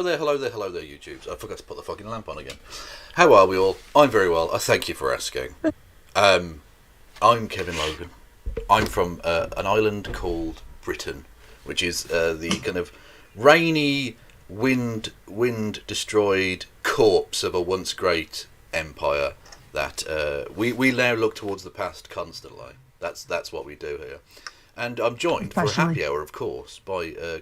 hello there, YouTubes. I forgot to put the fucking lamp on again. How are we all? I'm very well. I thank you for asking. I'm Kevin Logan. I'm from an island called Britain, which is the kind of rainy, wind-destroyed corpse of a once great empire that we now look towards the past constantly. That's what we do here. And I'm joined for a happy hour, of course, by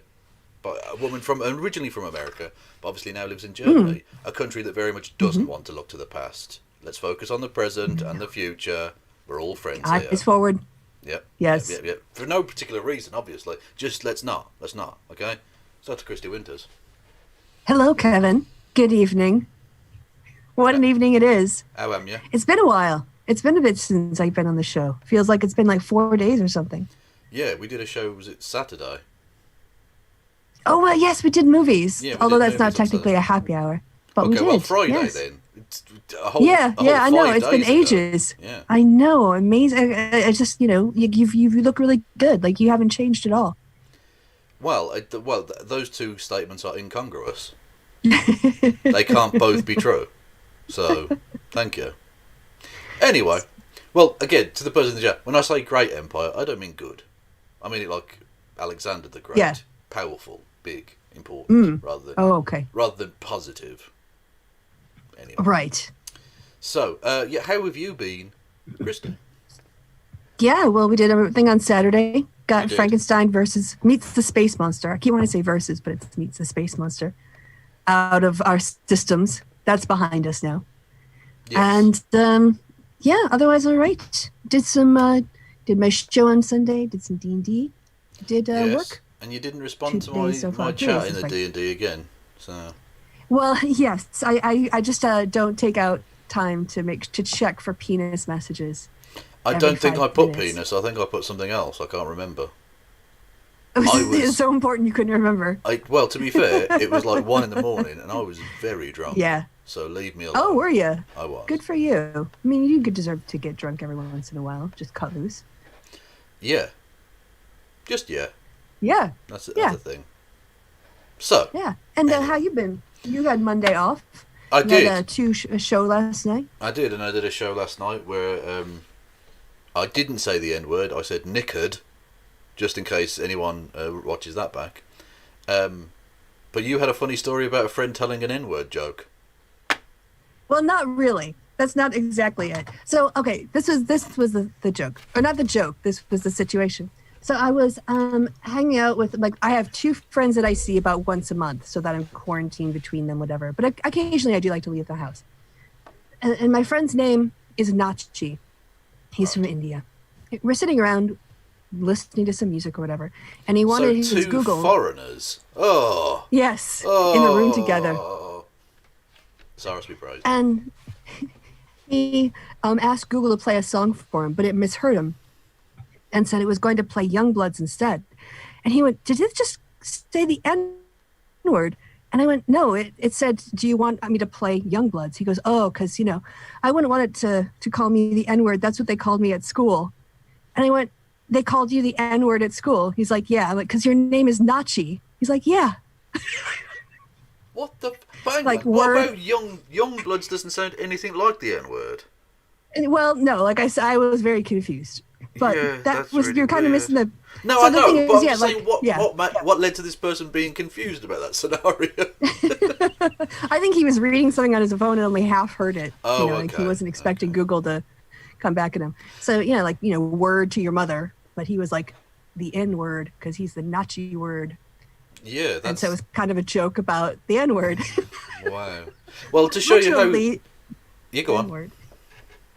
a woman originally from America, but obviously now lives in Germany, a country that very much doesn't want to look to the past. Let's focus on the present and the future. We're all friends here. Eyes forward. Yep. Yes. Yep. For no particular reason, obviously. Just let's not. Okay. So to Kristi Winters. Hello, Kevin. Good evening. What an evening it is. How am you? It's been a while. It's been a bit since I've been on the show. Feels like it's been like 4 days or something. Yeah, we did a show. Was it Saturday? Oh, well, yes, we did movies. Yeah, although that's not technically a happy hour. But we did. Well, Friday yes. then. It's a whole I know. It's been ages. Yeah. I know. Amazing. I just, you look really good. Like, you haven't changed at all. Well, those two statements are incongruous. They can't both be true. So, thank you. Anyway, well, again, to the person in the chat, when I say great empire, I don't mean good. I mean it like Alexander the Great, powerful, big, important, rather than positive. Anyway. Right. So, how have you been, Kristi? Yeah, well, we did everything on Saturday. Got Frankenstein versus Meets the Space Monster. I keep wanting to say versus, but it's Meets the Space Monster out of our systems. That's behind us now. Yes. And otherwise all right. Did my show on Sunday. Did some D&D. Did work. And you didn't respond to my chat in the D&D again. So. Well, yes, I just don't take out time to check for penis messages. I don't think I put penis. I think I put something else. I can't remember. It's so important you couldn't remember. Well, to be fair, it was like 1 a.m, and I was very drunk. Yeah. So leave me alone. Oh, were you? I was. Good for you. I mean, you could deserve to get drunk every once in a while. Just cut loose. Yeah. Just yeah. Yeah. That's the thing. So. Yeah. And how you been? You had Monday off. I did. Had a show last night. I did, and I did a show last night where I didn't say the N-word. I said knickered, just in case anyone watches that back. But you had a funny story about a friend telling an N-word joke. Well, not really. That's not exactly it. So, okay, this was the joke. Or not the joke. This was the situation. So I was hanging out with, I have 2 friends that I see about once a month, so that I'm quarantined between them, whatever. But occasionally I do like to leave the house. And my friend's name is Nachi. He's from India. We're sitting around listening to some music or whatever, and he wanted his Google. So 2 foreigners. Oh. Yes. In a room together. Cyrus be praised. And he asked Google to play a song for him, but it misheard him and said it was going to play Youngbloods instead. And he went, did it just say the N-word? And I went, no, it said, do you want me to play Youngbloods? He goes, oh, because, I wouldn't want it to call me the N-word. That's what they called me at school. And I went, they called you the N-word at school? He's like, yeah. I'm like, because your name is Nachi. He's like, yeah. What the... Bang, like, what about Youngbloods doesn't sound anything like the N-word? Well, no, like I said, I was very confused. But that was, really you're kind of missing the... No, so I know, but I'm saying what led to this person being confused about that scenario? I think he was reading something on his phone and only half heard it. Oh, Like he wasn't expecting Google to come back at him. So, word to your mother, but he was like the N-word because he's the Nachi word. Yeah, and so it was kind of a joke about the N-word. Wow. Well, to show you how... You go on. N-word.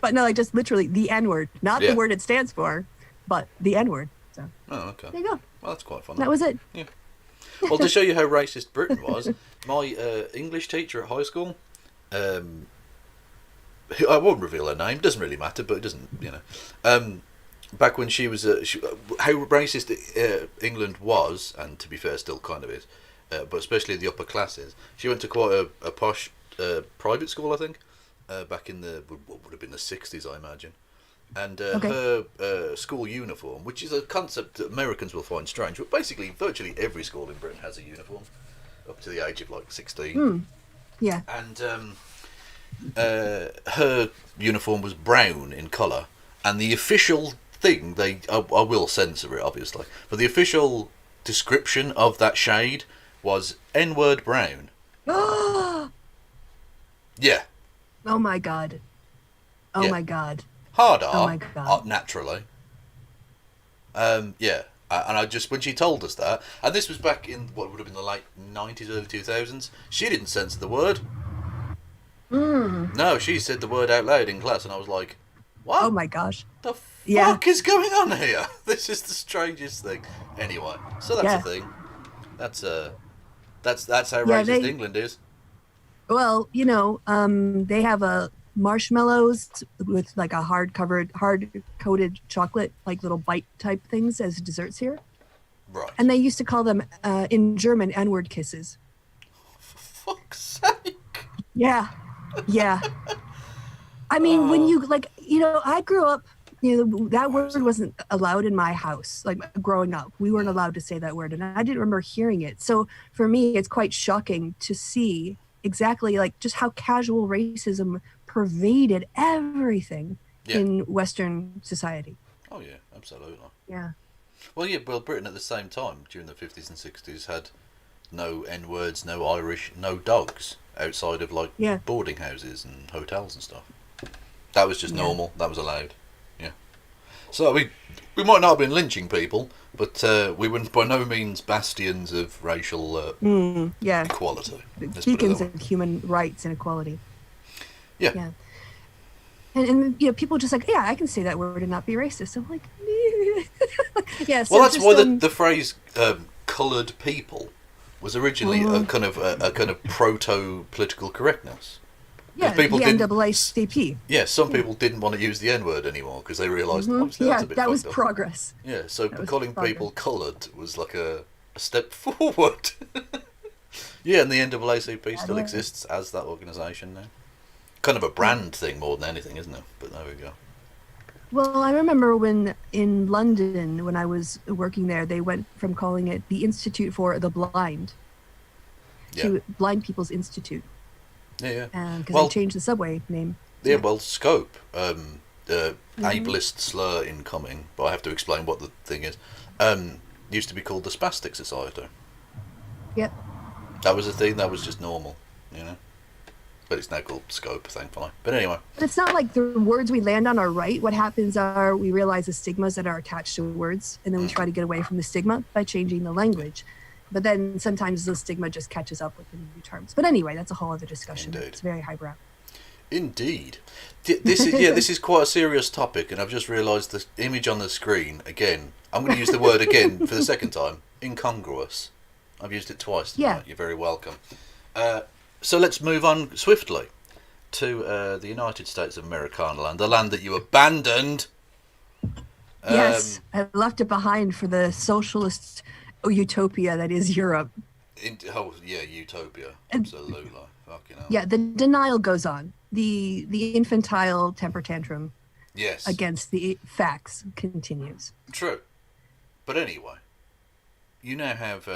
But no, just literally the N-word. Not the word it stands for, but the N-word. So. Oh, okay. There you go. Well, that's quite fun. That was it. Yeah. Well, to show you how racist Britain was, my English teacher at high school, who I won't reveal her name, doesn't really matter, but it doesn't, back when she was, how racist England was, and to be fair, still kind of is, but especially the upper classes. She went to quite a posh private school, I think, back in what would have been the 60s, I imagine. And her school uniform, which is a concept that Americans will find strange, but basically virtually every school in Britain has a uniform. up to the age of like 16. Yeah. And her uniform was brown in colour, and the official thing, I will censor it obviously, but the official description of that shade was N-word brown. Yeah. Oh my god. Oh my god. Hard R, oh my god. naturally. Yeah. And I just, when she told us that, and this was back in what would have been the late 90s, early 2000s, she didn't censor the word. No, she said the word out loud in class, and I was like, what? Oh my gosh. The fuck is going on here? This is the strangest thing. Anyway, so that's a thing. That's how racist England is. Well, they have marshmallows with like a hard-coated chocolate, like little bite type things as desserts here. Right. And they used to call them in German N-word kisses. For fuck's sake. Yeah. Yeah. I mean, when you I grew up, that word wasn't allowed in my house. Like growing up, we weren't allowed to say that word, and I didn't remember hearing it. So for me, it's quite shocking to see exactly like just how casual racism pervaded everything in Western society. Oh yeah, absolutely. Yeah. Well, Britain at the same time during the 50s and 60s had no N-words, no Irish, no dogs outside of like boarding houses and hotels and stuff. That was just normal. That was allowed. Yeah. So we might not have been lynching people, but we were by no means bastions of racial equality. Beacons of human rights and equality. Yeah. Yeah. And people just like, I can say that word and not be racist. I'm like, yeah. So well, that's why the phrase "coloured people" was originally a kind of proto-political correctness. Yeah, people the NAACP. Yeah, some people didn't want to use the N-word anymore because they realised obviously that's a bit that was fucked up. Progress. Yeah, so calling people coloured was like a step forward. Yeah, and the NAACP still exists as that organisation now. Kind of a brand thing more than anything, isn't it? But there we go. Well, I remember when in London, when I was working there, they went from calling it the Institute for the Blind to Blind People's Institute. Yeah. Because they changed the subway name. Yeah, well, SCOPE, ableist slur incoming, but I have to explain what the thing is, used to be called the Spastic Society. Yep. That was a thing, that was just normal, But it's now called SCOPE, thankfully. But anyway. But it's not like the words we land on are right. What happens are we realize the stigmas that are attached to words, and then we try to get away from the stigma by changing the language. But then sometimes the stigma just catches up with the new terms. But anyway, that's a whole other discussion. Indeed. It's very highbrow. Indeed. This is quite a serious topic, and I've just realised the image on the screen, again, I'm going to use the word again for the second time, incongruous. I've used it twice tonight. Yeah. You're very welcome. So let's move on swiftly to the United States of Americana land, the land that you abandoned. Yes, I left it behind for the socialist utopia that is Europe. Utopia. Absolutely. Fucking hell. Yeah, the denial goes on. The infantile temper tantrum against the facts continues. True. But anyway, you now have...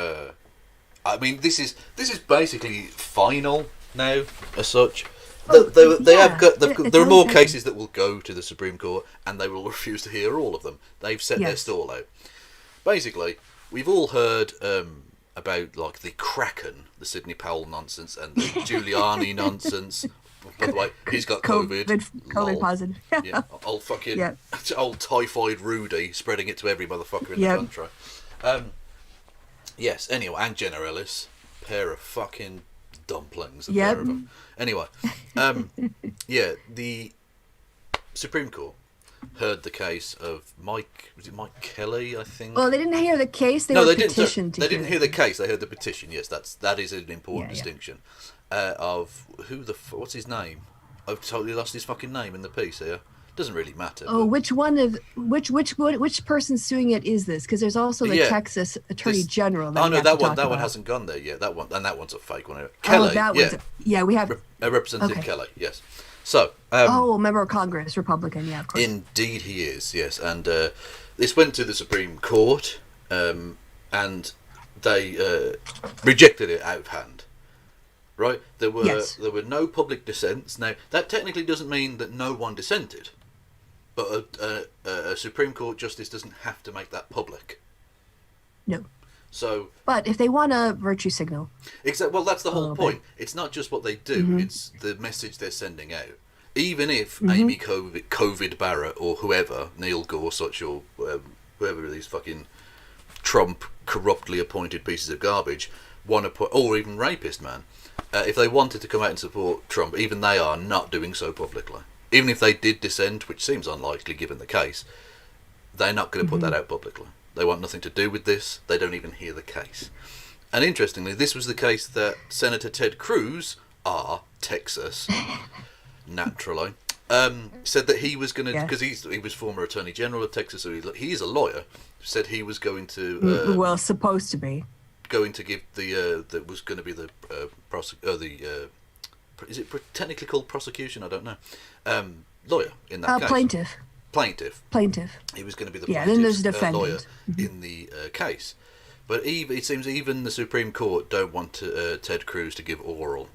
this is basically final now, as such. There are more cases that will go to the Supreme Court, and they will refuse to hear all of them. They've set their stall out. Basically, we've all heard about like the Kraken, the Sidney Powell nonsense, and the Giuliani nonsense. By the way, he's got COVID. COVID positive. Old typhoid Rudy spreading it to every motherfucker in the country. Yes, anyway, and Jenna Ellis, pair of fucking dumplings, a pair of them. Anyway, the Supreme Court heard the case of Mike Kelly, I think. Well, they didn't hear the case, they petitioned to hear. They didn't hear the case, they heard the petition, yes, that is an important distinction. Of what's his name? I've totally lost his fucking name in the piece here. Doesn't really matter. Oh, which person suing it is this? Because there's also the Texas Attorney General. That one hasn't gone there yet. That one's a fake one. Kelly, we have Representative Kelly. Yes. So. Member of Congress, Republican. Yeah, of course. Indeed, he is. Yes, and this went to the Supreme Court, and they rejected it out of hand. Right? There were no public dissents. Now, that technically doesn't mean that no one dissented, but a Supreme Court justice doesn't have to make that public. No. So, but if they want a virtue signal, well, that's the whole point. It's not just what they do; it's the message they're sending out. Even if Amy COVID Barrett or whoever, Neil Gorsuch or whoever these fucking Trump corruptly appointed pieces of garbage want to put, or even rapist man, if they wanted to come out and support Trump, even they are not doing so publicly. Even if they did dissent, which seems unlikely given the case, they're not going to put that out publicly. They want nothing to do with this. They don't even hear the case. And interestingly, this was the case that Senator Ted Cruz, Texas, naturally, said that he was going to, because he was former Attorney General of Texas, so he's a lawyer, said he was going to... supposed to be. Going to give that was going to be the is it technically called prosecution? I don't know. Lawyer in that case. Plaintiff. He was going to be the then there's defendant. Lawyer in the case. But it seems even the Supreme Court don't want Ted Cruz to give oral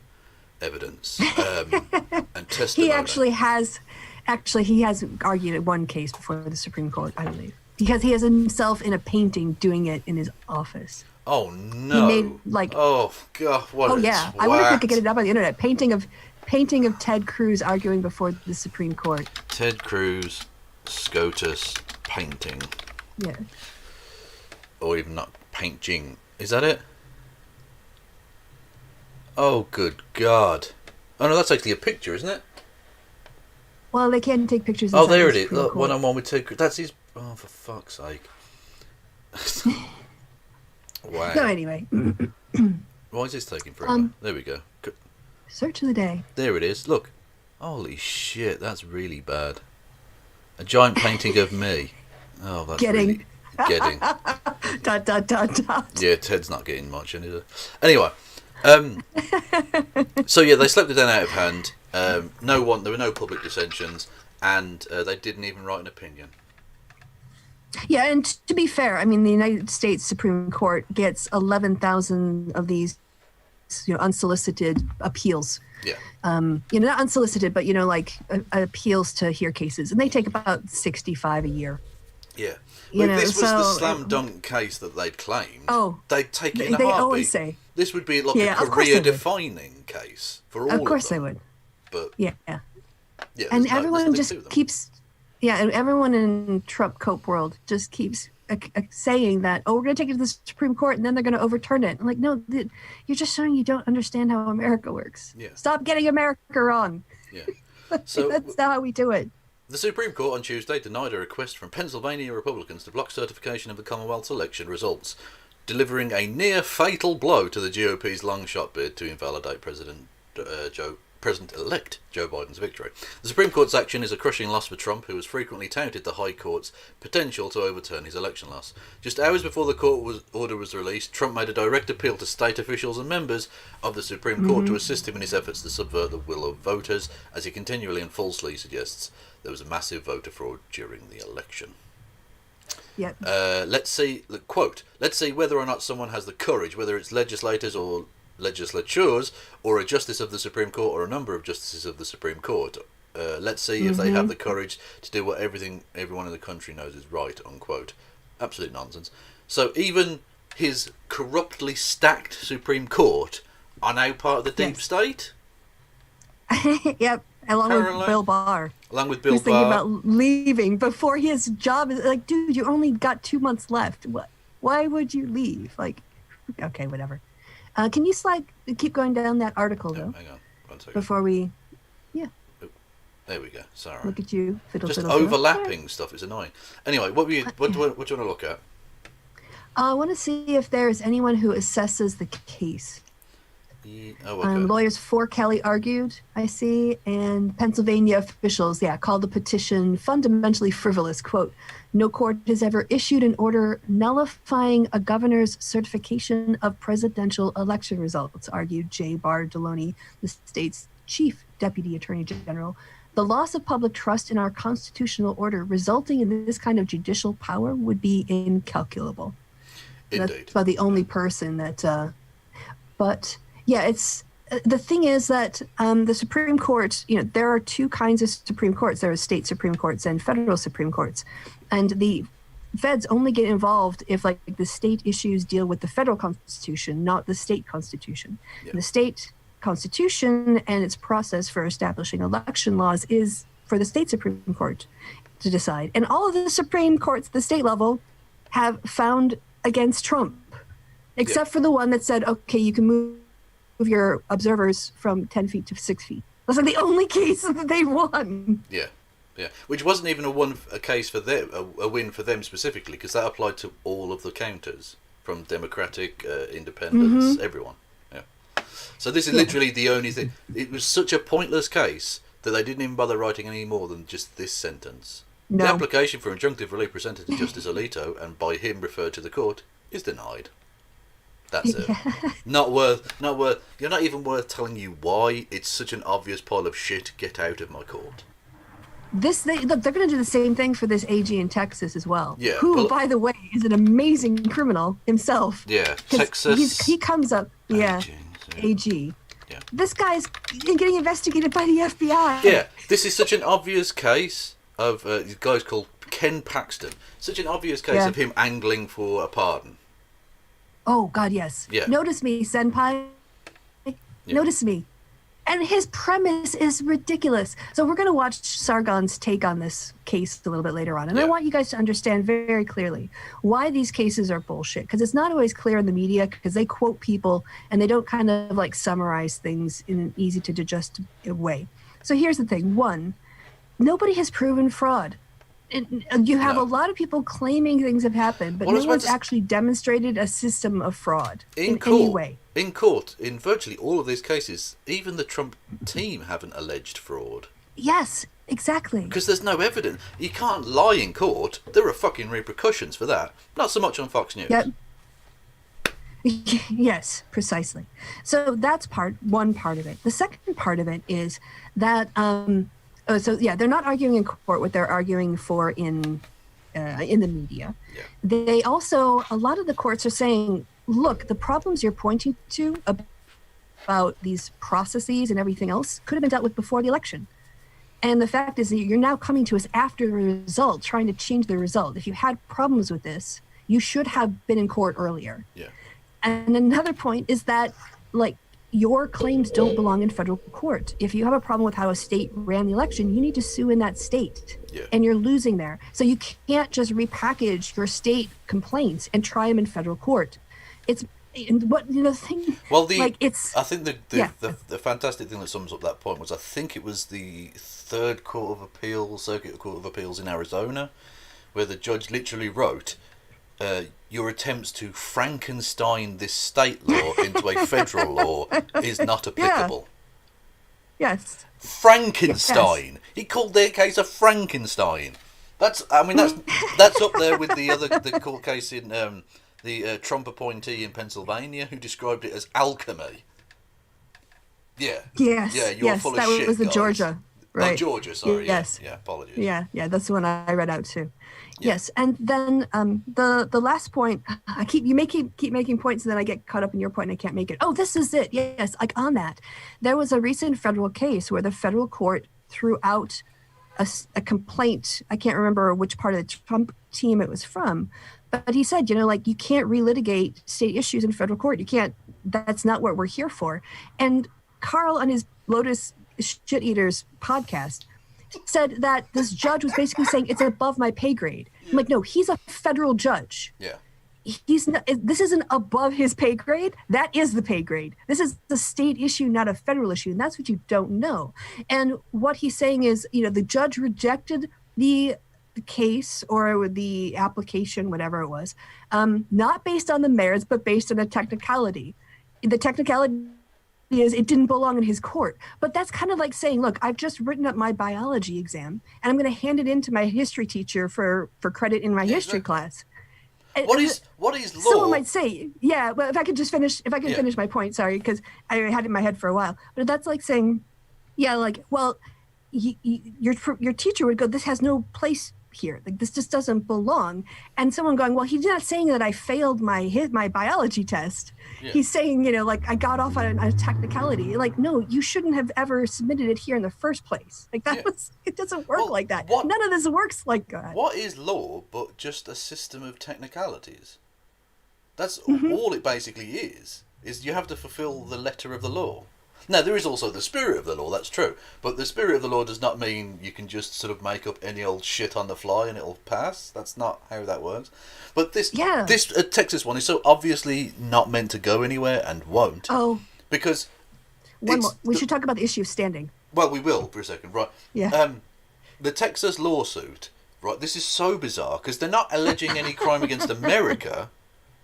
evidence and testimony. He has argued at one case before the Supreme Court, I believe, because he has himself in a painting doing it in his office. Oh no! He made oh god! What? Oh yeah! Twat. I wonder if we could get it up on the internet. Painting of Ted Cruz arguing before the Supreme Court. Ted Cruz, SCOTUS painting. Yeah. Or even not painting. Is that it? Oh good god! Oh no, that's actually a picture, isn't it? Well, they can't take pictures. Oh, there it is. Look, one-on-one with Ted Cruz. That's his. Oh, for fuck's sake! Wow. So anyway. Why is this taking forever? There we go. Search of the day. There it is. Look. Holy shit, that's really bad. A giant painting of me. Oh, that's getting. Dot. Yeah, Ted's not getting much either. Anyway. So yeah, they slept it down out of hand. There were no public dissensions, and they didn't even write an opinion. Yeah, and to be fair, I mean, the United States Supreme Court gets 11,000 of these, unsolicited appeals. Yeah. Not unsolicited, but appeals to hear cases, and they take about 65 a year. Yeah. Well, if this was the slam dunk case that they'd claimed, they'd take it in a heartbeat. They always say this would be like a career-defining case for all of them. Of course they would. But yeah, and everyone just keeps. Yeah, and everyone in Trump COPE world just keeps saying that, we're going to take it to the Supreme Court and then they're going to overturn it. I'm like, no, you're just showing you don't understand how America works. Yeah. Stop getting America wrong. Yeah. So that's not how we do it. The Supreme Court on Tuesday denied a request from Pennsylvania Republicans to block certification of the Commonwealth's election results, delivering a near-fatal blow to the GOP's long-shot bid to invalidate President-elect Joe Biden's victory. The Supreme Court's action is a crushing loss for Trump, who has frequently touted the High Court's potential to overturn his election loss. Just hours before the order was released, Trump made a direct appeal to state officials and members of the Supreme Court to assist him in his efforts to subvert the will of voters, as he continually and falsely suggests there was a massive voter fraud during the election. Yep. Let's see, quote, let's see whether or not someone has the courage, whether it's legislators or legislatures, or a justice of the Supreme Court, or a number of justices of the Supreme Court. Let's see if they have the courage to do what everyone in the country knows is right, unquote. Absolute nonsense. So even his corruptly stacked Supreme Court are now part of the deep state? Yep, along with Bill Barr. Along with Bill Barr. He's thinking about leaving before his job is like, dude, you only got 2 months left. What? Why would you leave? Like, okay, whatever. Can you keep going down that article, though? Hang on, 1 second. Before we, there we go. Sorry. Look at you. Just overlapping stuff is annoying. Anyway, what do you want to look at? I want to see if there's anyone who assesses the case. Okay. Lawyers for Kelly argued, I see, and Pennsylvania officials, called the petition fundamentally frivolous. Quote, no court has ever issued an order nullifying a governor's certification of presidential election results, argued J. Barr Deloney, the state's chief deputy attorney general. The loss of public trust in our constitutional order resulting in this kind of judicial power would be incalculable. Indeed. That's about the only person that. But yeah, it's the thing is that the Supreme Court. There are two kinds of Supreme Courts. There are state Supreme Courts and federal Supreme Courts, and the feds only get involved if like the state issues deal with the federal constitution, not the state constitution. Yeah. The state constitution and its process for establishing election laws is for the state Supreme Court to decide. And all of the Supreme Courts at the state level have found against Trump, except for the one that said, okay, you can move your observers from 10 feet to 6 feet. Those are the only cases that they won. Yeah. Yeah, which wasn't even a case for them, a win for them specifically, because that applied to all of the counters, from Democratic, Independents, everyone. Yeah. So this is literally the only thing. It was such a pointless case that they didn't even bother writing any more than just this sentence. No. The application for injunctive relief presented to Justice Alito and by him referred to the court is denied. That's it. Not worth. You're not even worth telling you why. It's such an obvious pile of shit. Get out of my court. Look, they're going to do the same thing for this AG in Texas as well. Yeah, who, by the way, is an amazing criminal himself. Yeah, Texas. He comes up. Yeah, AG. Yeah. This guy's getting investigated by the FBI. Yeah, this is such an obvious case of this guy's called Ken Paxton. Such an obvious case of him angling for a pardon. Oh God, yes. Yeah. Notice me, senpai. Yeah. Notice me. And his premise is ridiculous. So we're going to watch Sargon's take on this case a little bit later on. And I want you guys to understand very clearly why these cases are bullshit. Because it's not always clear in the media, because they quote people and they don't kind of like summarize things in an easy to digest way. So here's the thing. One, nobody has proven fraud. You have a lot of people claiming things have happened, but no one's actually demonstrated a system of fraud in any way. In court, in virtually all of these cases, even the Trump team haven't alleged fraud. Yes, exactly. Because there's no evidence. You can't lie in court. There are fucking repercussions for that. Not so much on Fox News. Yep. Yes, precisely. So that's one part of it. The second part of it is that... they're not arguing in court what they're arguing for in the media. Yeah. They also, a lot of the courts are saying, look, the problems you're pointing to about these processes and everything else could have been dealt with before the election. And the fact is that you're now coming to us after the result, trying to change the result. If you had problems with this, you should have been in court earlier. Yeah. And another point is that, like, your claims don't belong in federal court. If you have a problem with how a state ran the election, you need to sue in that state. Yeah. And you're losing there. So you can't just repackage your state complaints and try them in federal court. It's the thing. Well, I think the fantastic thing that sums up that point was, I think it was the Third Court of Appeals, Circuit Court of Appeals in Arizona, where the judge literally wrote, your attempts to Frankenstein this state law into a federal law is not applicable. Yeah. Yes. Frankenstein. Yes. He called their case a Frankenstein. That's up there with the court case in the Trump appointee in Pennsylvania who described it as alchemy. Yeah. Yes. Yeah, you're full of shit. That was the Georgia. Right. Oh, Georgia, sorry. Yes. Yeah, apologies. Yeah, that's the one I read out too. Yeah. Yes, and then the last point, you keep making points, and then I get caught up in your point and I can't make it. Oh, this is it. Yes, like on that, there was a recent federal case where the federal court threw out a complaint. I can't remember which part of the Trump team it was from, but he said, you can't relitigate state issues in federal court. You can't. That's not what we're here for. And Carl on his Lotus Shit Eaters podcast said that this judge was basically saying it's above my pay grade. I'm like, no, he's a federal judge. Yeah. He's not, this isn't above his pay grade. That is the pay grade. This is the state issue, not a federal issue. And that's what you don't know. And what he's saying is, the judge rejected the case or the application, whatever it was, not based on the merits, but based on a technicality. The technicality is it didn't belong in his court. But that's kind of like saying, look, I've just written up my biology exam and I'm going to hand it in to my history teacher for credit in my history class. What is law? Someone might say, yeah, but if I could finish my point, sorry, because I had it in my head for a while. But that's like saying, yeah, like, well, your teacher would go, this has no place here. Like, this just doesn't belong. And someone going, well, he's not saying that I failed my biology test. Yeah. He's saying, like, I got off on a technicality. Like, no, you shouldn't have ever submitted it here in the first place. Like, it doesn't work like that. None of this works like that. What is law but just a system of technicalities? That's all it basically is you have to fulfill the letter of the law. Now, there is also the spirit of the law, that's true. But the spirit of the law does not mean you can just sort of make up any old shit on the fly and it'll pass. That's not how that works. But this Texas one is so obviously not meant to go anywhere and won't. Oh. Because... We should talk about the issue of standing. Well, we will for a second, right. Yeah. The Texas lawsuit, right, this is so bizarre because they're not alleging any crime against America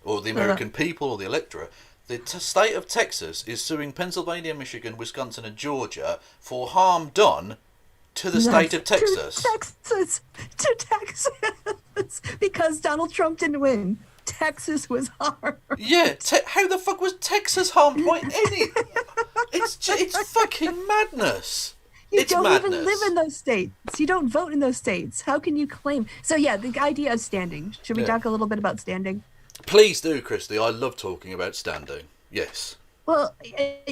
or the American people or the electorate. The state of Texas is suing Pennsylvania, Michigan, Wisconsin and Georgia for harm done to the state of Texas. To Texas. Because Donald Trump didn't win. Texas was harmed. Yeah, how the fuck was Texas harmed by any... It's fucking madness. You don't even live in those states. You don't vote in those states. How can you claim... So yeah, the idea of standing. Should we talk a little bit about standing? Please do, Kristi. I love talking about standing. Yes. Well,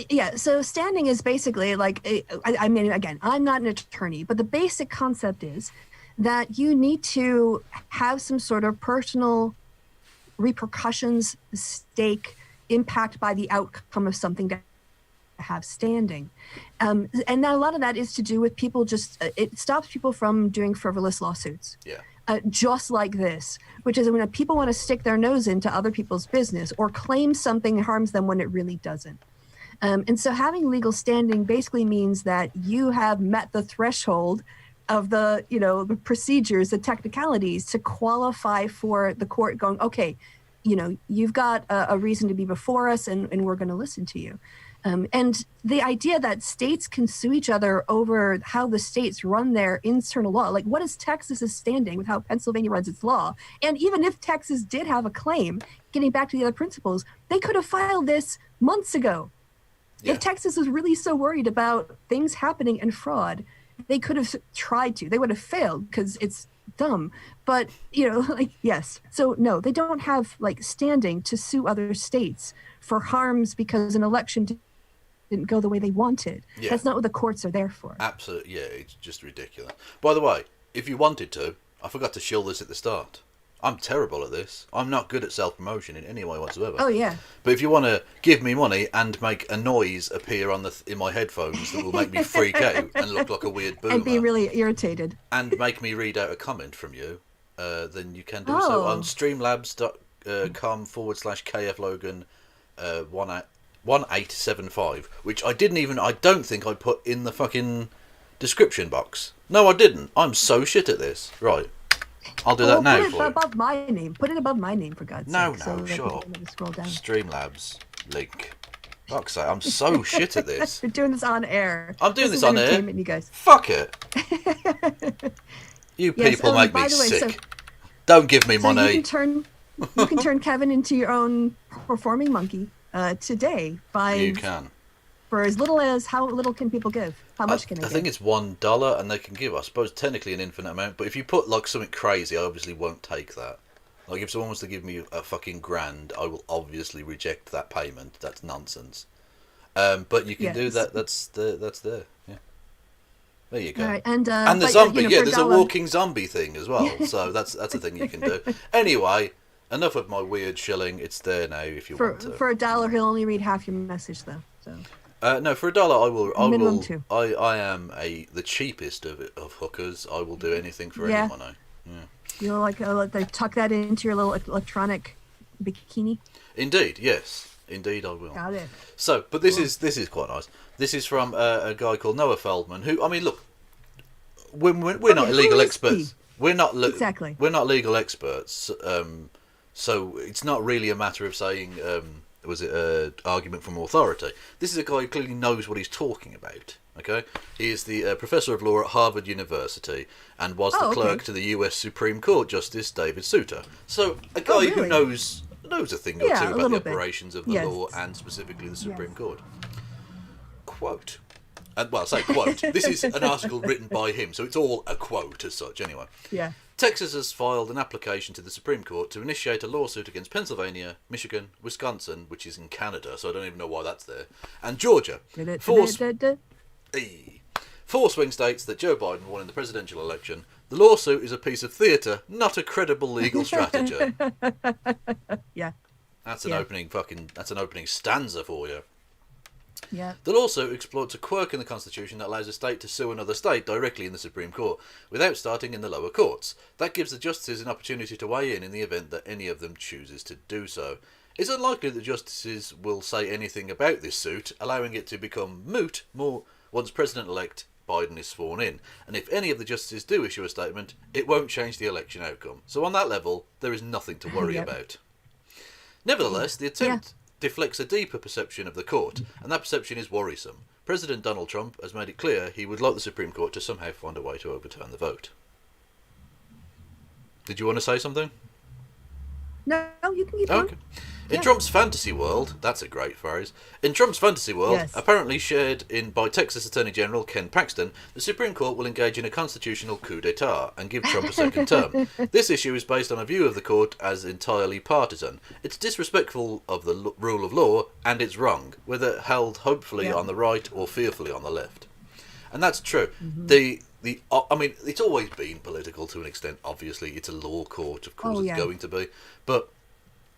yeah. So standing is basically like, I mean, again, I'm not an attorney, but the basic concept is that you need to have some sort of personal repercussions, stake, impact by the outcome of something to have standing. And now a lot of that is to do with people it stops people from doing frivolous lawsuits. Yeah. Just like this, which is when people want to stick their nose into other people's business or claim something harms them when it really doesn't. And so having legal standing basically means that you have met the threshold of the procedures, the technicalities to qualify for the court going, okay, you've got a reason to be before us and we're going to listen to you. And the idea that states can sue each other over how the states run their internal law, like what is Texas's standing with how Pennsylvania runs its law? And even if Texas did have a claim, getting back to the other principles, they could have filed this months ago. Yeah. If Texas was really so worried about things happening and fraud, they could have tried to. They would have failed because it's dumb. But, yes. So, no, they don't have, standing to sue other states for harms because an election didn't go the way they wanted. Yeah. That's not what the courts are there for. Absolutely, yeah, it's just ridiculous. By the way, if you wanted to, I forgot to shill this at the start. I'm terrible at this. I'm not good at self-promotion in any way whatsoever. Oh, yeah. But if you want to give me money and make a noise appear in my headphones that will make me freak out and look like a weird boomer... And be really irritated. And make me read out a comment from you, then you can do so on streamlabs.com/KFLogan 1875, which I don't think I put in the fucking description box. No, I didn't. I'm so shit at this. Right. I'll do that now for you. Put it above my name. Put it above my name, for God's sake. No, sure. Scroll down. Streamlabs link. Fuck's sake, I'm so shit at this. You're doing this on air. I'm doing this on air. You guys. Fuck it. You people make me sick. Don't give me money. You can turn Kevin into your own performing monkey today by... You can. For as little as, how little can people give? How much can they give? I think it's $1 and they can give, I suppose, technically an infinite amount. But if you put something crazy, I obviously won't take that. Like if someone wants to give me a fucking $1,000, I will obviously reject that payment. That's nonsense. But you can do that. That's there. Yeah. There you go. All right, and the zombie. There's a walking zombie thing as well. So that's a thing you can do. Anyway, enough of my weird shilling. It's there now if you want to. For $1, he'll only read half your message though. So. No, for $1 I will. Minimum two. I am the cheapest of hookers. I will do anything for any money. Yeah. You'll they tuck that into your little electronic bikini. Indeed, yes, indeed I will. Got it. So, but this is quite nice. This is from a guy called Noah Feldman. Who, I mean, look, we're not legal experts. We're not exactly. We're not legal experts. So it's not really a matter of saying. Was it an argument from authority? This is a guy who clearly knows what he's talking about. Okay, he is the professor of law at Harvard University and was the clerk to the U.S. Supreme Court Justice David Souter. So a guy who knows a thing or two about the operations of the law and specifically the Supreme Court. Quote: And, well, I say quote. This is an article written by him, so it's all a quote as such, anyway. Yeah. Texas has filed an application to the Supreme Court to initiate a lawsuit against Pennsylvania, Michigan, Wisconsin, which is in Canada, so I don't even know why that's there, and Georgia. Four swing states that Joe Biden won in the presidential election. The lawsuit is a piece of theatre, not a credible legal strategy. Yeah. That's an opening stanza for you. Yeah. The lawsuit exploits a quirk in the Constitution that allows a state to sue another state directly in the Supreme Court, without starting in the lower courts. That gives the justices an opportunity to weigh in the event that any of them chooses to do so. It's unlikely that justices will say anything about this suit, allowing it to become moot once President-elect Biden is sworn in. And if any of the justices do issue a statement, it won't change the election outcome. So on that level, there is nothing to worry about. Nevertheless, the attempt deflects a deeper perception of the court, and that perception is worrisome. President Donald Trump has made it clear he would like the Supreme Court to somehow find a way to overturn the vote. Did you want to say something? No, you can keep going. Okay. In Trump's fantasy world, that's a great phrase, in Trump's fantasy world, apparently shared by Texas Attorney General Ken Paxton, the Supreme Court will engage in a constitutional coup d'etat and give Trump a second term. This issue is based on a view of the court as entirely partisan. It's disrespectful of the rule of law, and it's wrong, whether held hopefully on the right or fearfully on the left. And that's true. I mean, it's always been political to an extent, obviously. It's a law court, of course it's going to be. But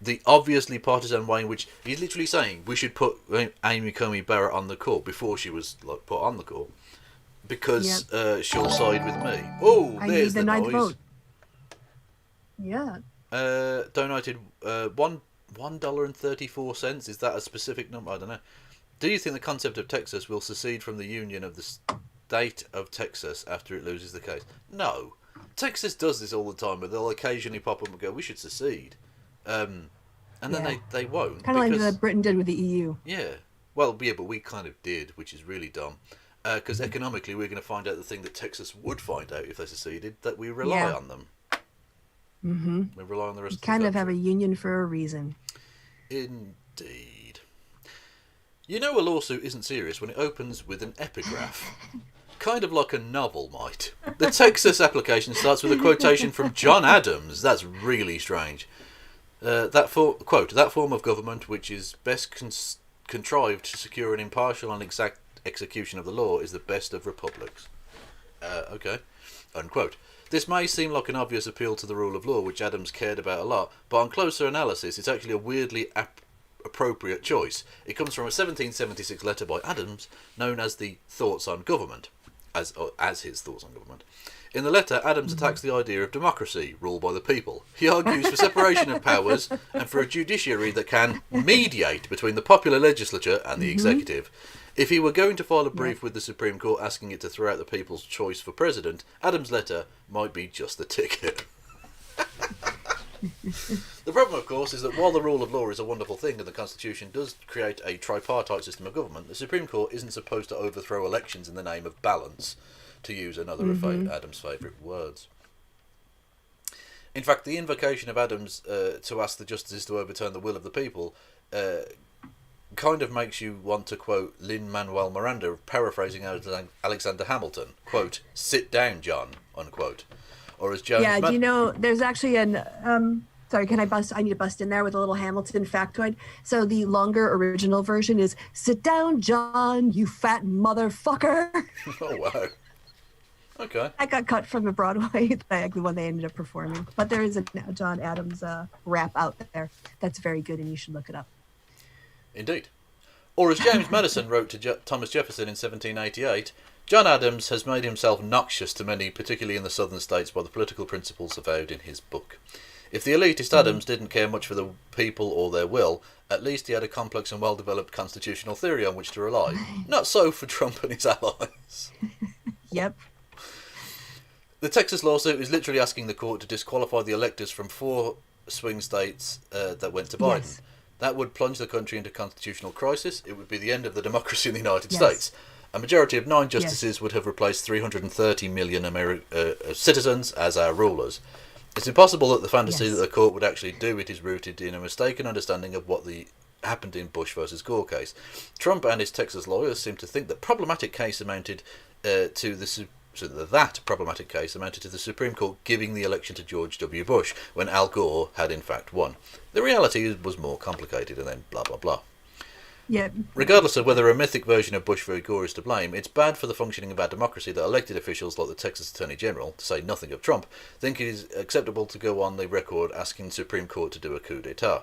the obviously partisan way in which he's literally saying we should put Amy Coney Barrett on the court before she was put on the court because she'll side with me. Oh, there's the noise. Vote. Yeah. Donated $1.34. Is that a specific number? I don't know. Do you think the concept of Texas will secede from the union of the state of Texas after it loses the case? No. Texas does this all the time, but they'll occasionally pop up and go, we should secede. And then they won't. Kind of like what Britain did with the EU. Yeah. Well, yeah, but we kind of did, which is really dumb. Because economically, we're going to find out the thing that Texas would find out if they seceded, that we rely on them. Mm-hmm. We rely on the rest of the country. Kind of country. have a union for a reason. Indeed. You know a lawsuit isn't serious when it opens with an epigraph. Kind of like a novel might. The Texas application starts with a quotation from John Adams. That's really strange. That form of government which is best contrived to secure an impartial and exact execution of the law is the best of republics. Okay. Unquote. This may seem like an obvious appeal to the rule of law, which Adams cared about a lot, but on closer analysis, it's actually a weirdly appropriate choice. It comes from a 1776 letter by Adams, known as the Thoughts on Government, as his Thoughts on Government. In the letter, Adams attacks the idea of democracy, ruled by the people. He argues for separation of powers and for a judiciary that can mediate between the popular legislature and the executive. If he were going to file a brief with the Supreme Court asking it to throw out the people's choice for president, Adams' letter might be just the ticket. The problem, of course, is that while the rule of law is a wonderful thing and the Constitution does create a tripartite system of government, the Supreme Court isn't supposed to overthrow elections in the name of balance, to use another of Adams' favourite words. In fact, the invocation of Adams to ask the justices to overturn the will of the people kind of makes you want to quote Lin-Manuel Miranda, paraphrasing Alexander Hamilton, quote, "Sit down, John," unquote. Or as Jones... do you know, there's actually an... sorry, I need to bust in there with a little Hamilton factoid. So the longer original version is, "Sit down, John, you fat motherfucker." Oh, wow. Okay. I got cut from the Broadway, the one they ended up performing. But there is a John Adams rap out there that's very good, and you should look it up. Indeed. Or as James Madison wrote to Thomas Jefferson in 1788, John Adams has made himself noxious to many, particularly in the southern states, by the political principles avowed in his book. If the elitist Adams didn't care much for the people or their will, at least he had a complex and well-developed constitutional theory on which to rely. Not so for Trump and his allies. Yep. The Texas lawsuit is literally asking the court to disqualify the electors from 4 swing states that went to Biden. Yes. That would plunge the country into constitutional crisis. It would be the end of the democracy in the United States. A majority of 9 justices would have replaced 330 million citizens as our rulers. It's impossible that the fantasy that the court would actually do it is rooted in a mistaken understanding of what the happened in Bush versus Gore case. Trump and his Texas lawyers seem to think that problematic case amounted to that problematic case amounted to the Supreme Court giving the election to George W. Bush when Al Gore had in fact won. The reality was more complicated, and then blah blah blah. Yeah. Regardless of whether a mythic version of Bush v. Gore is to blame, it's bad for the functioning of our democracy that elected officials like the Texas Attorney General, to say nothing of Trump, think it is acceptable to go on the record asking the Supreme Court to do a coup d'etat.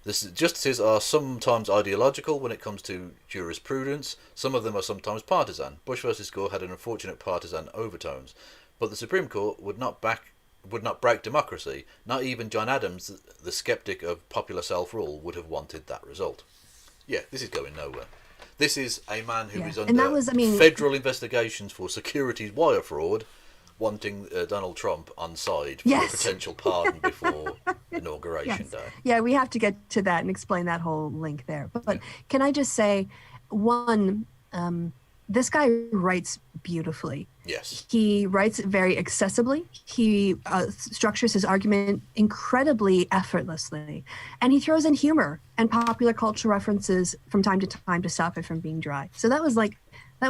The justices are sometimes ideological when it comes to jurisprudence. Some of them are sometimes partisan. Bush versus Gore had an unfortunate partisan overtones, but the Supreme Court would not break democracy. Not even John Adams, the skeptic of popular self-rule, would have wanted that result. Yeah, this is going nowhere. This is a man who is under federal investigations for securities wire fraud, wanting Donald Trump on side for a potential pardon before Inauguration Day. Yeah, we have to get to that and explain that whole link there. But can I just say, one, this guy writes beautifully. Yes. He writes very accessibly. He structures his argument incredibly effortlessly. And he throws in humor and popular culture references from time to time to stop it from being dry. So that was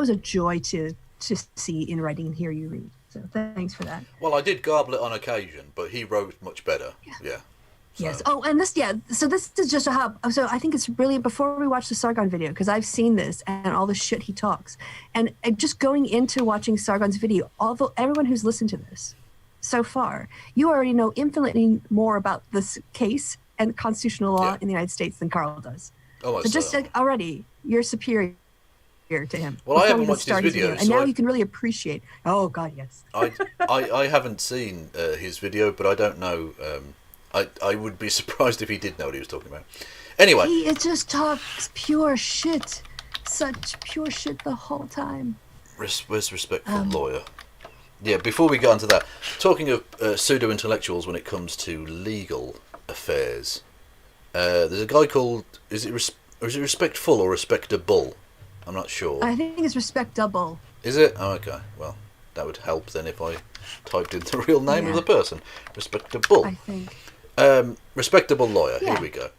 a joy to see in writing and hear you read. So thanks for that. Well, I did garble it on occasion, but he wrote much better. Yeah. So. Yes. Oh, and so this is just a hub. So I think it's brilliant before we watch the Sargon video, because I've seen this and all the shit he talks. And just going into watching Sargon's video, everyone who's listened to this so far, you already know infinitely more about this case and constitutional law in the United States than Carl does. Almost so just already, you're superior to him. Well, I haven't watched his video. And now you can really appreciate. Oh, God, yes. I haven't seen his video, but I don't know... I would be surprised if he did know what he was talking about. Anyway. He just talks pure shit. Such pure shit the whole time. Where's Respectful Lawyer? Yeah, before we get onto that, talking of pseudo-intellectuals when it comes to legal affairs, there's a guy called... Is it Respectful or Respectable? I'm not sure. I think it's Respectable. Is it? Oh, okay. Well, that would help then if I typed in the real name of the person. Respectable. I think. Respectable Lawyer. Here we go.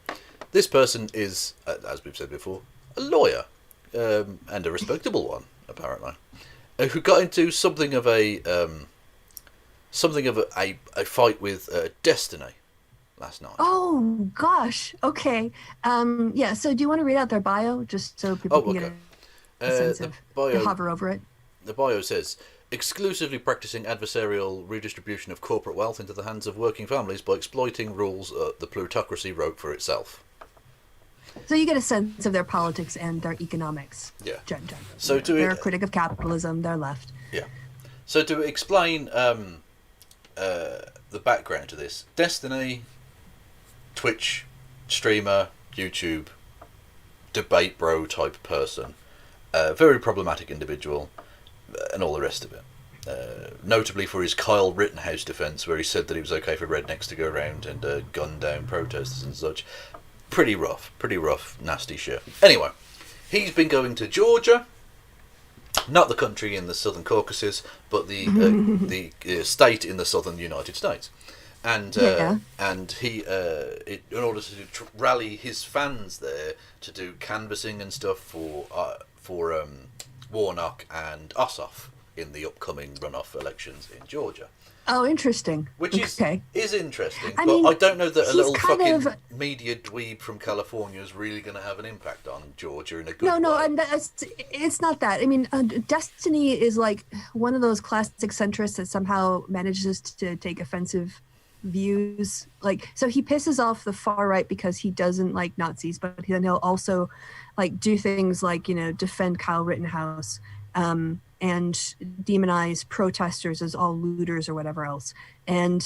This person is, as we've said before, a lawyer, and a respectable one, apparently, who got into something of a fight with Destiny last night. Oh gosh. Okay. So do you want to read out their bio just so people can get a sense of hover over it? The bio says, exclusively practicing adversarial redistribution of corporate wealth into the hands of working families by exploiting rules the plutocracy wrote for itself. So you get a sense of their politics and their economics. Yeah. So they're a critic of capitalism. They're left. Yeah. So to explain the background to this, Destiny, Twitch streamer, YouTube, debate bro type person, very problematic individual, and all the rest of it. Notably for his Kyle Rittenhouse defence, where he said that it was okay for rednecks to go around and gun down protesters and such. Pretty rough, nasty shit. Anyway, he's been going to Georgia, not the country in the southern Caucasus, but the state in the southern United States. And he, in order to rally his fans there to do canvassing and stuff for Warnock and Ossoff in the upcoming runoff elections in Georgia. Oh, interesting. Which is interesting, I but mean, I don't know that a little fucking of... media dweeb from California is really going to have an impact on Georgia in a good way. No, and it's not that. I mean, Destiny is like one of those classic centrists that somehow manages to take offensive views. Like, so he pisses off the far right because he doesn't like Nazis, but then he'll also like do things like, defend Kyle Rittenhouse, and demonize protesters as all looters or whatever else. And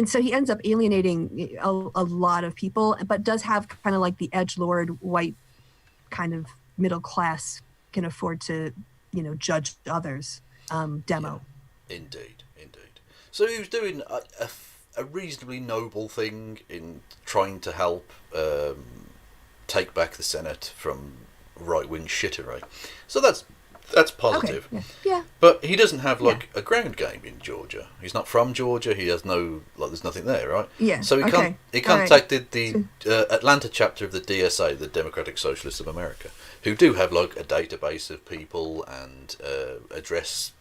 so he ends up alienating a lot of people, but does have kind of like the edgelord white kind of middle class can afford to, judge others demo. Yeah, indeed. So he was doing a reasonably noble thing in trying to help take back the Senate from right-wing shittery. So that's That's positive. Okay. Yeah. But he doesn't have like a ground game in Georgia. He's not from Georgia. He has no there's nothing there, right? Yeah. So he contacted the Atlanta chapter of the DSA, the Democratic Socialists of America, who do have like a database of people and address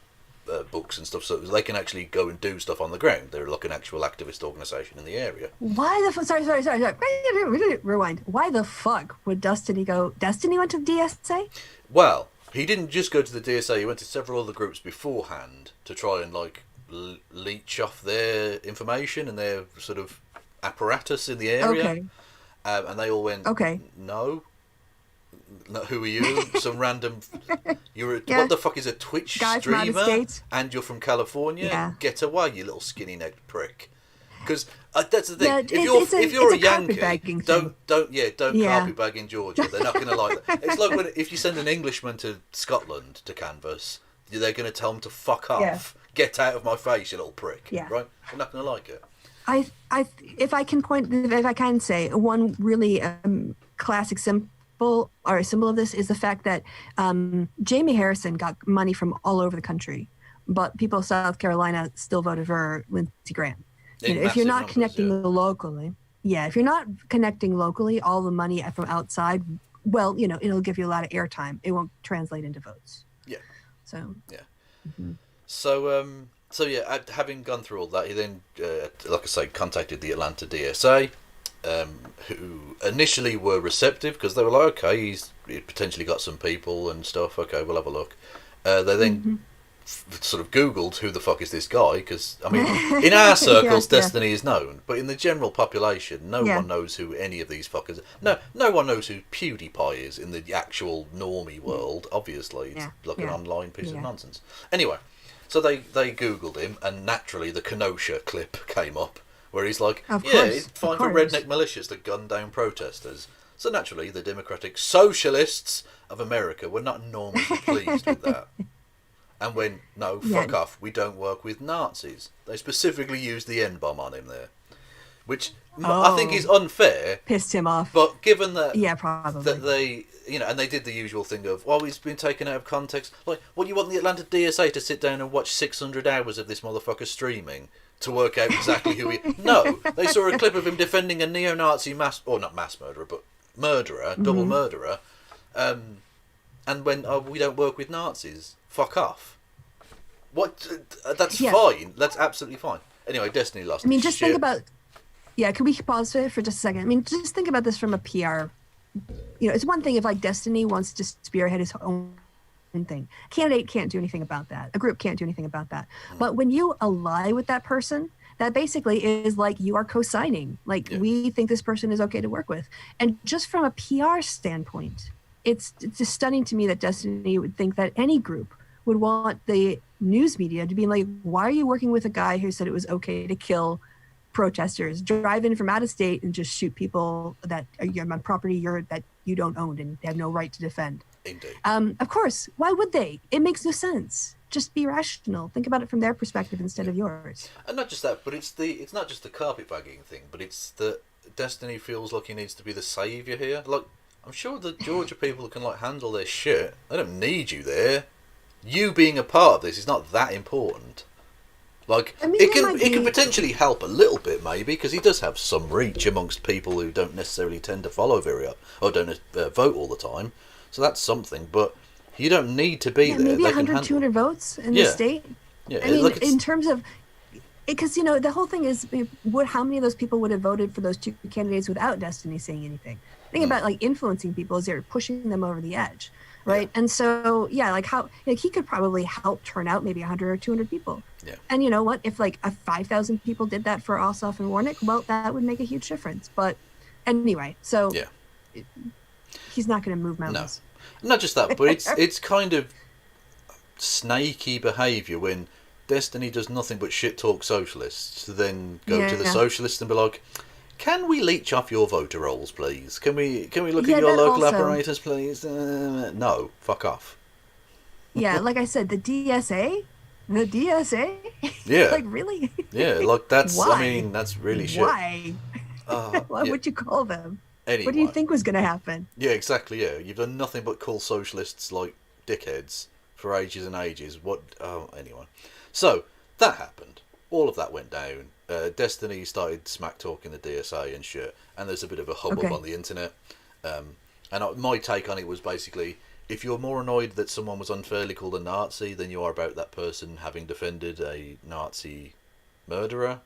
books and stuff, so they can actually go and do stuff on the ground. They're like an actual activist organisation in the area. Why the sorry. Rewind. Why the fuck would Destiny go? Destiny went to the DSA? Well, he didn't just go to the DSA. He went to several other groups beforehand to try and like leech off their information and their sort of apparatus in the area. Okay. And they all went, okay. No, who are you? Some random. What the fuck is a Twitch streamer? And you're from California? Yeah. Get away, you little skinny necked prick. Because that's the thing. Yeah, if you're a Yankee, don't yeah. carpet bag in Georgia. They're not going to like that. It's like if you send an Englishman to Scotland to canvass, they're going to tell them to fuck off. Yeah. Get out of my face, you little prick. Yeah. Right? They're not going to like it. If I can say one really classic symbol of this is the fact that Jamie Harrison got money from all over the country, but people of South Carolina still voted for Lindsey Graham. If you're not connecting locally, if you're not connecting locally, all the money from outside, well, it'll give you a lot of airtime. It won't translate into votes. Yeah. So. Yeah. Mm-hmm. So yeah, having gone through all that, he then, like I say, contacted the Atlanta DSA, who initially were receptive because they were like, okay, he's potentially got some people and stuff. Okay, we'll have a look. They then sort of Googled who the fuck is this guy, because I mean in our circles Destiny is known, but in the general population no one knows who any of these fuckers are. No one knows who PewDiePie is in the actual normie world. Obviously it's like an online piece of nonsense. Anyway, so they Googled him, and naturally the Kenosha clip came up where he's like, it's fine for redneck militias to gun down protesters. So naturally the Democratic Socialists of America were not enormously pleased with that. And went, no, fuck off, we don't work with Nazis. They specifically used the N-bomb on him there. Which I think is unfair. Pissed him off. But given that... Yeah, probably. That they, and they did the usual thing of, he's been taken out of context. Like, you want the Atlanta DSA to sit down and watch 600 hours of this motherfucker streaming to work out exactly who he... No, they saw a clip of him defending a neo-Nazi not mass murderer, but murderer, double murderer, and went, we don't work with Nazis. Fuck off. What? That's fine. That's absolutely fine. Anyway, Destiny lost. I mean, just think about... Yeah, can we pause for just a second? I mean, just think about this from a PR... it's one thing if, like, Destiny wants to spearhead his own thing. Candidate can't do anything about that. A group can't do anything about that. But when you ally with that person, that basically is like you are co-signing. Like, we think this person is okay to work with. And just from a PR standpoint, it's just stunning to me that Destiny would think that any group would want the news media to be like, why are you working with a guy who said it was okay to kill protesters, drive in from out of state and just shoot people that are on property that you don't own and have no right to defend? Indeed. Of course. Why would they? It makes no sense. Just be rational. Think about it from their perspective instead of yours. And not just that, but it's not just the carpetbagging thing, but it's that Destiny feels like he needs to be the saviour here. Like, I'm sure the Georgia people can handle their shit. They don't need you there. You being a part of this is not that important. Like, I mean, it can potentially help a little bit, maybe, because he does have some reach amongst people who don't necessarily tend to follow or don't vote all the time. So that's something, but you don't need to be there. Maybe 100, 200 votes in the state. Yeah, I mean, in terms of... Because, the whole thing is, how many of those people would have voted for those two candidates without Destiny saying anything? Think about, influencing people as they're pushing them over the edge. Right. Yeah. And so, how he could probably help turn out maybe 100 or 200 people. Yeah. And you know what? If 5,000 people did that for Ossoff and Warnick, well, that would make a huge difference. But anyway, so he's not going to move mountains. No, not just that, but it's kind of snaky behaviour when Destiny does nothing but shit talk socialists to then go to the socialists and be like, can we leech off your voter rolls, please? Can we look at your local operators, please? No, fuck off. Yeah, like I said, the DSA? Yeah. Really? Yeah, that's, why? I mean, that's really shit. Why? Why would you call them? Anyway. What do you think was going to happen? Yeah, exactly, yeah. You've done nothing but call socialists, dickheads for ages and ages. Anyway. So, that happened. All of that went down. Destiny started smack talking the DSA and shit, and there's a bit of a hubbub on the internet. My take on it was basically, if you're more annoyed that someone was unfairly called a Nazi than you are about that person having defended a Nazi murderer,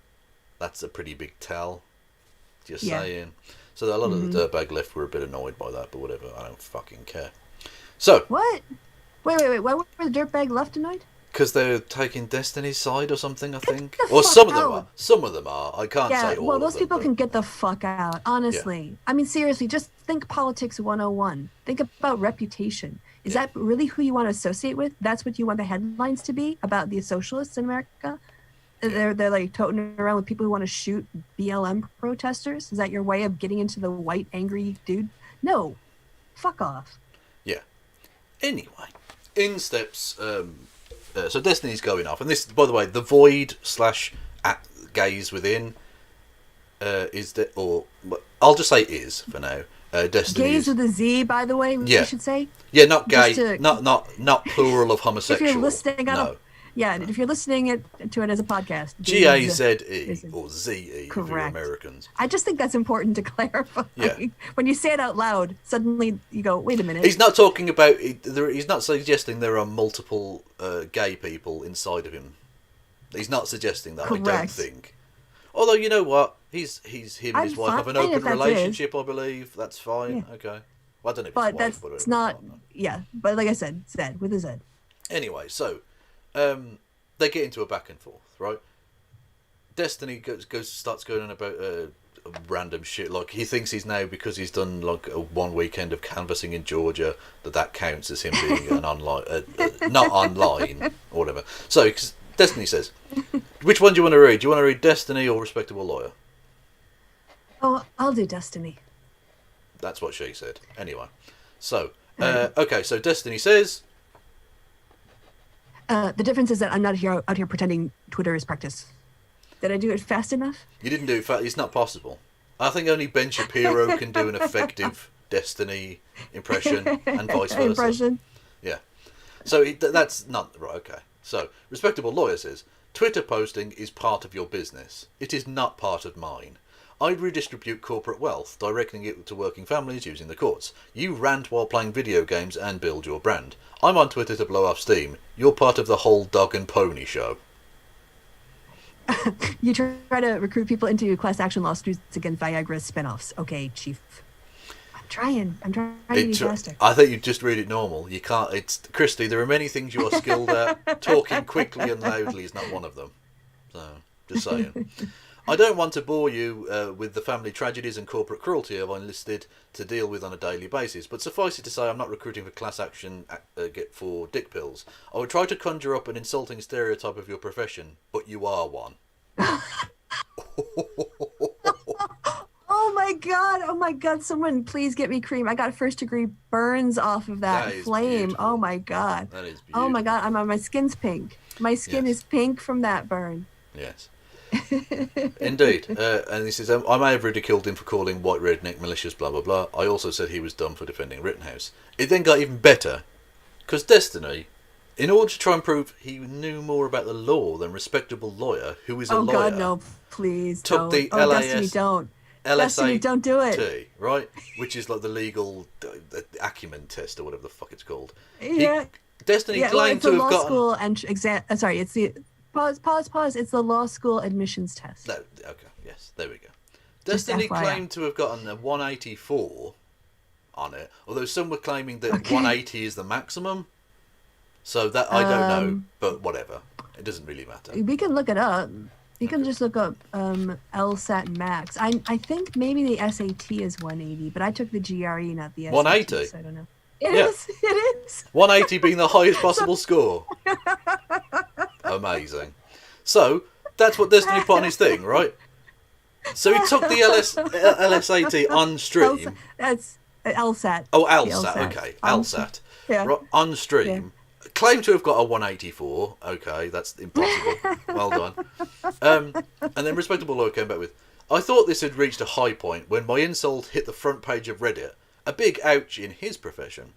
that's a pretty big tell. Just saying. So a lot of the dirtbag left were a bit annoyed by that, but whatever, I don't fucking care. So... What? Wait, why were the dirtbag left annoyed? Because they're taking Destiny's side or something, I think. Or some of them are. Some of them are. I can't say all of them. Well, those people can get the fuck out, honestly. Yeah. I mean, seriously, just think politics 101. Think about reputation. Is that really who you want to associate with? That's what you want the headlines to be about the socialists in America? They're like toting around with people who want to shoot BLM protesters? Is that your way of getting into the white, angry dude? No. Fuck off. Yeah. Anyway, in steps... so Destiny's going off, and this, by the way, the void / gaze within I'll just say is for now. Destiny gaze with a Z, by the way. We should say. Yeah, not gay, not plural of homosexual. If you're listening, if you're listening to it as a podcast, GAZE or ZE for Americans. I just think that's important to clarify. Yeah. When you say it out loud, suddenly you go, "Wait a minute." He's not talking about. He's not suggesting there are multiple gay people inside of him. He's not suggesting that. Correct. I don't think. Although you know what, him and his wife have an open relationship. I believe that's fine. Yeah. Okay. Well, I don't know. If but it's that's not. Yeah, but like I said, Zed with a Z. Anyway, so. They get into a back and forth, right? Destiny starts going on about random shit. Like, he thinks he's now, because he's done like one weekend of canvassing in Georgia, that counts as him being an online, not online or whatever. So Destiny says, "Which one do you want to read? Do you want to read Destiny or Respectable Lawyer?" Oh, I'll do Destiny. That's what she said. Anyway, so okay, so Destiny says. The difference is that I'm not out here pretending Twitter is practice. Did I do it fast enough? You didn't do it fast. It's not possible. I think only Ben Shapiro can do an effective Destiny impression and vice versa. Yeah. So that's not right. Okay. So Respectable Lawyer says, Twitter posting is part of your business. It is not part of mine. I'd redistribute corporate wealth, directing it to working families using the courts. You rant while playing video games and build your brand. I'm on Twitter to blow off steam. You're part of the whole dog and pony show. You try to recruit people into class action lawsuits against Viagra spinoffs. Okay, Chief. I'm trying to be faster. I think you just read it normal. You can't. It's Kristi. There are many things you are skilled at. Talking quickly and loudly is not one of them. So, just saying. I don't want to bore you with the family tragedies and corporate cruelty I've enlisted to deal with on a daily basis, but suffice it to say I'm not recruiting for class action for dick pills. I would try to conjure up an insulting stereotype of your profession, but you are one. Oh my god, someone please get me cream. I got first degree burns off of that flame. Beautiful. Oh my god. That is beautiful. Oh my god, my skin's pink. My skin is pink from that burn. Yes. Indeed. And he says, I may have ridiculed him for calling white redneck malicious, blah, blah, blah. I also said he was dumb for defending Rittenhouse. It then got even better, because Destiny, in order to try and prove he knew more about the law than Respectable Lawyer, who is a lawyer... Oh, God, no, please took don't. the Destiny, don't. Destiny, don't do it. Right? Which is like the legal acumen test, or whatever the fuck it's called. Yeah. Destiny claimed to have gotten... School sorry, it's the... Pause. It's the law school admissions test. No, okay, yes, there we go. Destiny claimed to have gotten a 184 on it, although some were claiming that 180 is the maximum. So that I don't know, but whatever. It doesn't really matter. We can look it up. You can just look up LSAT max. I think maybe the SAT is 180, but I took the GRE, not the SAT. 180? So I don't know. It is. 180 being the highest possible score. Amazing. So, that's what Destiny put on his thing, right? So he took the LSAT on stream. That's LSAT. Oh, LSAT, okay. LSAT. Yeah. Right, on stream. Yeah. Claimed to have got a 184. Okay, that's impossible. Well done. And then Respectable Lawyer came back with, I thought this had reached a high point when my insult hit the front page of Reddit. A big ouch in his profession.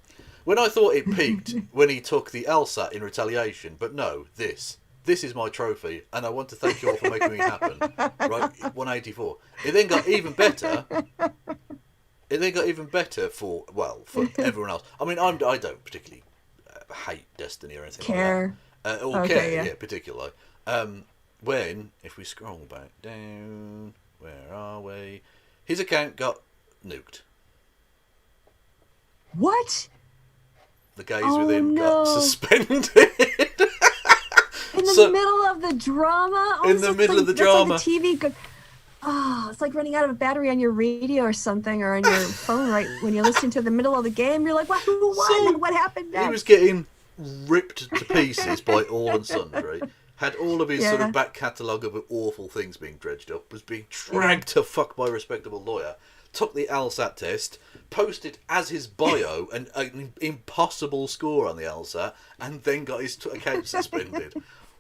When I thought it peaked when he took the LSAT in retaliation, but no, this is my trophy, and I want to thank you all for making it happen. Right, 184. It then got even better. For everyone else. I mean, I don't particularly hate Destiny or anything Care. like that. Yeah, particularly. When, if we scroll back down, where are we? His account got nuked. What? The gays with him got suspended. In the middle of the drama? In the middle of the drama. Like the TV it's like running out of battery on your radio or something, or on your phone right when you're listening to the middle of the game. You're like, who won and what happened next? He was getting ripped to pieces by all and sundry. Had all of his sort of back catalogue of awful things being dredged up, was being dragged to fuck by a respectable lawyer, took the LSAT test, posted as his bio an impossible score on the LSAT, and then got his account suspended.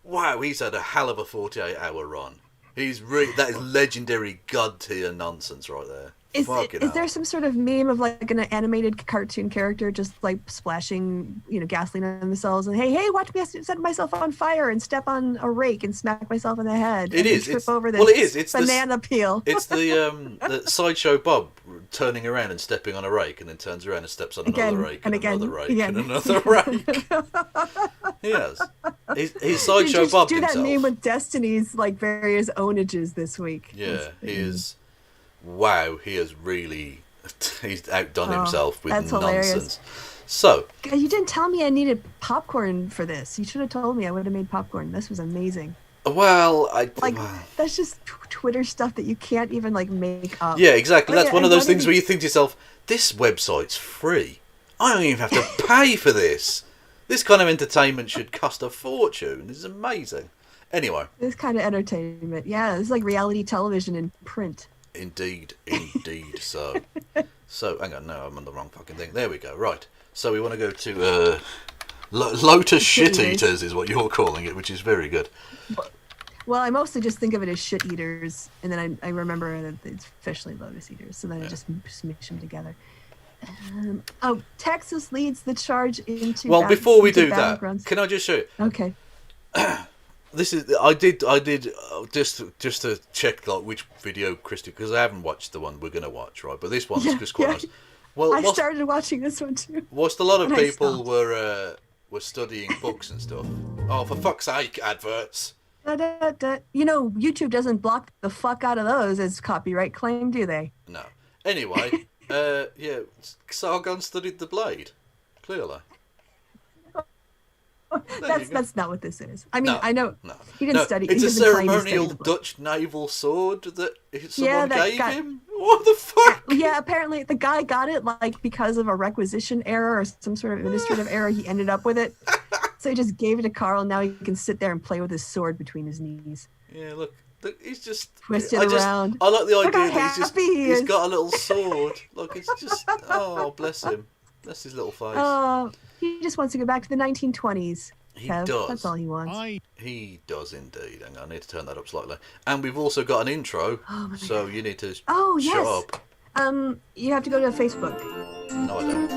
Wow, he's had a hell of a 48-hour run. That is legendary god tier nonsense right there. Is there some sort of meme of like an animated cartoon character just like splashing, gasoline on themselves and hey, watch me set myself on fire and step on a rake and smack myself in the head? Trip over this It's banana peel. It's the Sideshow Bob turning around and stepping on a rake, and then turns around and steps on another rake and another rake and another rake. He has. He's Sideshow Bob himself. Do that meme with Destiny's like various onages this week. Yeah, he is. Wow, he's outdone himself with nonsense. Hilarious. So, you didn't tell me I needed popcorn for this. You should have told me. I would have made popcorn. This was amazing. Well, that's just Twitter stuff that you can't even make up. Yeah, exactly. That's one of those things where you think to yourself, this website's free. I don't even have to pay for this. This kind of entertainment should cost a fortune. This is amazing. Anyway. This kind of entertainment. Yeah, this is like reality television in print. Indeed. So, hang on, no, I'm on the wrong fucking thing. There we go. Right. So we want to go to Lotus Shit Eaters is what you're calling it, which is very good. Well, I mostly just think of it as shit eaters, and then I remember that it's officially Lotus Eaters, so then I just mix them together. Texas leads the charge into. Well, before we do that, can I just show you? Okay. This is I did just to check which video Kristi, because I haven't watched the one we're going to watch, right? But this one's just quite nice. Well, I started watching this one too. Whilst a lot of people were studying books and stuff. Oh, for fuck's sake, adverts. YouTube doesn't block the fuck out of those as copyright claim, do they? No. Anyway, Sargon studied the blade, clearly. That's not what this is. I mean, I know he didn't study. It's a ceremonial Dutch naval sword that someone gave him. What the fuck? Yeah, apparently the guy got it because of a requisition error or some sort of administrative error. He ended up with it, so he just gave it to Carl. And now he can sit there and play with his sword between his knees. Yeah, look he's just twisted around. I like the idea that he's got a little sword. Look, it's just bless him. Bless his little face. Oh. He just wants to go back to the 1920s. He does. That's all he wants. He does indeed. Hang on, I need to turn that up slightly. And we've also got an intro, so you need to shut up. You have to go to Facebook. No, I don't.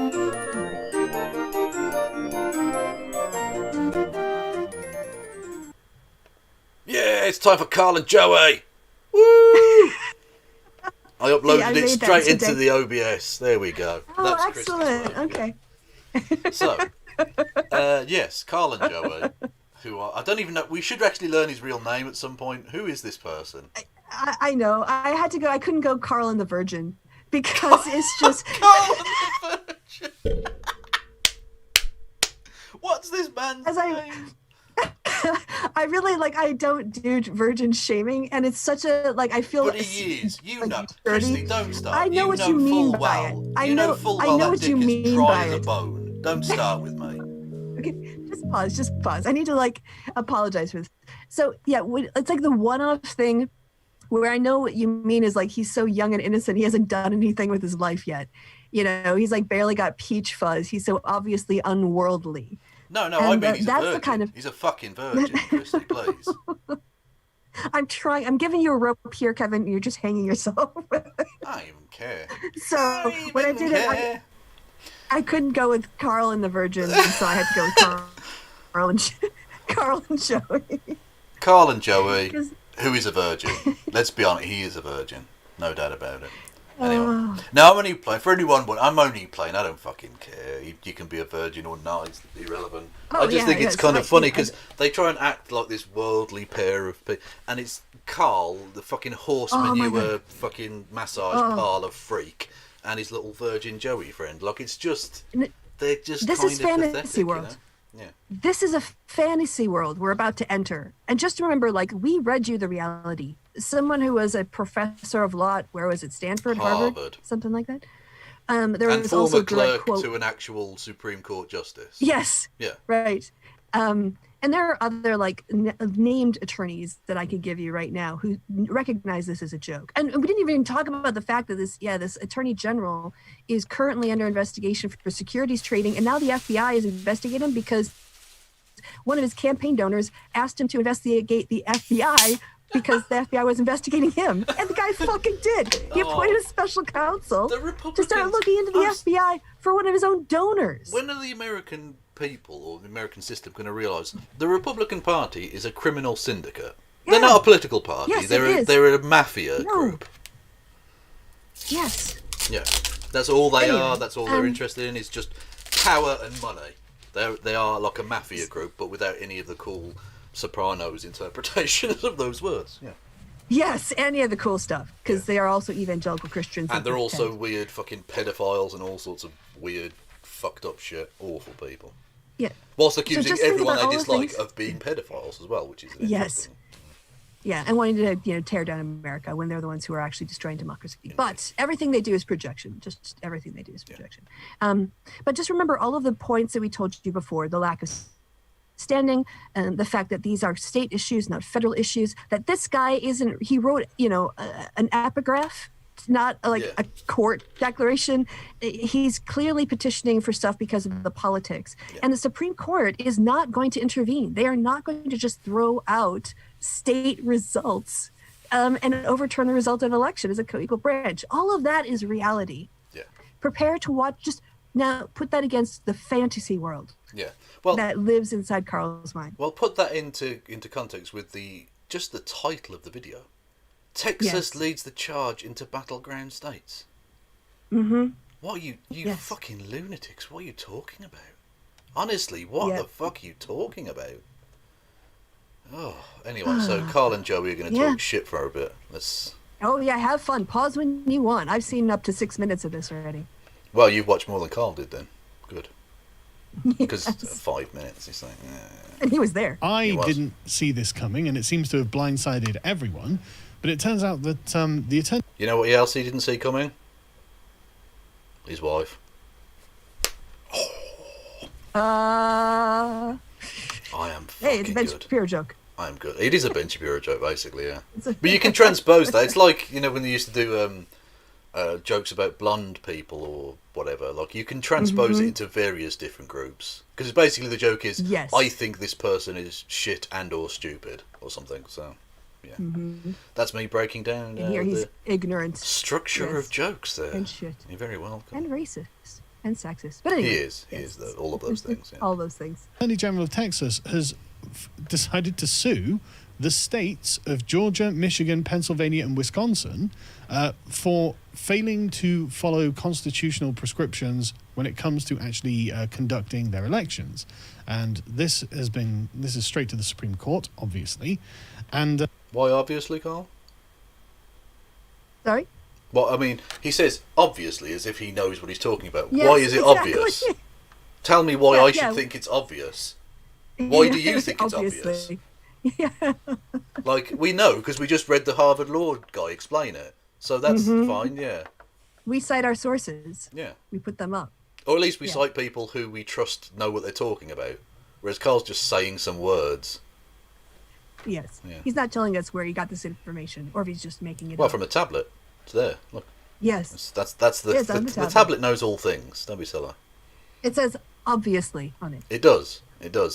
Yeah, it's time for Carl and Joey. Woo! I uploaded it straight into the OBS. There we go. Oh, that's excellent. Okay. So, yes, Carl and Joey, who are, I don't even know, we should actually learn his real name at some point. Who is this person? I know. I had to go, I couldn't go Carl and the Virgin, because it's just... Carl and the Virgin! What's this man's name? I really, I don't do virgin shaming, and it's such a, I feel... But he is. You know. Kristi, don't start. I know what you mean by it. I know what you mean by it. Bone. Don't start with me. Okay, just pause. I need to apologize for this. So yeah, it's like the one-off thing where I know what you mean is he's so young and innocent, he hasn't done anything with his life yet. He's barely got peach fuzz. He's so obviously unworldly. No, I mean he's a virgin. He's a fucking virgin, Kristi, please. I'm trying. I'm giving you a rope here, Kevin. You're just hanging yourself. I don't even care. So what I did is I couldn't go with Carl and the Virgin, and so I had to go with Carl and Carl and Joey. Carl and Joey, who is a virgin. Let's be honest, he is a virgin. No doubt about it. Anyway. No, I'm only playing. For anyone, I'm only playing. I don't fucking care. You can be a virgin or not. It's irrelevant. I just think it's kind of funny because they try and act like this worldly pair of people. And it's Carl, the fucking horse manure fucking massage parlour freak, and his little virgin Joey friend. Like, it's just... They're just this kind is of fantasy pathetic, world. You know? Yeah. This is a fantasy world we're about to enter. And just remember, like, we read you the reality. Someone who was a professor of law at, where was it, Stanford, Harvard? Something like that. There and was former also clerk quote, to an actual Supreme Court justice. Yes. Yeah. Right. And there are other, like, named attorneys that I could give you right now who recognize this as a joke. And we didn't even talk about the fact that this attorney general is currently under investigation for securities trading. And now the FBI is investigating him because one of his campaign donors asked him to investigate the FBI because the FBI was investigating him. And the guy fucking did. He appointed a special counsel to start looking into the FBI for one of his own donors. When are the American people or the American system going to realise the Republican Party is a criminal syndicate? Yeah. They're not a political party. Yes, they're a mafia group. Yes. Yeah. That's all they are. That's all they're interested in is just power and money. They are like a mafia group, but without any of the cool Sopranos interpretations of those words. Yeah. Yes, any of the cool stuff, because they are also evangelical Christians. And they're also weird fucking pedophiles and all sorts of weird, fucked up shit. Awful people. Yeah. Whilst accusing everyone they dislike of being pedophiles as well, which is interesting. Yeah, and wanting to tear down America when they're the ones who are actually destroying democracy. But everything they do is projection. Just everything they do is projection. But just remember all of the points that we told you before: the lack of standing, and the fact that these are state issues, not federal issues. That this guy isn't. He wrote, an epigraph, not a court declaration. He's clearly petitioning for stuff because of the politics. Yeah. And the Supreme Court is not going to intervene. They are not going to just throw out state results and overturn the result of an election as a co-equal branch. All of that is reality. Yeah. Prepare to watch. Just now put that against the fantasy world. Yeah. Well, that lives inside Carl's mind. Well, put that into context with the title of the video. Texas leads the charge into battleground states. Mm-hmm. What are you fucking lunatics? What are you talking about? Honestly, what the fuck are you talking about? Oh, anyway, so Carl and Joey are going to talk shit for a bit. Oh yeah, have fun. Pause when you want. I've seen up to 6 minutes of this already. Well, you've watched more than Carl did then. Good. Because 5 minutes, he's like, and he was there. I didn't see this coming, and it seems to have blindsided everyone. But it turns out that the attorney... You know what else he didn't see coming? His wife. I am fucking it's a Ben Shapiro joke. I am good. It is a Ben Shapiro joke, basically, yeah. But you can transpose that. It's like, when they used to do jokes about blonde people or whatever. Like, you can transpose it into various different groups. Because basically the joke is, I think this person is shit and or stupid or something, so... Yeah, that's me breaking down here he's ignorant structure of jokes there. And shit. You're very welcome. And racist and sexist. But anyway, he is all of those things. Yeah. All those things. The Attorney General of Texas has decided to sue the states of Georgia, Michigan, Pennsylvania, and Wisconsin for failing to follow constitutional prescriptions when it comes to actually conducting their elections. And this is straight to the Supreme Court, obviously, and. Why obviously, Carl? Sorry? Well, I mean, he says obviously as if he knows what he's talking about. Yes, why is it obvious? Tell me why I should think it's obvious. Why do you think it's obvious? Yeah. Like, we know because we just read the Harvard law guy explain it. So that's fine, yeah. We cite our sources. Yeah. We put them up. Or at least we cite people who we trust know what they're talking about. Whereas Carl's just saying some words. Yes. Yeah. He's not telling us where he got this information, or if he's just making it up. Well, from a tablet. It's there. Look. Yes. That's the tablet knows all things. Don't be silly. It says obviously on it. It does.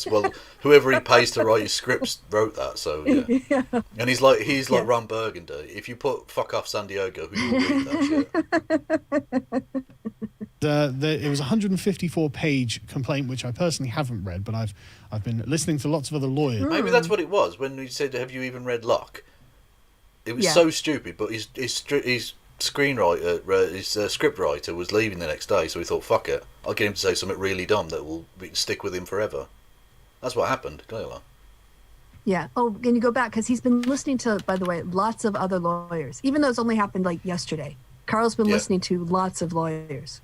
Well, whoever he pays to write his scripts wrote that, so yeah. And he's like Ron Burgundy. If you put "fuck off San Diego," who will read that shit? It was a 154-page complaint, which I personally haven't read, but I've been listening to lots of other lawyers. Maybe that's what it was when he said, "Have you even read Locke?" It was so stupid, but his screenwriter, his scriptwriter was leaving the next day, so he thought, "Fuck it, I'll get him to say something really dumb that will stick with him forever." That's what happened, clearly. Yeah. Oh, and you go back because he's been listening to, by the way, lots of other lawyers, even though it's only happened like yesterday. Carl's been listening to lots of lawyers.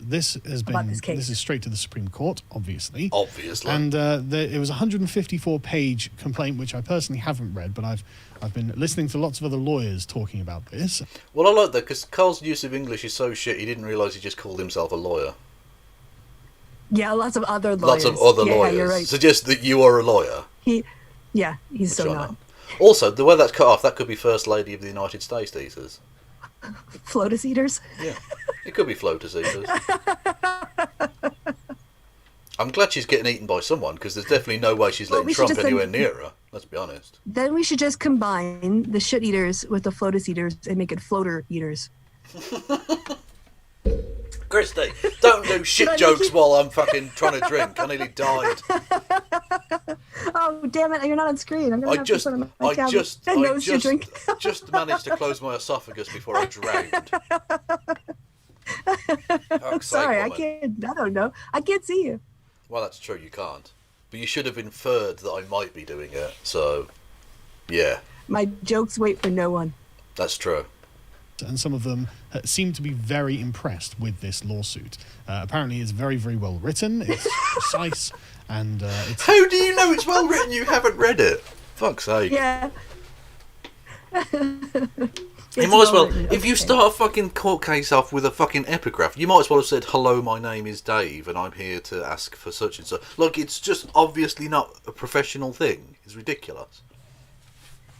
This has been this is straight to the Supreme Court, obviously. And it was a 154-page complaint, which I personally haven't read, but I've been listening to lots of other lawyers talking about this. Well, I like that because Carl's use of English is so shit. He didn't realise he just called himself a lawyer. Yeah, lots of other lawyers. Lawyers. You're right. Suggest that you are a lawyer. He's so not. Also, the way that's cut off, that could be First Lady of the United States Eaters. Flotus eaters? Yeah, it could be flotus eaters. I'm glad she's getting eaten by someone, because there's definitely no way she's letting Trump anywhere near her. Let's be honest. Then we should just combine the shit eaters with the flotus eaters and make it floater eaters. Kristi, don't do shit jokes while I'm fucking trying to drink. I nearly died. Oh, damn it. You're not on screen. I'm going to have to put on my tablet. I just managed to close my esophagus before I drowned. Sorry, I don't know. I can't see you. Well, that's true. You can't. But you should have inferred that I might be doing it. So, yeah. My jokes wait for no one. That's true. And some of them seem to be very impressed with this lawsuit. Apparently, it's very, very well written. It's precise, and it's... How do you know it's well written? You haven't read it. Fuck's sake. Yeah. You might as well, if you start a fucking court case off with a fucking epigraph, you might as well have said, "Hello, my name is Dave, and I'm here to ask for such and such." Look, it's just obviously not a professional thing. It's ridiculous.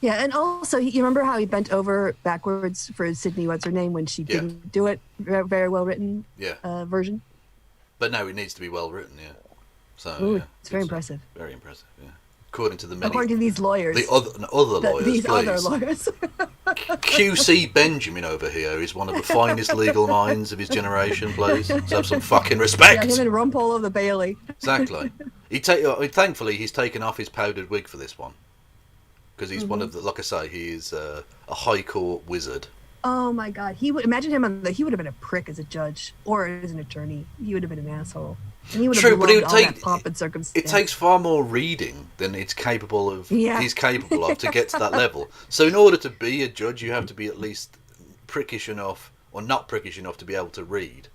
Yeah, and also, you remember how he bent over backwards for Sydney, what's her name, when she didn't do it? Very well written version. But no, it needs to be well written, yeah. So Ooh, it's very impressive. Very impressive, yeah. According to these lawyers. The other lawyers, these please. other lawyers. QC Benjamin over here is one of the finest legal minds of his generation, please. Let's have some fucking respect. Yeah, him and Rumpole of the Bailey. Exactly. Thankfully, he's taken off his powdered wig for this one. Because he's one of the, like I say, he is a high court wizard. Oh my God! He would imagine him he would have been a prick as a judge or as an attorney. He would have been an asshole. And he would have loved all that pomp and circumstance. It takes far more reading than it's capable of. Yeah. He's capable of to get to that level. So in order to be a judge, you have to be at least prickish enough, or not prickish enough, to be able to read,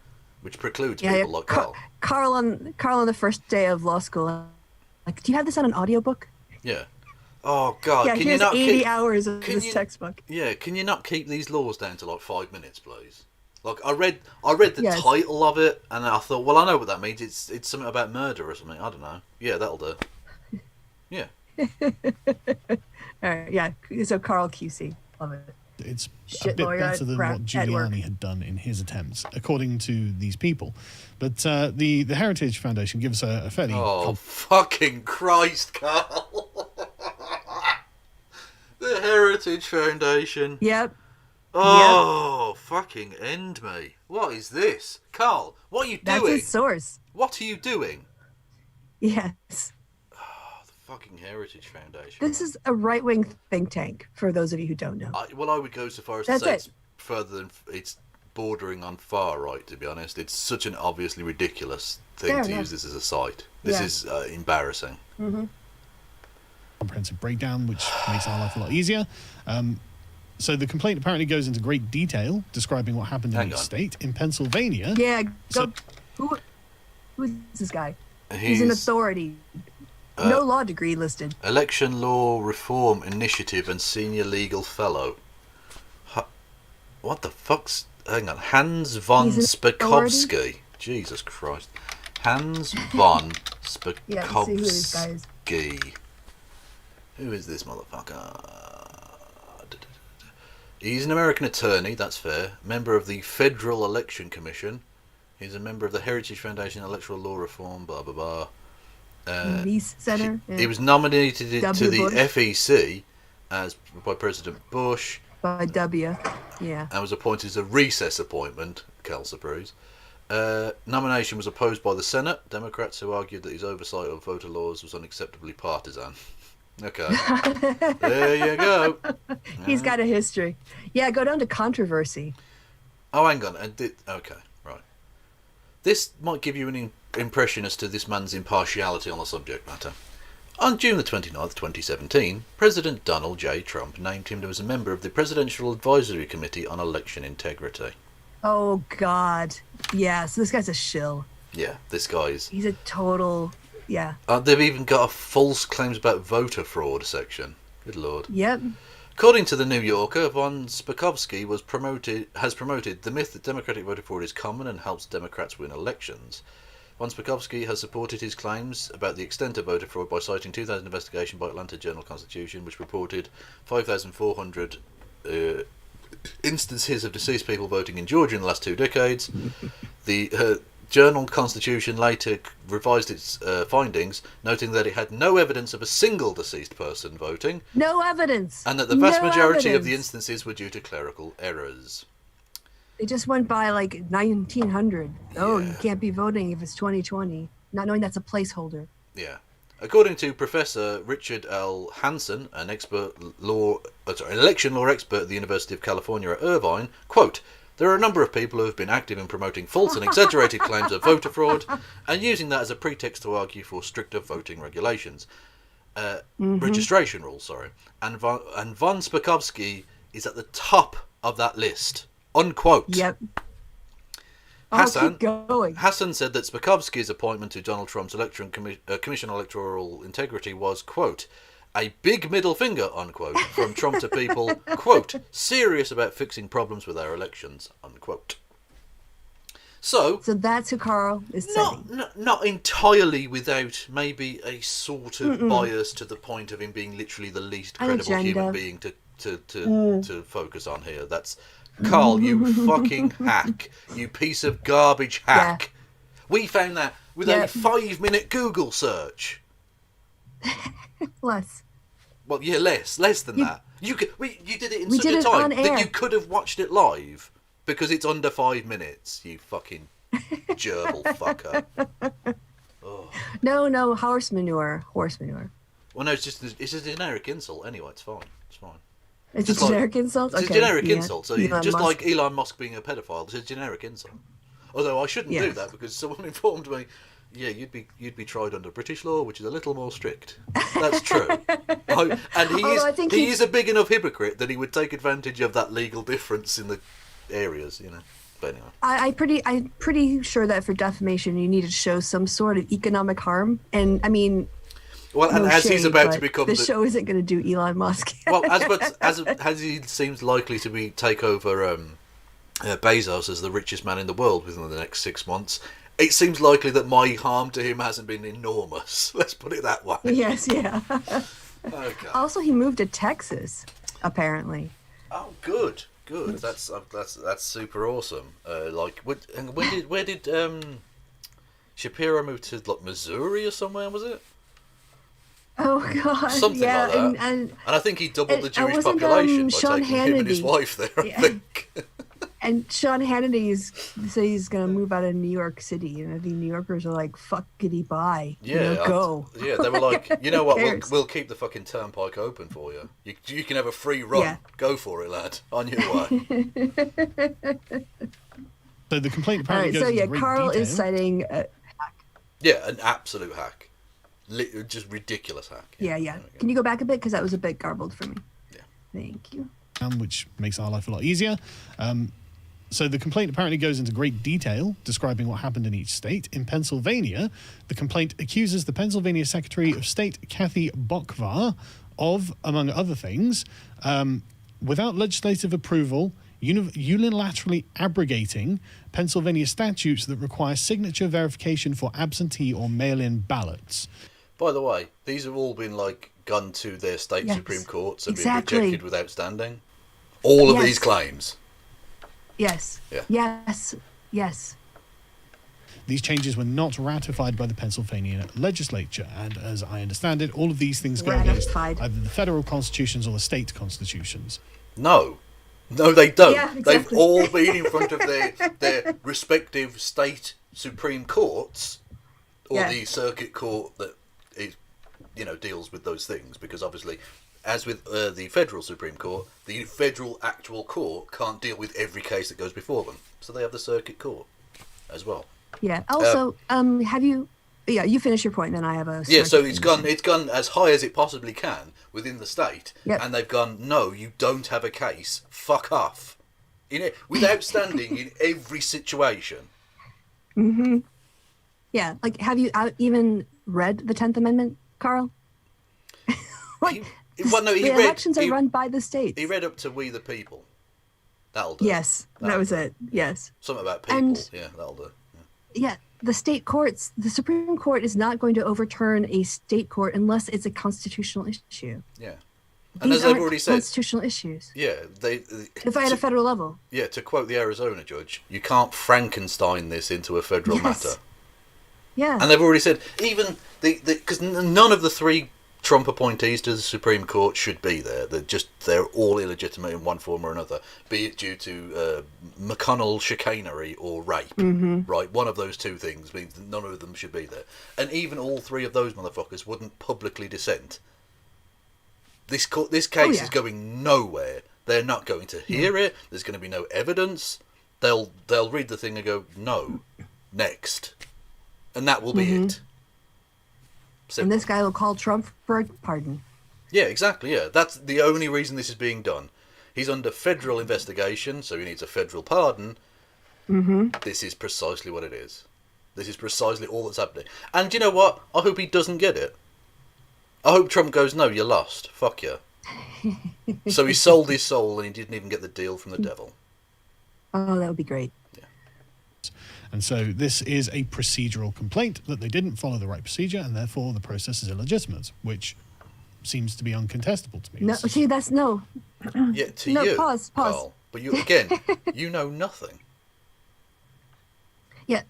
which precludes people like Carl. Carl on the first day of law school, like, do you have this on an audiobook? Yeah. Oh God! Yeah, can you not 80 hours of this textbook. Yeah, can you not keep these laws down to like 5 minutes, please? Like I read the title of it, and I thought, well, I know what that means. It's something about murder or something. I don't know. Yeah, that'll do. Yeah. All right. Yeah. So Carl QC, love it. It's a bit better than what Giuliani had done in his attempts, according to these people. But the Heritage Foundation gives a fairly... Oh, fucking Christ, Carl. The Heritage Foundation. Yep. Oh, fucking end me. What is this? Carl, what are you doing? That's his source. What are you doing? Yes. Oh, the fucking Heritage Foundation. This is a right-wing think tank, for those of you who don't know. I would go so far as to say it's further than... It's bordering on far right, to be honest. It's such an obviously ridiculous thing to use this as a site. This is embarrassing. Mm-hmm. Comprehensive breakdown, which makes our life a lot easier. So the complaint apparently goes into great detail describing what happened in each state. In Pennsylvania... Yeah, who is this guy? He's an authority. No law degree listed. Election Law Reform Initiative and Senior Legal Fellow. What the fuck's... Hang on. Hans von Spakovsky. Jesus Christ. Hans von Spakovsky. Yeah, let's see who this guy is. Who is this motherfucker? He's an American attorney, that's fair. Member of the Federal Election Commission. He's a member of the Heritage Foundation, Electoral Law Reform, blah, blah, blah. Peace Center. He was nominated to the Bush. FEC by President Bush. By W, yeah. And was appointed as a recess appointment, Kelsey Bruce. Nomination was opposed by the Senate Democrats, who argued that his oversight of voter laws was unacceptably partisan. Okay. There you go. He's got a history. Yeah, go down to controversy. Oh, hang on. Okay, right. This might give you an impression as to this man's impartiality on the subject matter. On June the 29th, 2017, President Donald J. Trump named him as a member of the Presidential Advisory Committee on Election Integrity. Oh, God. Yeah, so this guy's a shill. Yeah, this guy's... He's a total... Yeah. They've even got a false claims about voter fraud section. Good Lord. Yep. According to the New Yorker, von Spakovsky has promoted the myth that Democratic voter fraud is common and helps Democrats win elections. Von Spakovsky has supported his claims about the extent of voter fraud by citing 2000 investigation by Atlanta Journal-Constitution, which reported 5,400 instances of deceased people voting in Georgia in the last 2 decades. The Journal-Constitution later revised its findings, noting that it had no evidence of a single deceased person voting. No evidence. And that the vast majority of the instances were due to clerical errors. They just went by like 1900. Oh, Yeah. you can't be voting if it's 2020, not knowing that's a placeholder. Yeah. According to Professor Richard L. Hansen, an election law expert at the University of California at Irvine, quote, "There are a number of people who have been active in promoting false and exaggerated claims of voter fraud and using that as a pretext to argue for stricter voting regulations. Registration rules, sorry. And von Spakovsky is at the top of that list." Unquote. Yep. Hassan, keep going. Hassan said that Spakovsky's appointment to Donald Trump's Commission on Electoral Integrity was, quote, "a big middle finger," unquote, from Trump to people, quote, "serious about fixing problems with our elections," unquote. So that's who Carl is saying. Not entirely without maybe a sort of bias to the point of him being literally the least credible human being to focus on here. That's Carl, you fucking hack. You piece of garbage hack. Yeah. We found that with a 5-minute Google search. Less. Well, yeah, less than that. You did it in such a time that you could have watched it live because it's under 5 minutes. You fucking gerbil fucker. Oh. No, horse manure. Well, no, it's a generic insult. Anyway, it's fine. It's a generic insult? It's a generic insult. So just like Elon Musk being a pedophile, it's a generic insult. Although I shouldn't do that because someone informed me, yeah, you'd be tried under British law, which is a little more strict. That's true. He is a big enough hypocrite that he would take advantage of that legal difference in the areas, you know. But anyway. I'm pretty sure that for defamation you need to show some sort of economic harm, and I mean. Well, and as he's about to become the show isn't going to do Elon Musk. Well, as he seems likely to take over Bezos as the richest man in the world within the next 6 months, it seems likely that my harm to him hasn't been enormous. Let's put it that way. Yes, yeah. Okay. Also, he moved to Texas, apparently. Oh, good. That's super awesome. Where did Shapiro move to? Like Missouri or somewhere, was it? Oh God! Something like that. And I think he doubled the Jewish population by taking him and his wife there. I think. And Sean Hannity said he's going to move out of New York City, and I think New Yorkers are like, "Fuckity bye, go." Yeah, they were like, you know what? We'll keep the fucking turnpike open for you. You can have a free run. Yeah. Go for it, lad. On your way. So the complaint apparently goes into great Carl detail. is citing a hack. Yeah, an absolute hack. Just ridiculous hack. Yeah. Can you go back a bit? Because that was a bit garbled for me. Yeah. Thank you. Which makes our life a lot easier. So the complaint apparently goes into great detail, describing what happened in each state. In Pennsylvania, the complaint accuses the Pennsylvania Secretary of State, Kathy Bokvar, of, among other things, without legislative approval, unilaterally abrogating Pennsylvania statutes that require signature verification for absentee or mail-in ballots. By the way, these have all been gone to their state Supreme Courts and been rejected without standing. All of these claims. Yes. Yeah. Yes. These changes were not ratified by the Pennsylvania legislature, and as I understand it, all of these things go against either the federal constitutions or the state constitutions. No, No, they don't. Yeah, They've exactly. all been in front of their respective state Supreme Courts, or Yeah. the circuit court that is, deals with those things. Because obviously, as with the federal Supreme Court, the federal actual court can't deal with every case that goes before them. So they have the circuit court as well. Yeah. Also, have you? Yeah, you finish your point, then I have a. Yeah, so circuit thing. it's gone as high as it possibly can within the state, Yep. and they've gone, no, you don't have a case. Fuck off. Without standing in every situation. Yeah, like, have you even read the 10th Amendment, Carl? Like, the elections are run by the states. He read up to "We the People." That'll do. Yes, that was it. Yes. Something about people. And- Yeah, that'll do. Yeah, the state courts, the Supreme Court is not going to overturn a state court unless it's a constitutional issue. Yeah. And These as they've aren't already said, constitutional issues. yeah, If I had a federal level. yeah, to quote the Arizona judge, you can't Frankenstein this into a federal Yes. matter. Yeah. And they've already said, even because none of the three Trump appointees to the Supreme Court should be there. They're all illegitimate in one form or another, be it due to McConnell chicanery or rape. Right, one of those two things means that none of them should be there. And even all three of those motherfuckers wouldn't publicly dissent. This case yeah. is going nowhere. They're not going to hear it. There's going to be no evidence. They'll read the thing and go, no, next, and that will be it. And this guy will call Trump for a pardon. Yeah, exactly. Yeah, that's the only reason this is being done. He's under federal investigation, so he needs a federal pardon. This is precisely what it is. This is precisely all that's happening. And you know what? I hope he doesn't get it. I hope Trump goes, no, you lost. Fuck you. So he sold his soul and he didn't even get the deal from the devil. Oh, that would be great. And so this is a procedural complaint that they didn't follow the right procedure, and therefore the process is illegitimate, which seems to be uncontestable to me. No, see, that's no. Yeah, to No, you, pause. Carl. But you, again, you know nothing. Yeah,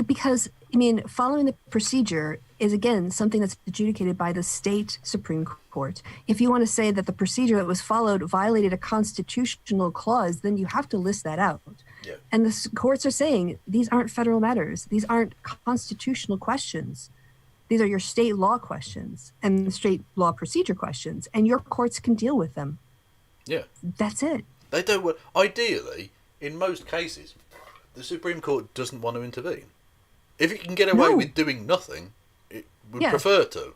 because, I mean, following the procedure is, again, something that's adjudicated by the state Supreme Court. If you want to say that the procedure that was followed violated a constitutional clause, then you have to list that out. Yeah. And the courts are saying these aren't federal matters. These aren't constitutional questions. These are your state law questions and state law procedure questions, and your courts can deal with them. Yeah. That's it. They don't. Ideally, in most cases, the Supreme Court doesn't want to intervene. If it can get away No. with doing nothing, it would Yeah. prefer to.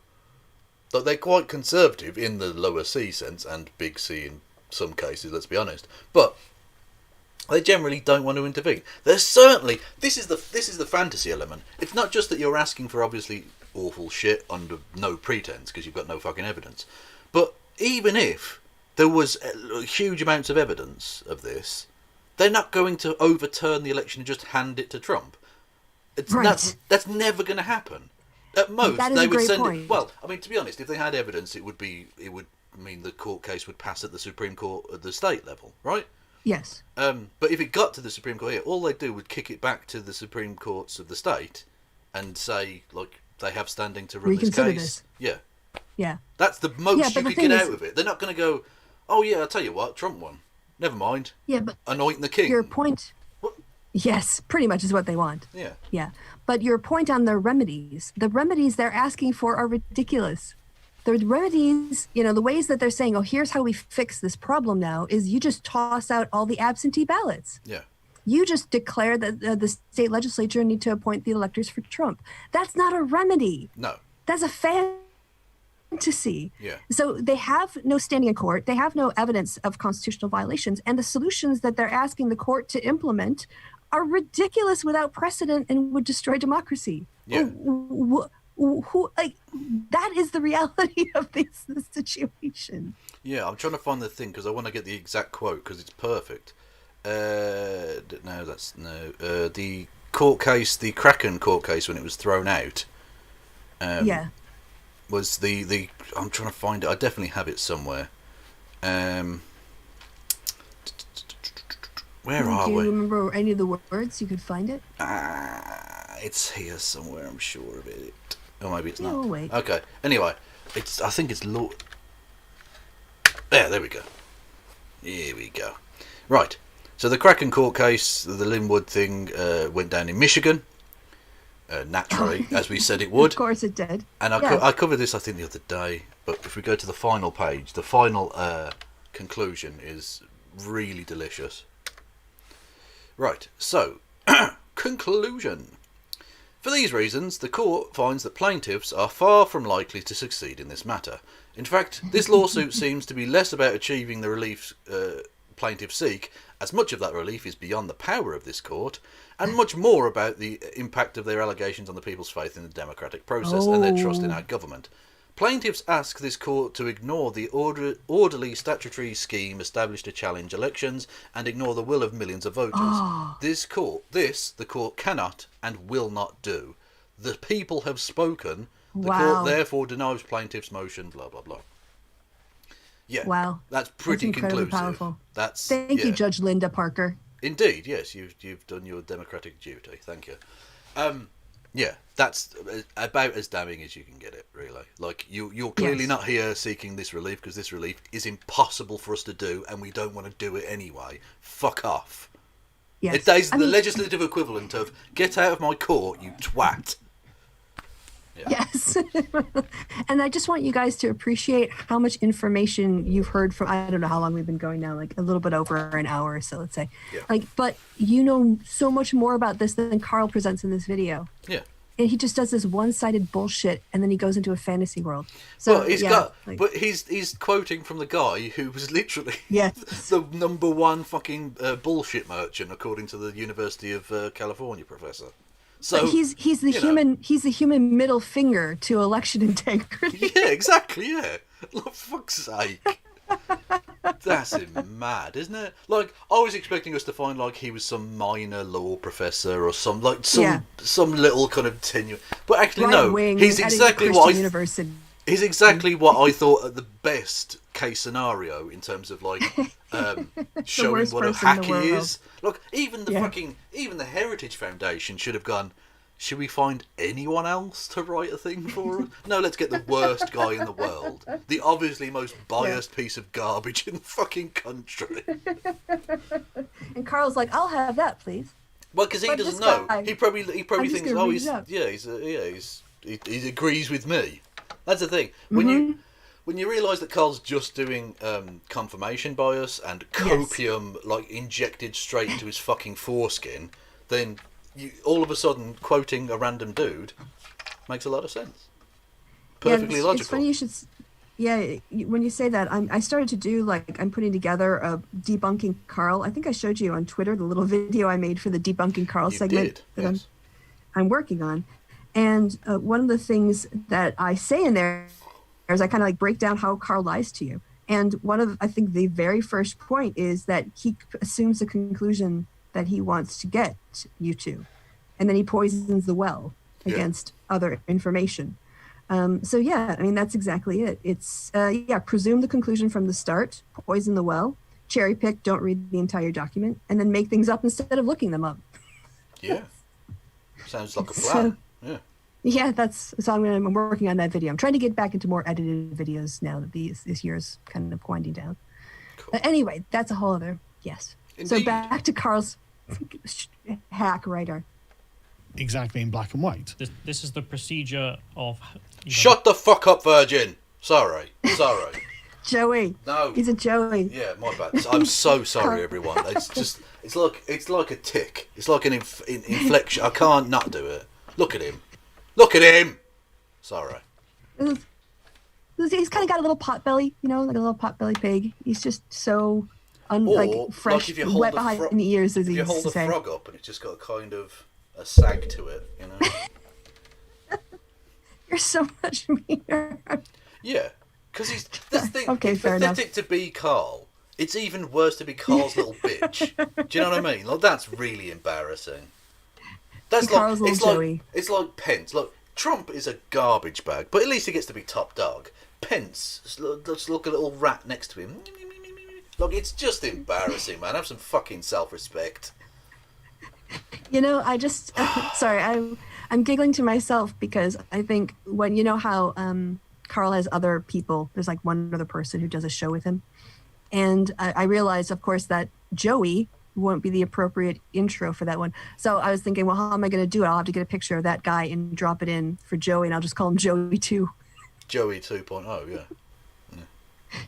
But they're quite conservative in the lower C sense, and big C in some cases, let's be honest. But they generally don't want to intervene. There's certainly this is the fantasy element. It's not just that you're asking for obviously awful shit under no pretense because you've got no fucking evidence. But even if there was huge amounts of evidence of this, they're not going to overturn the election and just hand it to Trump. Right. That's never going to happen. At most, That is they a would great send point. it. Well, I mean, to be honest, if they had evidence, it would mean the court case would pass at the Supreme Court at the state level, right? Yes. But if it got to the Supreme Court here, all they'd do would kick it back to the Supreme Courts of the state and say, like, they have standing to rule Reconsider this case. this. Yeah. Yeah. That's the most Yeah, you but the could thing get is- out of it. They're not going to go, oh, yeah, I'll tell you what, Trump won. Never mind. Yeah, but Anoint the king. your point. What? Yes, pretty much is what they want. Yeah. Yeah. But your point on the remedies they're asking for are ridiculous. The remedies, the ways that they're saying, oh, here's how we fix this problem now, is you just toss out all the absentee ballots. Yeah. You just declare that the state legislature need to appoint the electors for Trump. That's not a remedy. No. That's a fantasy. Yeah. So they have no standing in court. They have no evidence of constitutional violations. And the solutions that they're asking the court to implement are ridiculous, without precedent, and would destroy democracy. Yeah. That is the reality of this situation. Yeah, I'm trying to find the thing because I want to get the exact quote because it's perfect. No, that's no. The court case, the Kraken court case, when it was thrown out, Yeah. was the. I'm trying to find it. I definitely have it somewhere. Where are Do we? you remember any of the words? You could find it? It's here somewhere. I'm sure of it. Or maybe it's not. No, wait. Okay. Anyway, I think it's law. There we go. Here we go. Right. So the Kraken court case, the Linwood thing, went down in Michigan. Naturally, as we said it would. Of course it did. And I covered this, I think, the other day. But if we go to the final page, the final conclusion is really delicious. Right. So, conclusion. For these reasons, the court finds that plaintiffs are far from likely to succeed in this matter. In fact, this lawsuit seems to be less about achieving the relief plaintiffs seek, as much of that relief is beyond the power of this court, and much more about the impact of their allegations on the people's faith in the democratic process and their trust in our government. Plaintiffs ask this court to ignore the orderly statutory scheme established to challenge elections and ignore the will of millions of voters. The court cannot and will not do. The people have spoken. The court therefore denies plaintiffs' motion, blah, blah, blah. Yeah, wow. That's pretty conclusive. Powerful. Thank you, Judge Linda Parker. Indeed, yes, you've done your democratic duty. Thank you. Yeah, that's about as damning as you can get it, really. Like, you're clearly not here seeking this relief because this relief is impossible for us to do and we don't want to do it anyway. Fuck off. Yes. It is the legislative equivalent of, get out of my court, you twat. Yeah. Yes. And I just want you guys to appreciate how much information you've heard from, I don't know how long we've been going now, like a little bit over an hour or so, let's say. Yeah. But you know so much more about this than Carl presents in this video. Yeah. And he just does this one-sided bullshit, and then he goes into a fantasy world. So but he's quoting from the guy who was literally the #1 fucking bullshit merchant, according to the University of California professor. So but he's the human middle finger to election integrity. Yeah, exactly. Yeah, for fuck's sake. That's mad, isn't it? Like, I was expecting us to find like he was some minor law professor or some little kind of tenuous, but actually no, he's exactly what he's exactly what I thought at the best case scenario in terms of like showing what a hack he is. Look, even the Heritage Foundation should have gone, should we find anyone else to write a thing for us? No, let's get the worst guy in the world. The obviously most biased piece of garbage in the fucking country. And Carl's like, I'll have that, please. Well, because he doesn't know. He probably thinks, he agrees with me. That's the thing. When you realise that Carl's just doing confirmation bias and copium like injected straight into his fucking foreskin, then all of a sudden quoting a random dude makes a lot of sense. Perfectly logical. It's funny you should. Yeah, when you say that, I started to do I'm putting together a debunking Carl. I think I showed you on Twitter the little video I made for the debunking Carl segment that I'm working on. And one of the things that I say in there is I kind of break down how Carl lies to you. And I think the very first point is that he assumes a conclusion that he wants to get you to, and then he poisons the well against other information. So that's exactly it. It's presume the conclusion from the start, poison the well, cherry pick, don't read the entire document, and then make things up instead of looking them up. Yeah, sounds like a plan. Yeah, I'm working on that video. I'm trying to get back into more edited videos now that this year's kind of winding down. Cool. Anyway, that's a whole other Indeed. So back to Carl's hack writer. Exactly, in black and white. This is the procedure of... Shut the fuck up, Virgin! Sorry. Joey. No. He's a Joey. Yeah, my bad. I'm so sorry, everyone. It's like a tick. It's like an inflection. I can't not do it. Look at him. Sorry. He's kind of got a little pot belly, like a little pot belly pig. He's just so fresh, wet behind the ears, as he used to say. If you hold a frog up and it's just got kind of a sag to it, You're so much meaner. Yeah, because he's this thing. Okay, it's fair pathetic enough. to be Carl. It's even worse to be Carl's little bitch. Do you know what I mean? Like, that's really embarrassing. That's Carl's little Joey. It's like Pence. Look, Trump is a garbage bag, but at least he gets to be top dog. Pence, just look a little rat next to him. Look, it's just embarrassing, man. Have some fucking self-respect. I just sorry, I'm giggling to myself because I think when how Carl has other people, there's one other person who does a show with him, And I realized, of course, that Joey won't be the appropriate intro for that one. So I was thinking, well, how am I going to do it? I'll have to get a picture of that guy and drop it in for Joey, and I'll just call him Joey 2. Joey 2.0, yeah.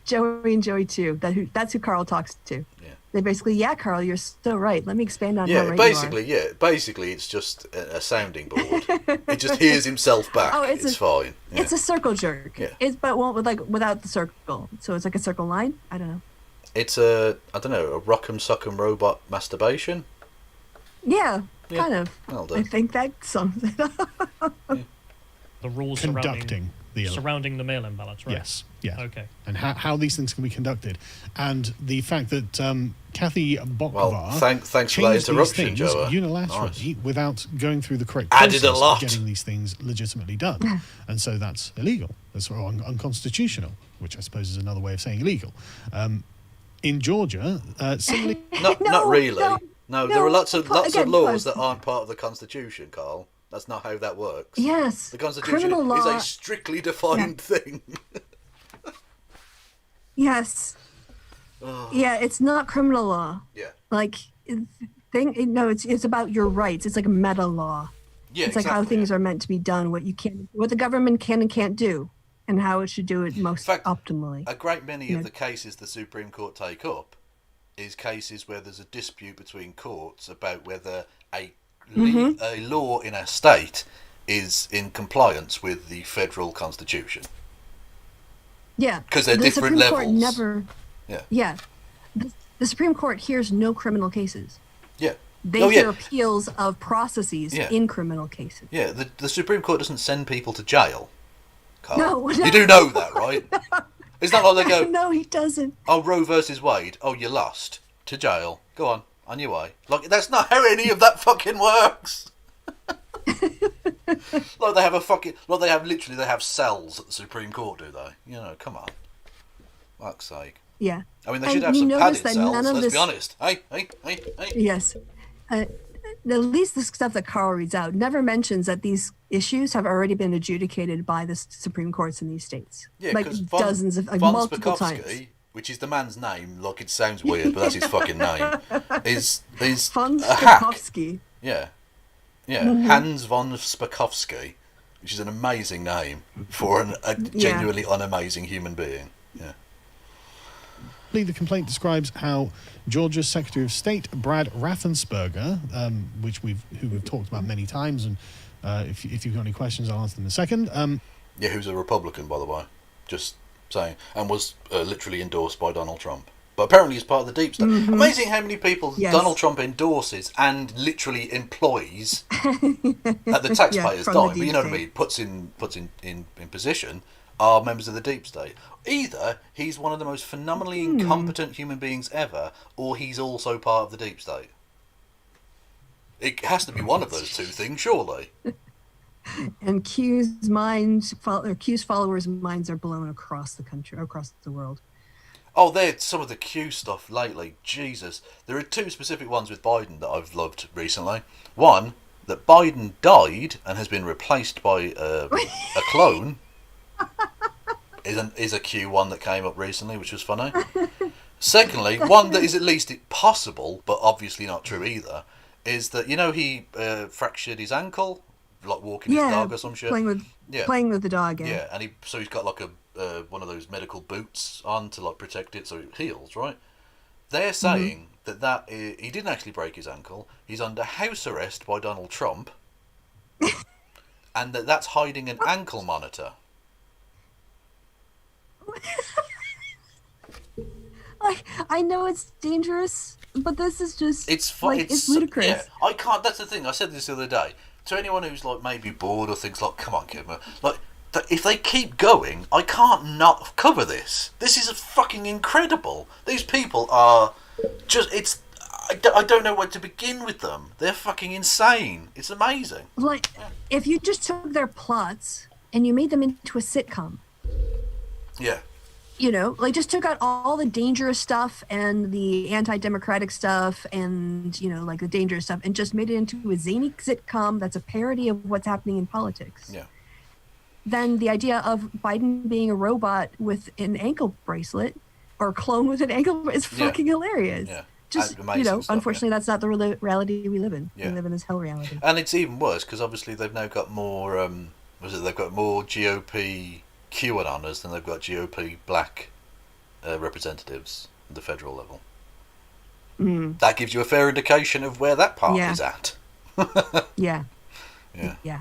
Joey and Joey 2. That's who Carl talks to. Yeah. They basically, yeah, Carl, you're so right. Let me expand on how Yeah, right basically, you are. yeah. Basically, it's just a sounding board. It just hears himself back. Oh, it's fine. Yeah. It's a circle jerk. Yeah. But without the circle. So it's like a circle line? I don't know. It's a rock'em sock'em robot masturbation. Yeah, Yeah. kind of. That'll do. I think that sums it up. The rules Conducting surrounding the mail-in ballots, right? Yes, yes. Okay. And how these things can be conducted. And the fact that Kathy Bokvar Well, thanks for that changed interruption, these things Joe. unilaterally without going through the correct Added process a lot. of getting these things legitimately done. And so that's illegal. That's unconstitutional, which I suppose is another way of saying illegal. In Georgia, similarly... Not really. No, there are lots of again, laws that aren't part of the Constitution, Carl. That's not how that works. Yes. The Constitution criminal is law. a strictly defined thing. Yes. Yeah, it's not criminal law. Yeah. Like, it's about your rights. It's like a meta law. Yeah, It's like how exactly, things yeah. are meant to be done, what the government can and can't do, and how it should do it most In fact, optimally. A great many Yeah. of the cases the Supreme Court take up is cases where there's a dispute between courts about whether a law in a state is in compliance with the federal constitution. Yeah. 'Cause they're the different Supreme Court levels. never. Yeah. Yeah. The Supreme Court hears no criminal cases. Yeah. They Oh, yeah. hear appeals of processes Yeah. in criminal cases. Yeah, the Supreme Court doesn't send people to jail, Carl. No. You do know that, right? It's not like they go, No, he doesn't. oh, Roe versus Wade, oh, you lost, to jail, go on your way. Like, that's not how any of that fucking works. Like they have cells at the Supreme Court, do they? You know, come on. Fuck's sake. Yeah. I mean, they And should have you some notice padded that cells, none of let's this- be honest. Hey. Yes. At least the stuff that Carl reads out never mentions that these issues have already been adjudicated by the Supreme Courts in these states. Yeah, like 'cause dozens of, like Von multiple Spakovsky, times. which is the man's name, like it sounds weird, but that's his fucking name, is Von a hack. Spakovsky. Yeah. Mm-hmm. Hans von Spakovsky, which is an amazing name for a genuinely unamazing human being. Yeah. The complaint describes how Georgia's Secretary of State, Brad Raffensperger, who we've talked about many times, and if you've got any questions, I'll answer them in a second. Yeah, who's a Republican, by the way. Just saying. And was literally endorsed by Donald Trump. But apparently he's part of the deep state. Mm-hmm. Amazing how many people Yes. Donald Trump endorses and literally employs at the taxpayer's from the dime. But deep you know what I state. mean? Puts in position are members of the deep state. Either he's one of the most phenomenally incompetent human beings ever, or he's also part of the deep state. It has to be one of those two things, surely. And Q's followers' minds are blown across the country, across the world. Oh, there's some of the Q stuff lately. Jesus. There are two specific ones with Biden that I've loved recently. One, that Biden died and has been replaced by a clone. Is a Q one that came up recently, which was funny. Secondly, one that is at least possible, but obviously not true either, is that, you know, he fractured his ankle, like walking his dog or some shit. Playing with the dog. Yeah, and he's got like a one of those medical boots on to like protect it so it heals, right? They're saying that he didn't actually break his ankle. He's under house arrest by Donald Trump, and that's hiding an ankle monitor. I know it's dangerous, but this is just It's ludicrous. Yeah, I can't. That's the thing. I said this the other day to anyone who's like maybe bored or thinks like, "Come on, kid, man." Like, if they keep going, I can't not cover this. This is fucking incredible. These people are just. I don't know where to begin with them. They're fucking insane. It's amazing. Like, if you just took their plots and you made them into a sitcom, Yeah. you know, like just took out all the dangerous stuff and the anti-democratic stuff and, you know, like the dangerous stuff and just made it into a zany sitcom that's a parody of what's happening in politics. Yeah. Then the idea of Biden being a robot with an ankle bracelet or clone with an ankle is Yeah. fucking hilarious. Yeah. Just, Amazing stuff, unfortunately, that's not the reality we live in. Yeah. We live in this hell reality. And it's even worse because obviously they've now got more. They've got more GOP QAnoners than they've got GOP black representatives at the federal level. That gives you a fair indication of where that party is at. Yeah. Yeah. Yeah.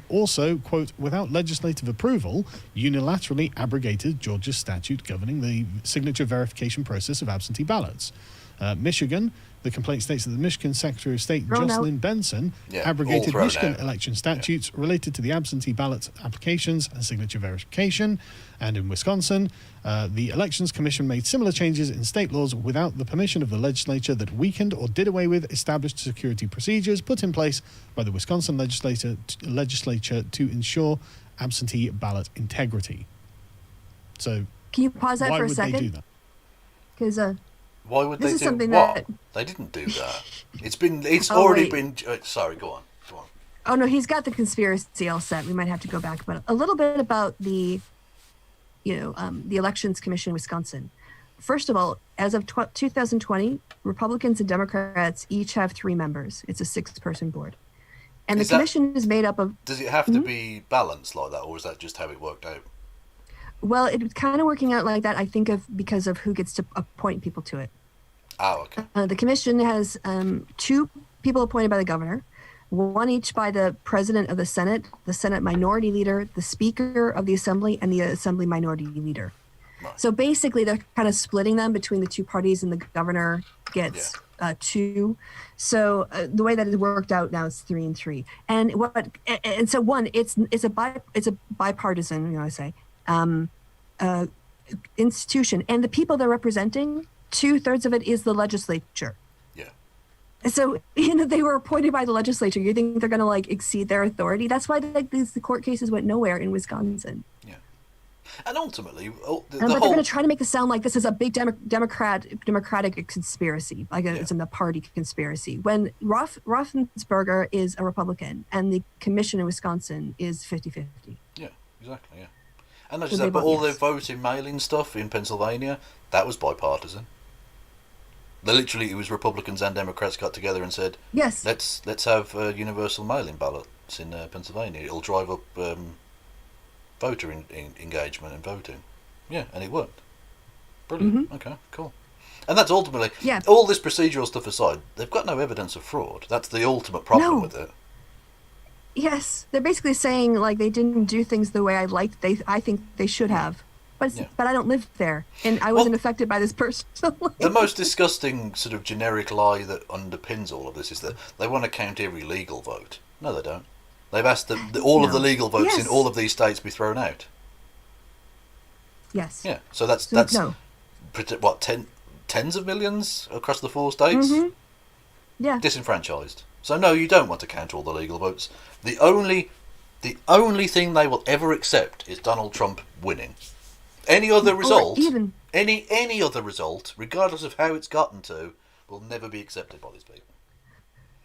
Also, quote, without legislative approval, unilaterally abrogated Georgia's statute governing the signature verification process of absentee ballots. Michigan, the complaint states that the Michigan Secretary of State, Jocelyn Benson, abrogated Michigan election statutes related to the absentee ballot applications and signature verification. And in Wisconsin, the Elections Commission made similar changes in state laws without the permission of the legislature that weakened or did away with established security procedures put in place by the Wisconsin legislature to ensure absentee ballot integrity. So, can you pause that for a second? Why would they do that? Because why would this they is do something what? that They didn't do that. It's already been. Sorry, go on. Oh no, he's got the conspiracy all set. We might have to go back, but a little bit about the Elections Commission in Wisconsin. First of all, as of 2020, Republicans and Democrats each have 3 members. It's a 6-person board, and the commission is made up of. Does it have to be balanced like that, or is that just how it worked out? Well, it's kind of working out like that. I think because of who gets to appoint people to it. Oh, okay. The commission has 2 people appointed by the governor, 1 each by the president of the Senate minority leader, the speaker of the assembly, and the assembly minority leader. Right. So basically, they're kind of splitting them between the 2 parties, and the governor gets 2. So the way that it worked out now is 3 and 3. And so one, it's a bipartisan, I say, institution, and the people they're representing, 2/3 of it is the legislature. Yeah. So they were appointed by the legislature. You think they're going to exceed their authority? That's why the court cases went nowhere in Wisconsin. Yeah. And ultimately, but they're going to try to make it sound like this is a big democratic conspiracy, it's in the party conspiracy. When Roethlisberger is a Republican and the commission in Wisconsin is 50-50. Yeah, exactly. Yeah. And not just that, but all the voting mail-in stuff in Pennsylvania, that was bipartisan. It was Republicans and Democrats got together and said, "Yes, let's have universal mail-in ballots in Pennsylvania. It'll drive up voter engagement and voting." Yeah, and it worked. Brilliant. Mm-hmm. Okay, cool. And that's ultimately all this procedural stuff aside. They've got no evidence of fraud. That's the ultimate problem with it. Yes, they're basically saying they didn't do things the way I think they should have, but I don't live there, and I wasn't affected by this personally. The most disgusting sort of generic lie that underpins all of this is that they want to count every legal vote. No, they don't. They've asked that all of the legal votes in all of these states be thrown out. Yes. Yeah. So that's what tens of millions across the 4 states. Mm-hmm. Yeah. Disenfranchised. So no, you don't want to count all the legal votes. The only thing they will ever accept is Donald Trump winning. Any other result, any other result, regardless of how it's gotten to, will never be accepted by these people.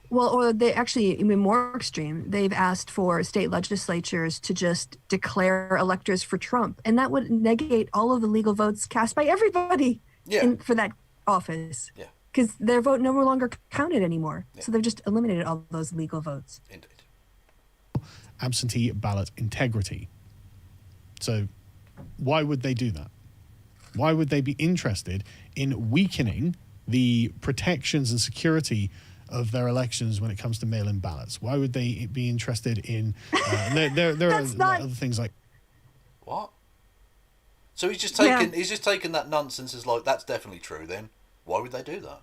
Well, or they actually, even more extreme, they've asked for state legislatures to just declare electors for Trump, and that would negate all of the legal votes cast by everybody for that office. Yeah. Because their vote no longer counted anymore. Yeah. So they've just eliminated all those legal votes. Indeed. Absentee ballot integrity. So why would they do that? Why would they be interested in weakening the protections and security of their elections when it comes to mail-in ballots? Why would they be interested in... there are other things like... What? So he's just taken that nonsense as that's definitely true then. Why would they do that?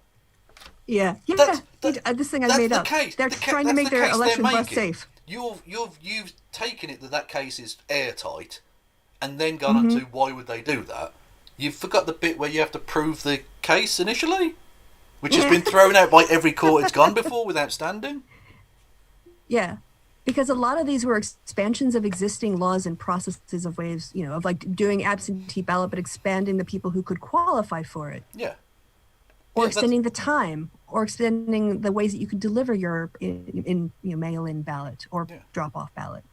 Yeah. This thing I made up. They're trying to make their elections less safe. You've taken it that case is airtight, and then gone on to why would they do that? You've forgot the bit where you have to prove the case initially, which has been thrown out by every court it's gone before without standing. Yeah. Because a lot of these were expansions of existing laws and processes of ways, of doing absentee ballot, but expanding the people who could qualify for it. Yeah. Or extending the time, or extending the ways that you could deliver your mail-in ballot or drop-off ballot.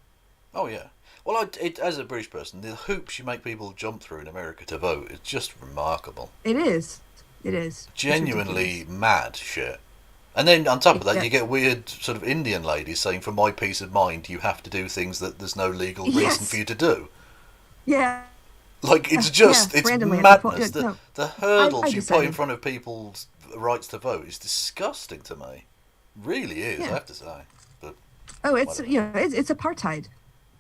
Oh yeah, Well, as a British person, the hoops you make people jump through in America to vote is just remarkable. It is. It is. It's Genuinely ridiculous. mad shit. And then on top of that, Yeah. you get weird sort of Indian ladies saying, for my peace of mind, you have to do things that there's no legal reason Yes. for you to do. Yeah. Like, it's just, it's randomly, madness. no. The hurdles I you put in decided. front of people's rights to vote is disgusting to me. Really is, I Yeah. have to say. But Oh, it's whatever. it's apartheid.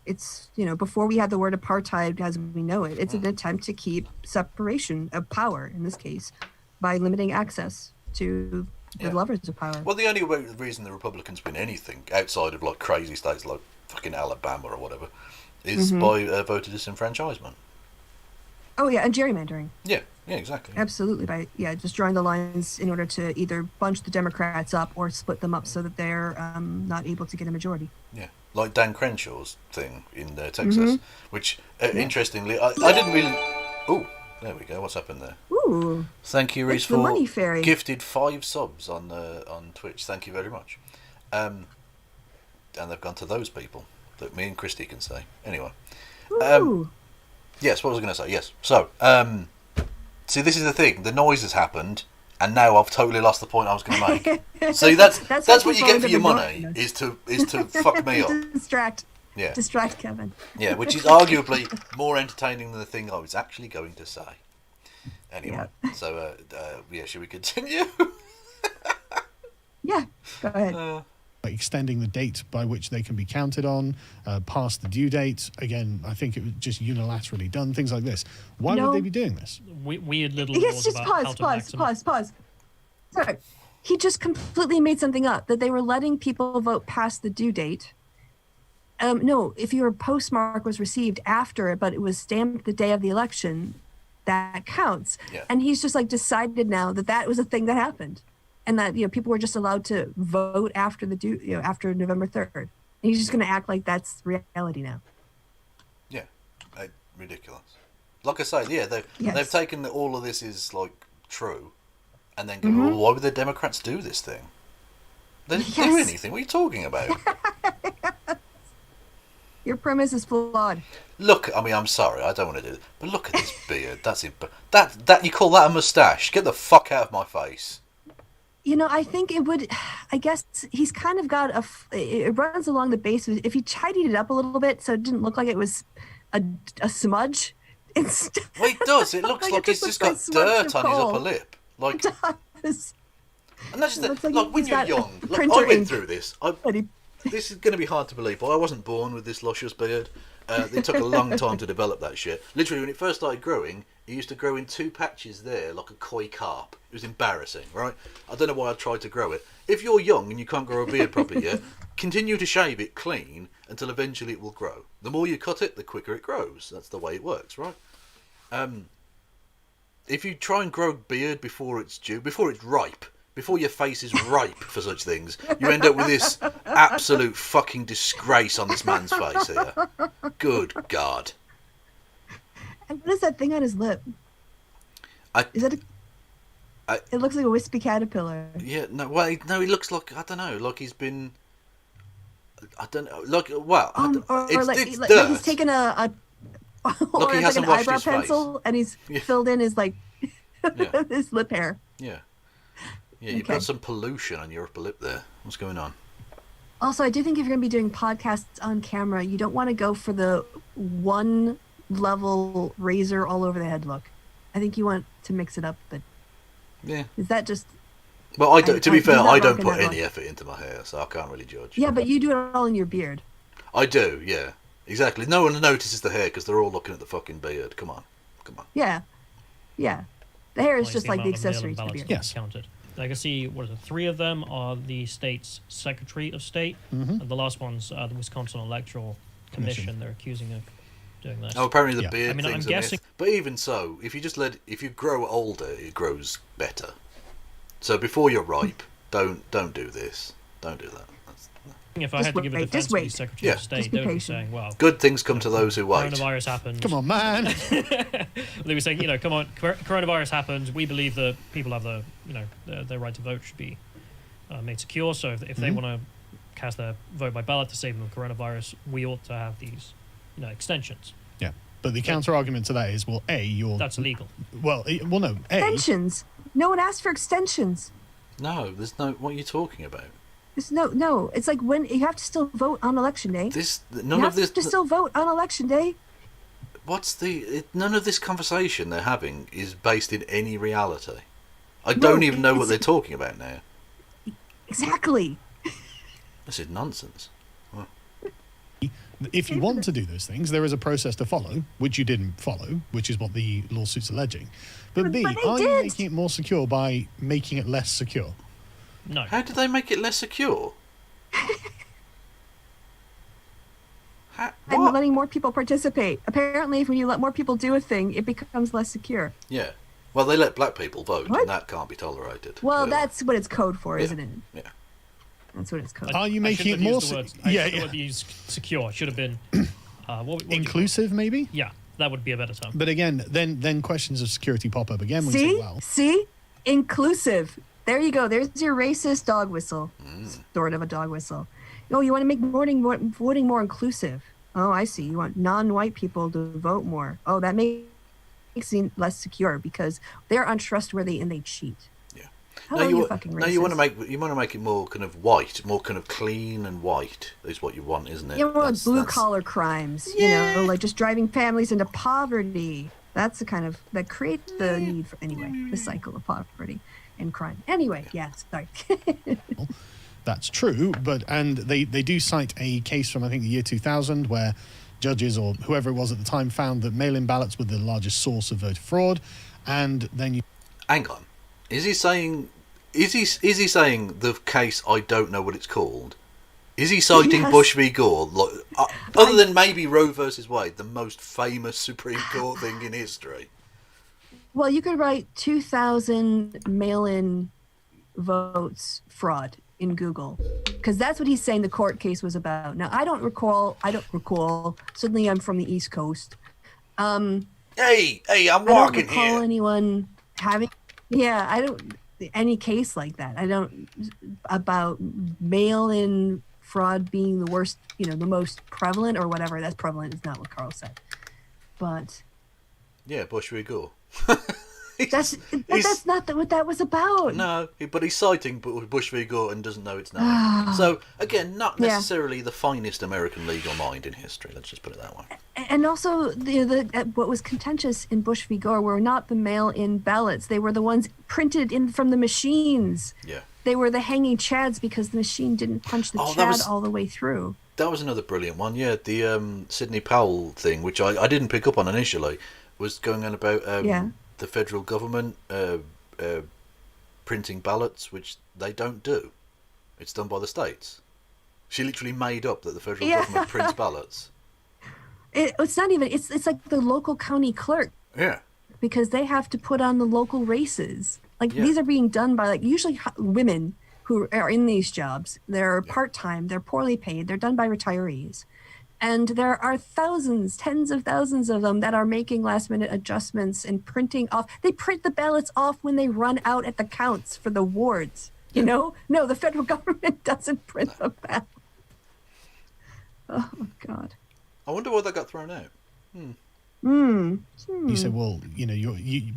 It's before we had the word apartheid as we know it. It's an attempt to keep separation of power in this case by limiting access to the Yeah. lovers of power. Well, the only reason the Republicans win anything outside of like crazy states like fucking Alabama or whatever is by voter disenfranchisement. Oh yeah, and gerrymandering. Yeah, exactly. Absolutely, by just drawing the lines in order to either bunch the Democrats up or split them up so that they're not able to get a majority. Yeah, like Dan Crenshaw's thing in Texas, which interestingly, I didn't really. Oh, there we go. What's happened there? Ooh, Thank you, Reese, it's the for money fairy. gifted 5 subs on Twitch. Thank you very much. And they've gone to those people that me and Kristi can say. Anyway, Ooh. yes, what was I going to say? Yes, so see, this is the thing. The noise has happened, and now I've totally lost the point I was going to make. See, that's what you get for your money is to fuck me up. Distract Yeah, Kevin. yeah, which is arguably more entertaining than the thing I was actually going to say. Anyway, so should we continue? Yeah, go ahead. Extending the date by which they can be counted on, past the due date. Again, I think it was just unilaterally done, things like this. Why would they be doing this? Weird little Yes, laws just about how to pause. Sorry. He just completely made something up, that they were letting people vote past the due date. No, if your postmark was received after it, but it was stamped the day of the election, that counts. Yeah. And he's just like decided now that was a thing that happened. And that people were just allowed to vote after after November 3rd. And he's just going to act like that's reality now. Yeah, ridiculous. Like I say, yeah, they've taken that all of this is like true, and then go, well, why would the Democrats do this thing? They didn't do anything. What are you talking about? Your premise is flawed. Look, I mean, I'm sorry, I don't want to do it, but look at this beard. That's it. That you call that a moustache? Get the fuck out of my face. I think it would. I guess he's kind of got it runs along the base of. If he tidied it up a little bit, so it didn't look like it was a smudge. Instead, Well, it does. It looks like he's just got dirt on his upper lip. Like, it does. and that's just It looks like like when he's you're got young. Look, I printer went ink. through this. But he- This is going to be hard to believe, but I wasn't born with this luscious beard. It took a long time to develop that shit. Literally, when it first started growing, it used to grow in 2 patches there, like a koi carp. It was embarrassing, right? I don't know why I tried to grow it. If you're young and you can't grow a beard properly yet, continue to shave it clean until eventually it will grow. The more you cut it, the quicker it grows. That's the way it works, right? If you try and grow beard before it's due, before it's ripe, before your face is ripe for such things, you end up with this absolute fucking disgrace on this man's face here. Good God. And what is that thing on his lip? Is that it looks like a wispy caterpillar. Yeah, no, he looks like, I don't know, like he's been, I don't know, like, well, it's like dirt. he's taken a or Like he it's hasn't like an washed eyebrow his face. pencil and he's filled in his his lip hair. Yeah, you've got some pollution on your upper lip there. What's going on? Also, I do think if you're going to be doing podcasts on camera, you don't want to go for the one level razor all over the head look. I think you want to mix it up, but Yeah. is that just... Well, to be fair, he's not I don't rocking put that any look. effort into my hair, so I can't really judge. Yeah, but you do it all in your beard. I do, yeah. Exactly. No one notices the hair because they're all looking at the fucking beard. Come on. Yeah. The hair is Well, just like the amount of mail-in accessory to the ballots beard. that Yes. counted. I can see, 3 of them are the state's Secretary of State, and the last one's the Wisconsin Electoral Commission. They're accusing of doing this. Oh, apparently the Yeah. beard I mean, thing's I'm a guessing- myth. But even so, if you grow older, it grows better. So before you're ripe, don't do this. Don't do that. If I Just had to give a wait, defense just to the wait. Secretary Yeah. of State, Just be they would be patient. saying, well, Good things come to those who wait. coronavirus happened. Come on, man. They were saying, come on, coronavirus happened. We believe that people have their right to vote should be made secure. So if they want to cast their vote by ballot to save them from coronavirus, we ought to have these extensions. Yeah, but the counter argument to that is, well, That's illegal. no, Extensions. No one asked for extensions. No, there's no. What are you talking about? There's no. It's like when you have to still vote on election day. None of this. To still vote on election day. None of this conversation they're having is based in any reality. I don't even know what they're talking about now. Exactly. This is nonsense. If you want to do those things, there is a process to follow, which you didn't follow, which is what the lawsuit's alleging. But B, are you making it more secure by making it less secure? No. How did they make it less secure? I'm letting more people participate. Apparently, when you let more people do a thing, it becomes less secure. Yeah. Well, they let black people vote, What? and that can't be tolerated. Well, clearly. That's what it's code for, isn't it? Yeah. That's what it's code. Are you I making it shouldn't have more? used the words- I Yeah, shouldn't yeah. have used secure. It should have been what Inclusive, maybe. Yeah, that would be a better term. But again, then questions of security pop up again. When you say, well, See? Inclusive. There you go. There's your racist dog whistle. Sort of a dog whistle. Oh, you want to make voting more inclusive. Oh, I see. You want non-white people to vote more. Oh, that makes it less secure because they're untrustworthy and they cheat. Yeah. Hello, you fucking racist. No, you want to make it more kind of white, more kind of clean and white is what you want, isn't it? You want blue-collar crimes, like just driving families into poverty. That's the kind of, that creates the need for, anyway, the cycle of poverty and crime. Anyway, sorry. that's true, and they do cite a case from, I think, the year 2000 where judges or whoever it was at the time found that mail-in ballots were the largest source of voter fraud, and then you... Hang on. Is he saying the case, I don't know what it's called? Is he citing Bush v. Gore? Other than maybe Roe versus Wade, the most famous Supreme Court thing in history. Well, you could write 2000 mail-in votes fraud in Google, because that's what he's saying the court case was about. Now, I don't recall. Suddenly, I'm from the East Coast. Hey, I'm walking here. I don't recall anyone having. Yeah, I don't any case like that. I don't about mail-in fraud being the worst. The most prevalent or whatever. That's prevalent is not what Carl said, but. Yeah, Bush v. Gore. That's not what that was about. No, but he's citing Bush v. Gore and doesn't know it's not. So, again, not necessarily the finest American legal mind in history. Let's just put it that way. And also, what was contentious in Bush v. Gore were not the mail-in ballots. They were the ones printed in from the machines. Yeah. They were the hanging chads because the machine didn't punch the chad all the way through. That was another brilliant one, yeah. The Sidney Powell thing, which I didn't pick up on initially, was going on about the federal government printing ballots, which they don't do. It's done by the states. She literally made up that the federal government prints ballots. It's not even. It's like the local county clerk. Yeah. Because they have to put on the local races. These are being done by usually women who are in these jobs. They're part-time. They're poorly paid. They're done by retirees. And there are thousands, tens of thousands of them that are making last-minute adjustments and printing off. They print the ballots off when they run out at the counts for the wards. No, the federal government doesn't print the ballot. Oh, God. I wonder why that got thrown out. You say, well,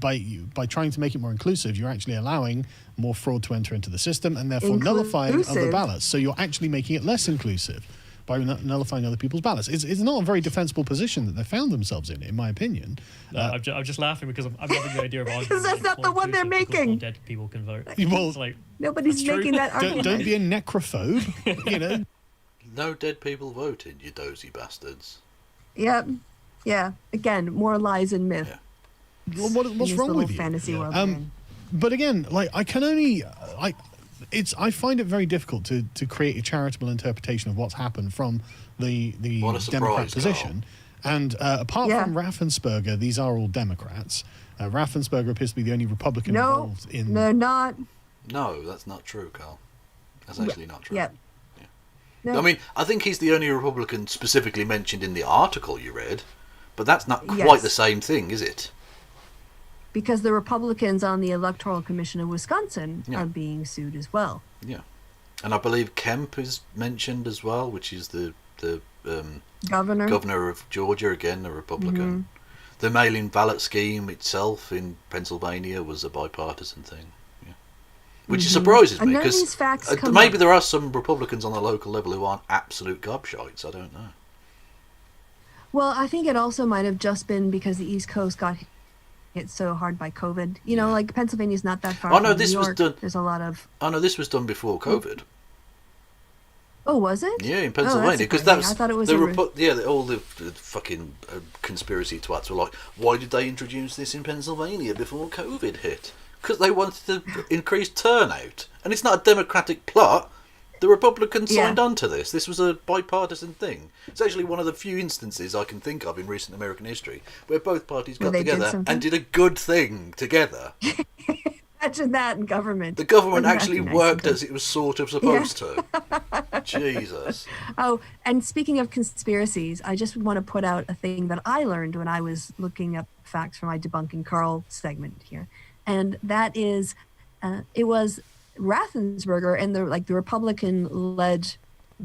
by trying to make it more inclusive, you're actually allowing more fraud to enter into the system and therefore nullifying other ballots. So you're actually making it less inclusive by nullifying other people's ballots. It's not a very defensible position that they found themselves in my opinion. I'm just laughing because I'm loving the idea of arguing. Because that's not the one they're making. Dead people can vote. Well, nobody's making that argument. Don't be a necrophobe, No dead people voted, you dozy bastards. Yep. Yeah. Again, more lies and myth. Yeah. Well, what's wrong with you? Fantasy world we're in. But again, I can only I find it very difficult to create a charitable interpretation of what's happened from the Democrat position. Carl. And apart from Raffensperger, these are all Democrats. Raffensperger appears to be the only Republican involved in. They're not. No, that's not true, Carl. That's actually not true. Yep. No. I mean, I think he's the only Republican specifically mentioned in the article you read, but that's not quite the same thing, is it? Because the Republicans on the Electoral Commission of Wisconsin are being sued as well. Yeah. And I believe Kemp is mentioned as well, which is the Governor of Georgia, again a Republican. The mail-in ballot scheme itself in Pennsylvania was a bipartisan thing, which surprises me, And none of because these facts come maybe up. there are some Republicans on the local level who aren't absolute gobshites. I don't know. Well, I think it also might have just been because the East Coast got hit so hard by COVID. You know, like Pennsylvania's not that far Oh no, from this New was York. done. There's a lot of... Oh no, this was done before COVID. Oh, was it? Yeah, in Oh, Pennsylvania, that's because that was surprising. I thought it was all the fucking conspiracy twats were like, why did they introduce this in Pennsylvania before COVID hit? Because they wanted to increase turnout, and it's not a democratic plot. The Republicans signed on to this. This was a bipartisan thing. It's actually one of the few instances I can think of in recent American history where both parties got together and did a good thing together. Imagine that in government. The government actually worked as it was sort of supposed to. Jesus. Oh, and speaking of conspiracies, I just want to put out a thing that I learned when I was looking up facts for my Debunking Carl segment here. And that is, it was Raffensperger and the Republican-led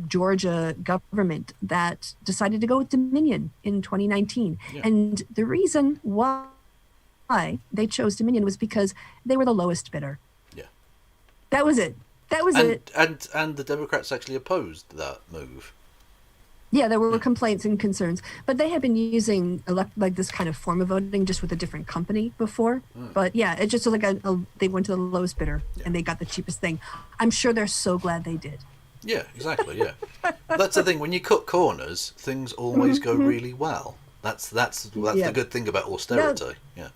Georgia government that decided to go with Dominion in 2019. Yeah. And the reason why they chose Dominion was because they were the lowest bidder. Yeah. That was it. And the Democrats actually opposed that move. Yeah, there were complaints and concerns, but they had been using this kind of form of voting just with a different company before. But yeah, it just was like they went to the lowest bidder and they got the cheapest thing. I'm sure they're so glad they did. Yeah, exactly. Yeah, that's the thing. When you cut corners, things always go really well. That's the good thing about austerity. Yeah.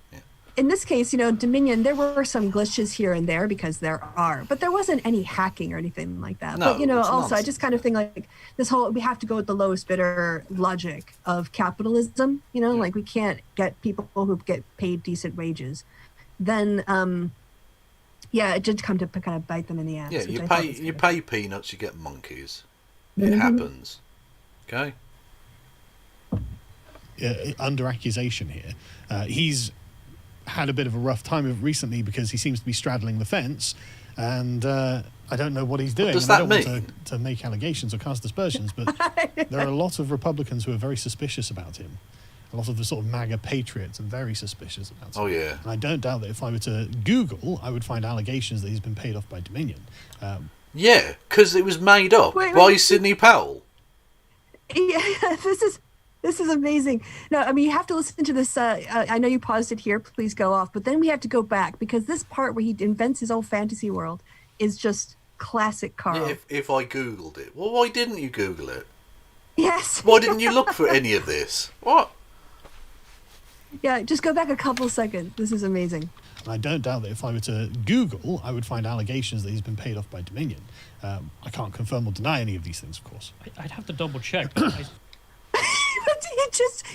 In this case, Dominion, there were some glitches here and there because there are, but there wasn't any hacking or anything like that. No, but, also, I just kind of think like this whole, we have to go with the lowest bidder logic of capitalism, like we can't get people who get paid decent wages. Then, it did come to kind of bite them in the ass. Yeah, you pay peanuts, you get monkeys. It happens. Okay? Under accusation here. He's had a bit of a rough time of recently because he seems to be straddling the fence, and I don't know what he's doing. What does that mean? Want to make allegations or cast aspersions, but there are a lot of Republicans who are very suspicious about him. A lot of the sort of MAGA patriots are very suspicious about him. Oh, yeah. And I don't doubt that if I were to Google, I would find allegations that he's been paid off by Dominion. Yeah, because it was made up by Sidney Powell. Yeah, This is amazing. No, I mean, you have to listen to this. I know you paused it here. Please go off. But then we have to go back because this part where he invents his old fantasy world is just classic Carl. Yeah, if I Googled it. Well, why didn't you Google it? Yes. Why didn't you look for any of this? What? Yeah, just go back a couple seconds. This is amazing. And I don't doubt that if I were to Google, I would find allegations that he's been paid off by Dominion. I can't confirm or deny any of these things, of course. I'd have to double check.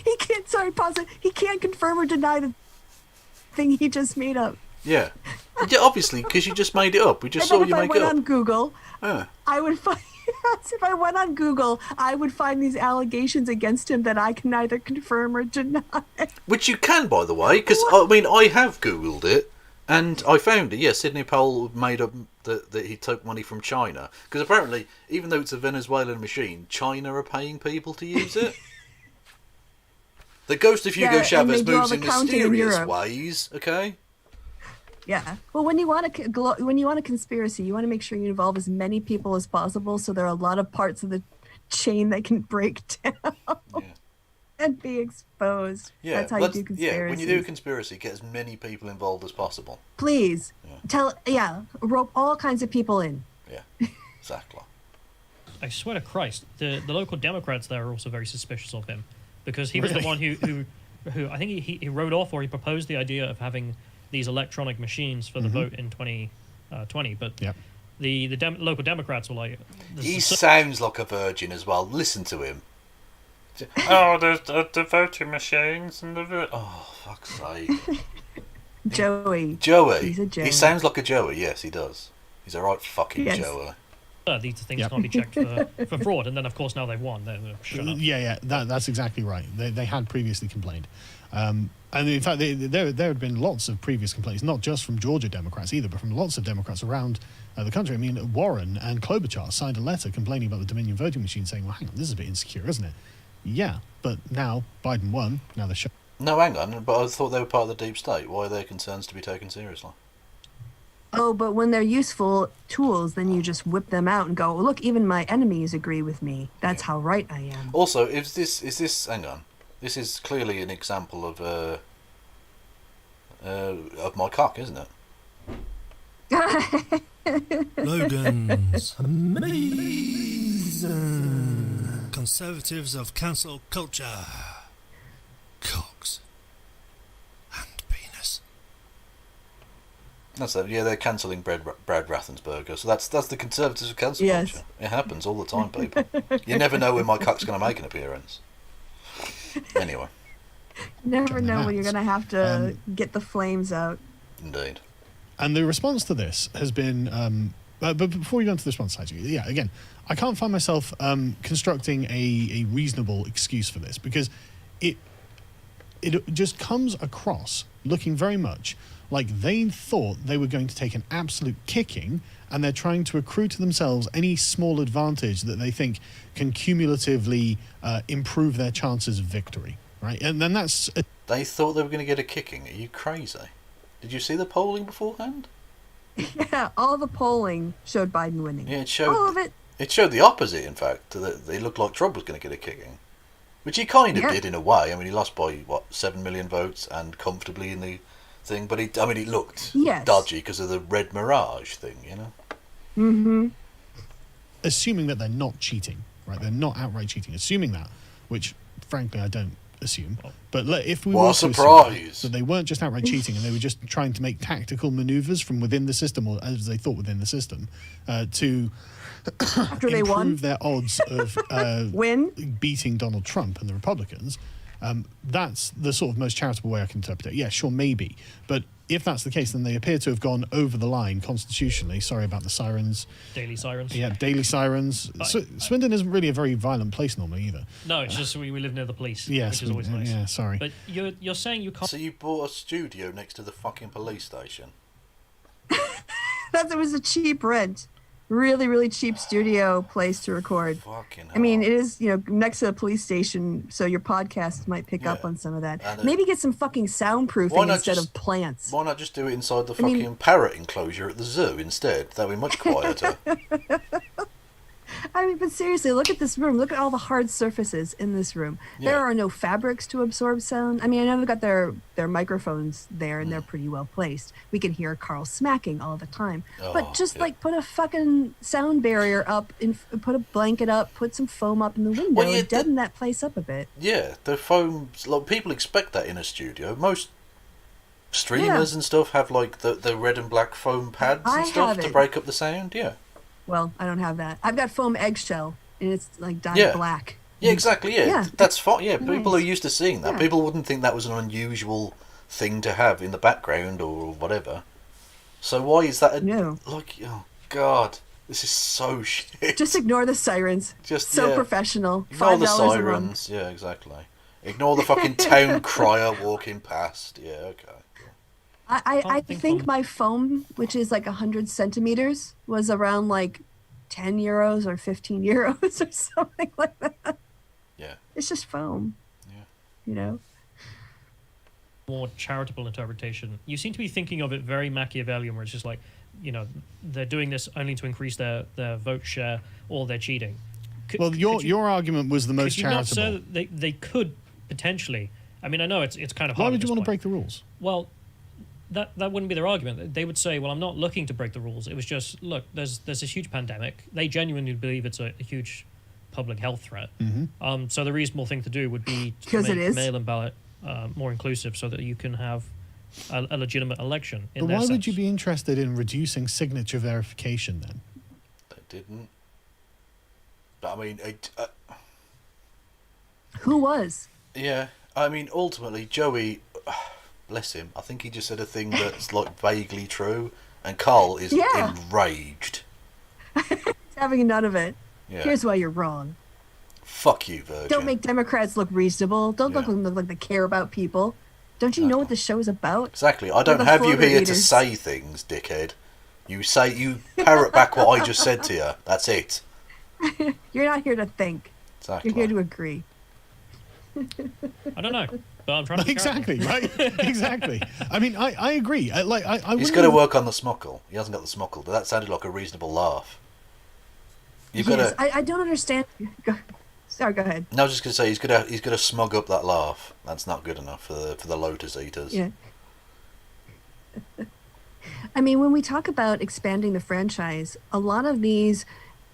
He can't, sorry, pause it. He can't confirm or deny the thing he just made up. Yeah, obviously, because you just made it up. We just saw you make it up. If I went on Google, I would find... If I went on Google, I would find these allegations against him that I can neither confirm or deny. Which you can, by the way, because, I have Googled it, and I found it. Yeah, Sidney Powell made up that he took money from China. Because apparently, even though it's a Venezuelan machine, China are paying people to use it. The ghost of Hugo Chavez moves in mysterious ways, okay? Yeah. Well, when you want a conspiracy, you want to make sure you involve as many people as possible, so there are a lot of parts of the chain that can break down and be exposed. Yeah, that's how you do conspiracy. Yeah, when you do a conspiracy, get as many people involved as possible. Please. Rope all kinds of people in. Yeah, exactly. I swear to Christ, the local Democrats there are also very suspicious of him, because he was the one who I think he wrote off or he proposed the idea of having these electronic machines for the vote in 2020, but the local Democrats were like... He sounds like a virgin as well. Listen to him. The voting machines and the... Oh, fuck's sake. Joey. He's a Joey. He sounds like a Joey, yes, he does. He's a right fucking Joey. These things can't be checked for fraud, and then of course now they've won. Shut up. Yeah, that's exactly right. They had previously complained. And in fact, there had been lots of previous complaints, not just from Georgia Democrats either, but from lots of Democrats around the country. I mean, Warren and Klobuchar signed a letter complaining about the Dominion voting machine, saying, well, hang on, this is a bit insecure, isn't it? Yeah, but now Biden won. Now they're showing. No, hang on, but I thought they were part of the deep state. Why are their concerns to be taken seriously? Oh, but when they're useful tools, then you just whip them out and go, well, look, even my enemies agree with me. That's how right I am. Also, is this hang on, this is clearly an example of my cock, isn't it? Logan's amazing conservatives of cancel culture. Cocks and penis. That's it. Yeah, they're cancelling Brad Rathensberger. So that's the conservatives of cancel Yes. culture. It happens all the time, people. You never know when my cock's going to make an appearance. Anyway, Never know when you're going to have to get the flames out. indeed. And the response to this has been, but before we go into the response, actually, yeah, again, I can't find myself constructing a reasonable excuse for this, because it just comes across looking very much like they thought they were going to take an absolute kicking, and they're trying to accrue to themselves any small advantage that they think can cumulatively improve their chances of victory, right? And then that's... They thought they were going to get a kicking. Are you crazy? Did you see the polling beforehand? Yeah, all the polling showed Biden winning. Yeah, it showed... All of it. It showed the opposite, in fact. That it looked like Trump was going to get a kicking. Which he kind of did in a way. I mean, he lost by, 7 million votes and comfortably in the thing. But it looked dodgy because of the red mirage thing, you know? Mm-hmm. Assuming that they're not cheating, right? They're not outright cheating. Assuming that, which, frankly, I don't assume. But if we were to assume that they weren't just outright cheating and they were just trying to make tactical maneuvers from within the system, or as they thought within the system, to After they won, improve their odds of win, beating Donald Trump and the Republicans, that's the sort of most charitable way I can interpret it. Yeah, sure, maybe. But if that's the case, then they appear to have gone over the line constitutionally. Sorry about the sirens. Daily sirens. Yeah, daily sirens. Swindon isn't really a very violent place normally either. No, it's just we live near the police, Yeah, which is always nice. Yeah, sorry. But you're saying you can't... So you bought a studio next to the fucking police station? it was a cheap rent. Really, really cheap studio place to record. Fucking hell. I mean, it is, next to a police station, so your podcast might pick up on some of that. And Maybe get some fucking soundproofing instead of plants. Why not just do it inside the fucking parrot enclosure at the zoo instead? That'd be much quieter. I mean, but seriously, look at this room. Look at all the hard surfaces in this room. Yeah. There are no fabrics to absorb sound. I mean, I know they've got their microphones there, and they're pretty well placed. We can hear Carl smacking all the time. But just put a fucking sound barrier up, and put a blanket up, put some foam up in the window, and deaden that place up a bit. Yeah, the foam. People expect that in a studio. Most streamers and stuff have the red and black foam pads and stuff to break up the sound. Yeah. Well, I don't have that. I've got foam eggshell, and it's dyed black. Yeah, exactly. Yeah, that's fine. Yeah, nice. People are used to seeing that. Yeah. People wouldn't think that was an unusual thing to have in the background or whatever. So why is that? Oh God, this is so shit. Just ignore the sirens. Just professional. Ignore the $5 a month. sirens. Yeah, exactly. Ignore the fucking town crier walking past. Yeah, okay. I think my foam, which is 100 centimeters, was around 10 euros or 15 euros or something like that. Yeah. It's just foam. Yeah. More charitable interpretation. You seem to be thinking of it very Machiavellian, where it's just they're doing this only to increase their vote share, or they're cheating. Your argument was the most could you not charitable. say that they could potentially? I mean, I know it's kind of hard. Why would you want to break the rules? Well, that wouldn't be their argument. They would say, well, I'm not looking to break the rules. It was just, look, there's this huge pandemic. They genuinely believe it's a huge public health threat. Mm-hmm. So the reasonable thing to do would be to make mail-in ballot more inclusive, so that you can have a legitimate election. But why would you be interested in reducing signature verification then? They didn't. But I mean, Who was? Yeah, I mean, ultimately, Joey, bless him, I think he just said a thing that's vaguely true, and Carl is enraged. He's having none of it. Yeah. Here's why you're wrong. Fuck you, Virgin. Don't make Democrats look reasonable. Don't Yeah. look like they care about people. Don't you know what the show is about? Exactly. I don't the have you floater here to eaters. say things, dickhead. You parrot back what I just said to you. That's it. You're not here to think. Exactly. You're here to agree. I don't know, but I'm trying to. Exactly, right? Exactly. I mean, I agree. I He's wouldn't got to have- work on the smockle. He hasn't got the smockle. That sounded like a reasonable laugh. You've got Yes, to. I don't understand. Sorry, go ahead. No, I was just going to say he's got to smug up that laugh. That's not good enough for the Lotus Eaters. Yeah. I mean, when we talk about expanding the franchise, a lot of these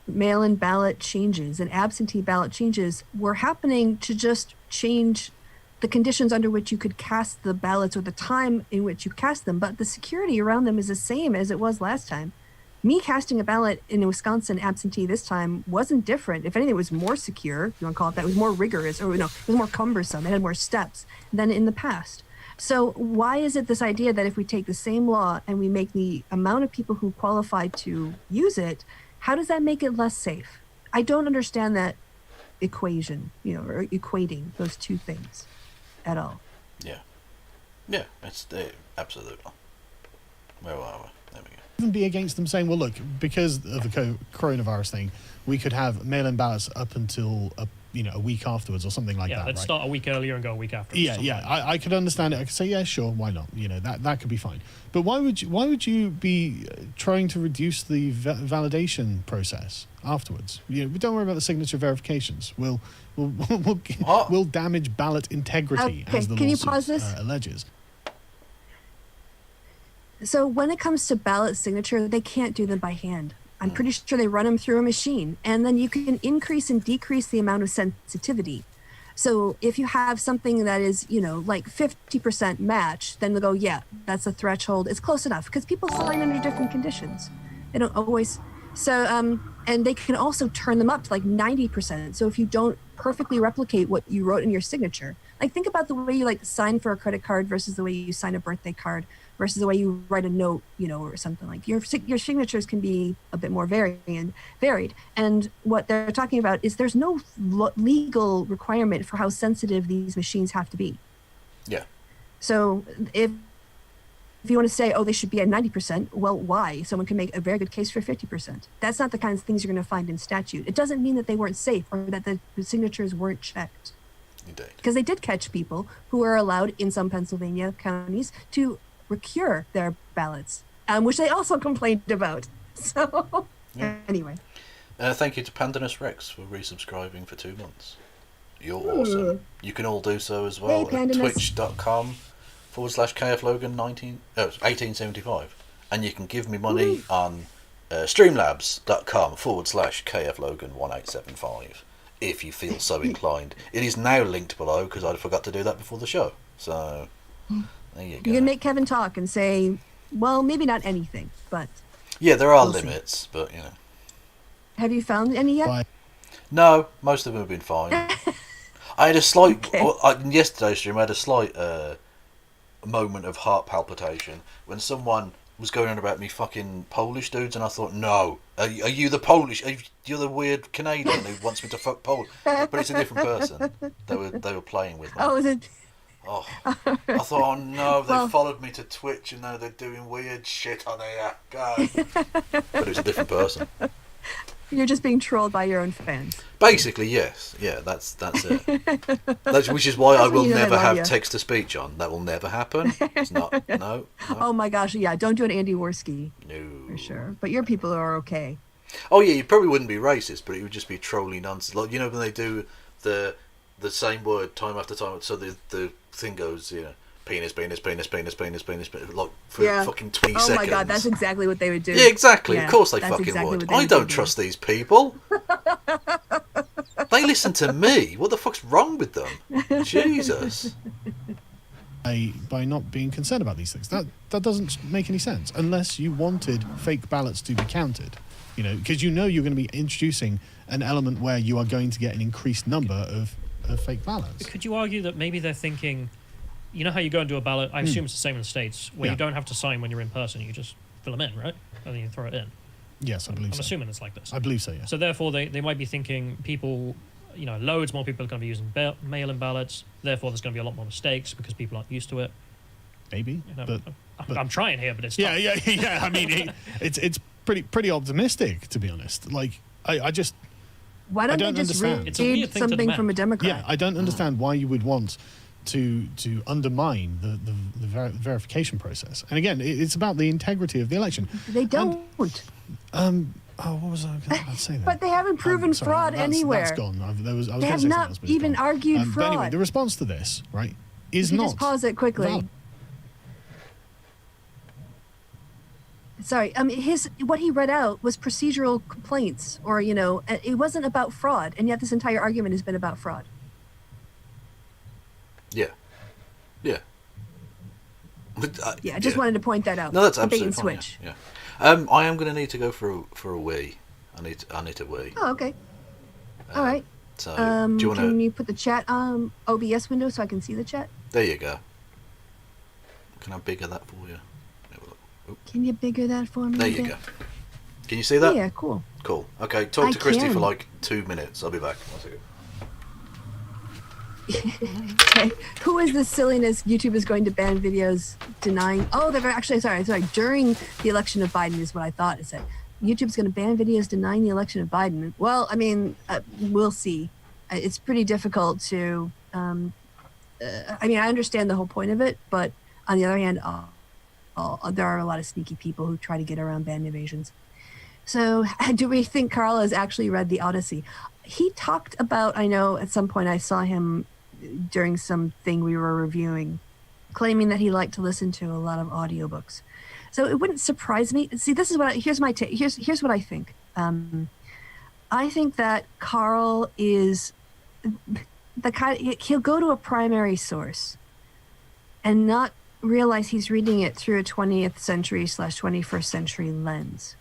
mail-in ballot changes and absentee ballot changes were happening to just change the conditions under which you could cast the ballots or the time in which you cast them, but the security around them is the same as it was last time. Me casting a ballot in Wisconsin absentee this time wasn't different. If anything, it was more secure, if you want to call it that. It was more rigorous, or no, it was more cumbersome. It had more steps than in the past. So why is it this idea that if we take the same law and we make the amount of people who qualify to use it, how does that make it less safe? I don't understand that equation, or equating those two things at all. Yeah, it's absolutely. Where are we? There we go. even be against them saying, well, look, because of the coronavirus thing, we could have mail-in ballots up until a week afterwards or something like that. Yeah, let's right? start a week earlier and go a week after. Yeah. I could understand it. I could say, yeah, sure, why not? That could be fine. But why would you be trying to reduce the validation process afterwards? We don't worry about the signature verifications. We'll damage ballot integrity, Okay, as the can you lawsuit pause this? alleges. So when it comes to ballot signature, they can't do them by hand. I'm pretty sure they run them through a machine, and then you can increase and decrease the amount of sensitivity. So if you have something that is, like 50% match, then they'll go, yeah, that's a threshold. It's close enough, because people sign under different conditions. They don't always. So, and they can also turn them up to like 90%. So if you don't perfectly replicate what you wrote in your signature, like think about the way you sign for a credit card versus the way you sign a birthday card versus the way you write a note, or something like your signatures can be a bit more varied. And what they're talking about is there's no legal requirement for how sensitive these machines have to be. Yeah. So if you want to say, oh, they should be at 90%, well, why? Someone can make a very good case for 50%. That's not the kinds of things you're going to find in statute. It doesn't mean that they weren't safe or that the signatures weren't checked. Indeed. Because they did catch people who were allowed in some Pennsylvania counties to recure their ballots, which they also complained about. So, Anyway. Thank you to Pandanus Rex for resubscribing for 2 months. You're awesome. You can all do so as well Hey, at Pandanus. twitch.com/KFLogan 1875. And you can give me money on streamlabs.com/KFLogan1875 if you feel so inclined. It is now linked below because I forgot to do that before the show. So, there you go. You can make Kevin talk and say, well, maybe not anything, but Yeah, there are We'll see. limits, but have you found any yet? Bye. No, most of them have been fine. I had a slight Okay. in yesterday's stream. I had a slight moment of heart palpitation when someone was going on about me fucking Polish dudes, and I thought, no, are you the Polish? You're the weird Canadian who wants me to fuck Polish, but it's a different person. They were playing with me. Oh, is it? Oh, I thought, oh no, they Well- followed me to Twitch and now they're doing weird shit on here. God. But it was a different person. You're just being trolled by your own fans. Basically, yes. Yeah, that's it. Which is why I That's will when you know they never love have you. text to speech on. That will never happen. It's not. No. Oh my gosh, yeah, don't do an Andy Worski No. for sure. But your people are okay. Oh yeah, you probably wouldn't be racist, but it would just be trolly nonsense. Like when they do the same word time after time, so the thing goes, penis, penis, penis, penis, penis, penis, like for fucking 20 seconds. Oh my god, that's exactly what they would do. Yeah, exactly. Yeah, of course they that's fucking exactly would. what they I would don't do. trust these people. They listen to me. What the fuck's wrong with them? Jesus. By not being concerned about these things. That doesn't make any sense unless you wanted fake ballots to be counted. Because you're going to be introducing an element where you are going to get an increased number of fake ballots. Could you argue that maybe they're thinking, you know how you go and do a ballot? I assume it's the same in the States, where you don't have to sign when you're in person. You just fill them in, right? And then you throw it in. Yes, I believe I'm so. assuming it's like this. I believe so, yes. So therefore, they might be thinking people loads more people are going to be using mail-in ballots. Therefore, there's going to be a lot more mistakes because people aren't used to it. Maybe, but I'm trying here, but it's yeah, tough. yeah. I mean, it's pretty optimistic, to be honest. Like, I just Why don't I they don't just understand. It's a weird read thing to something demand. from a Democrat? yeah, I don't understand why you would want to undermine the verification process. And again, it's about the integrity of the election. They don't. Oh, what was I about to say there? But they haven't proven Sorry, fraud anywhere. That's gone. I was They going to have say something not else, but it's even gone. argued But anyway, fraud. the response to this, right, is If you not just pause it quickly. valid. Sorry, what he read out was procedural complaints, or it wasn't about fraud, and yet this entire argument has been about fraud. Yeah. But, Yeah, I just wanted to point that out. No, that's The bait absolutely and fine. switch. Yeah. I am going to need to go for a wee. I need to wee. Oh, okay. All right. So, do you want Can to? you put the chat OBS window so I can see the chat? There you go. Can I bigger that for you? Have a look. Oop, Can you bigger that for me? there a you bit? go. Can you see that? Yeah, cool. Cool. Okay, talk I to Kristi can. for like 2 minutes. I'll be back. 1 second. Okay. Who is this silliness? YouTube is going to ban videos denying. Oh, they're actually sorry. During the election of Biden is what I thought it said. YouTube's going to ban videos denying the election of Biden. Well, I mean, we'll see. It's pretty difficult to. I mean, I understand the whole point of it, but on the other hand, there are a lot of sneaky people who try to get around ban evasions. So, do we think Carl has actually read the Odyssey? He talked about. I know at some point I saw him during something we were reviewing, claiming that he liked to listen to a lot of audiobooks. So it wouldn't surprise me. See, this is what here's my take. Here's what I think. I think that Carl is the kind. He'll go to a primary source and not realize he's reading it through a 20th century / 21st century lens.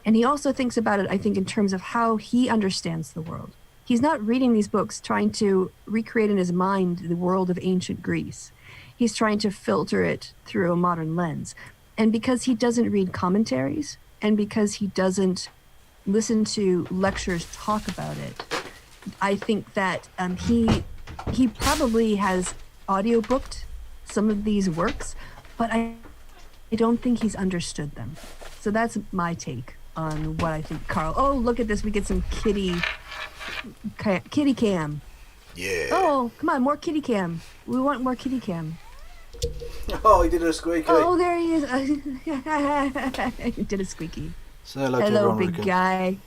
And he also thinks about it, I think, in terms of how he understands the world. He's not reading these books trying to recreate in his mind the world of ancient Greece. He's trying to filter it through a modern lens. And because he doesn't read commentaries, and because he doesn't listen to lecturers talk about it, I think that he probably has audiobooked some of these works, but I don't think he's understood them. So that's my take on what I think Carl. Oh, look at this. We get some kitty cam. Yeah. Oh, come on, more kitty cam. We want more kitty cam. Oh, he did a squeaky. Oh, there he is. He did a squeaky. Say hello to Hello, everyone, big Rico. guy.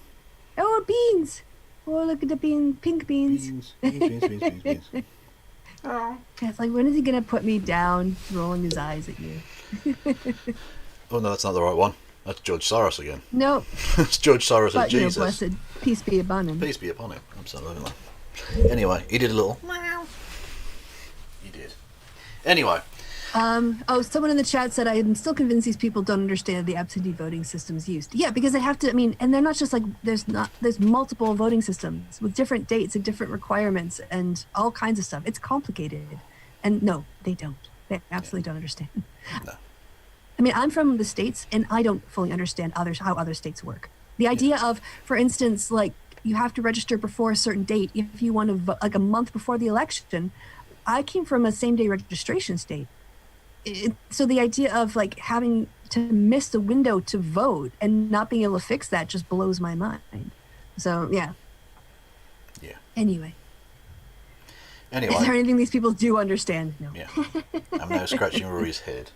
Oh, beans. Oh, look at the pink beans. Beans. It's like, when is he going to put me down, rolling his eyes at you? Oh, no, that's not the right one. That's George Soros again. No, It's George Soros but and you know, Jesus. blessed peace be upon him. Peace be upon him. Absolutely. Anyway, he did a little. He did. Anyway, Oh, someone in the chat said, I'm still convinced these people don't understand the absentee voting systems used. Yeah, because they have to, I mean, and they're not just like, there's multiple voting systems with different dates and different requirements and all kinds of stuff. It's complicated. And no, they don't. They absolutely don't understand. No. I mean, I'm from the States and I don't fully understand how other states work. The idea of, for instance, like, you have to register before a certain date if you want to vote, like a month before the election. I came from a same-day registration state. So the idea of like having to miss the window to vote and not being able to fix that just blows my mind. So yeah. Anyway, is there Anyway. anything these people do understand? No. Yeah. I'm now scratching Rory's head.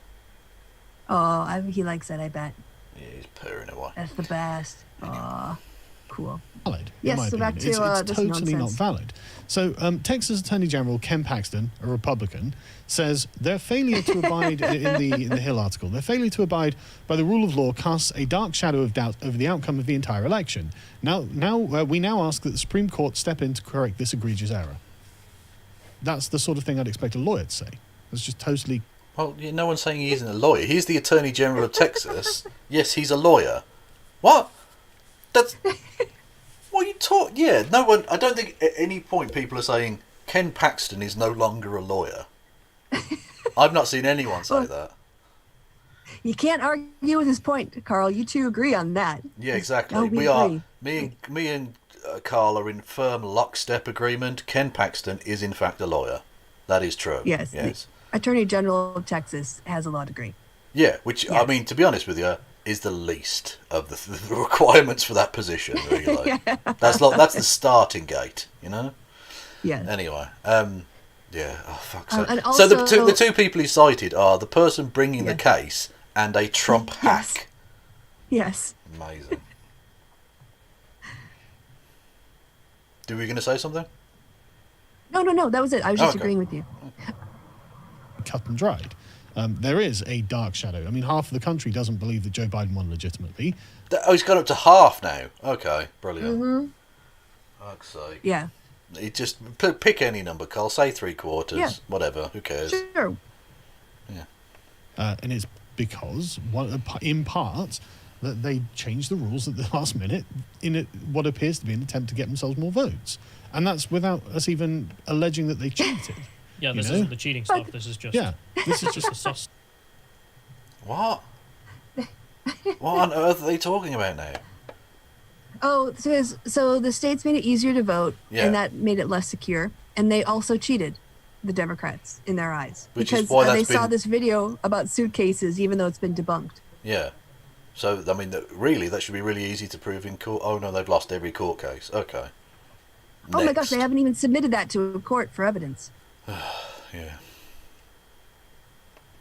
Oh, he likes that, I bet. Yeah, he's purring away. That's the best. Aw, cool. Valid. Yes, in my so back opinion. to, it's this totally nonsense. not valid. So, Texas Attorney General Ken Paxton, a Republican, says their failure to abide in the Hill article, their failure to abide by the rule of law casts a dark shadow of doubt over the outcome of the entire election. We now ask that the Supreme Court step in to correct this egregious error. That's the sort of thing I'd expect a lawyer to say. It's just totally. Well, no one's saying he isn't a lawyer. He's the Attorney General of Texas. Yes, he's a lawyer. What? That's. What you taught? Yeah, no one. I don't think at any point people are saying Ken Paxton is no longer a lawyer. I've not seen anyone say that. You can't argue with his point, Carl. You two agree on that. Yeah, exactly. Oh, we we are agree. me and Carl, are in firm lockstep agreement. Ken Paxton is in fact a lawyer. That is true. Yes. Yes. The Attorney General of Texas has a law degree. Yeah, which, Yes. I mean, to be honest with you, is the least of the requirements for that position, really. Yeah. That's the starting gate, you know? Yes. Anyway, yeah, oh, fuck's sake. And So the also- two people he cited are the person bringing the Yes. case and a Trump Yes. hack. Yes. Amazing. Were you going to say something? No. That was it. I was just Okay. agreeing with you. Cut and dried. There is a dark shadow. I mean, half of the country doesn't believe that Joe Biden won legitimately. Oh, he's got up to half now. Okay, brilliant. Mm-hmm. Fuck's sake. Yeah. It just pick any number, Carl. Say 3/4. Yeah. Whatever. Who cares? Sure. And it's because, in part, that they changed the rules at the last minute in what appears to be an attempt to get themselves more votes. And that's without us even alleging that they cheated. Yeah, this You know? isn't the cheating stuff. This is just Yeah. this is just the soft. What? What on earth are they talking about now? Oh, so the states made it easier to vote, Yeah. and that made it less secure. And they also cheated, the Democrats, in their eyes, Which is because why they that's saw been- this video about suitcases, even though it's been debunked. Yeah. So, I mean, really, that should be really easy to prove in court. Oh, no, they've lost every court case. Okay. Oh my gosh, Next. they haven't even submitted that to a court for evidence. Yeah.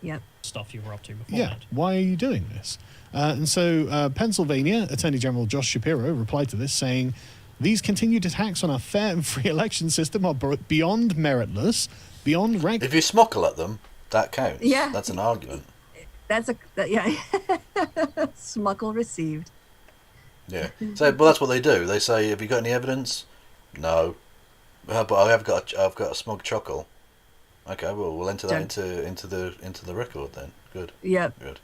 Yep. stuff you were up to Yeah, beforehand. why are you doing this? And so Pennsylvania Attorney General Josh Shapiro replied to this saying, these continued attacks on our fair and free election system are beyond meritless, beyond rank. If you smuckle at them, that counts. Yeah. That's an argument. Yeah. Smuckle received. Yeah. So, but that's what they do. They say, "Have you got any evidence?" No. But I've got a smug chuckle. Okay, well, we'll enter that into the record then. Good. Yep. Good.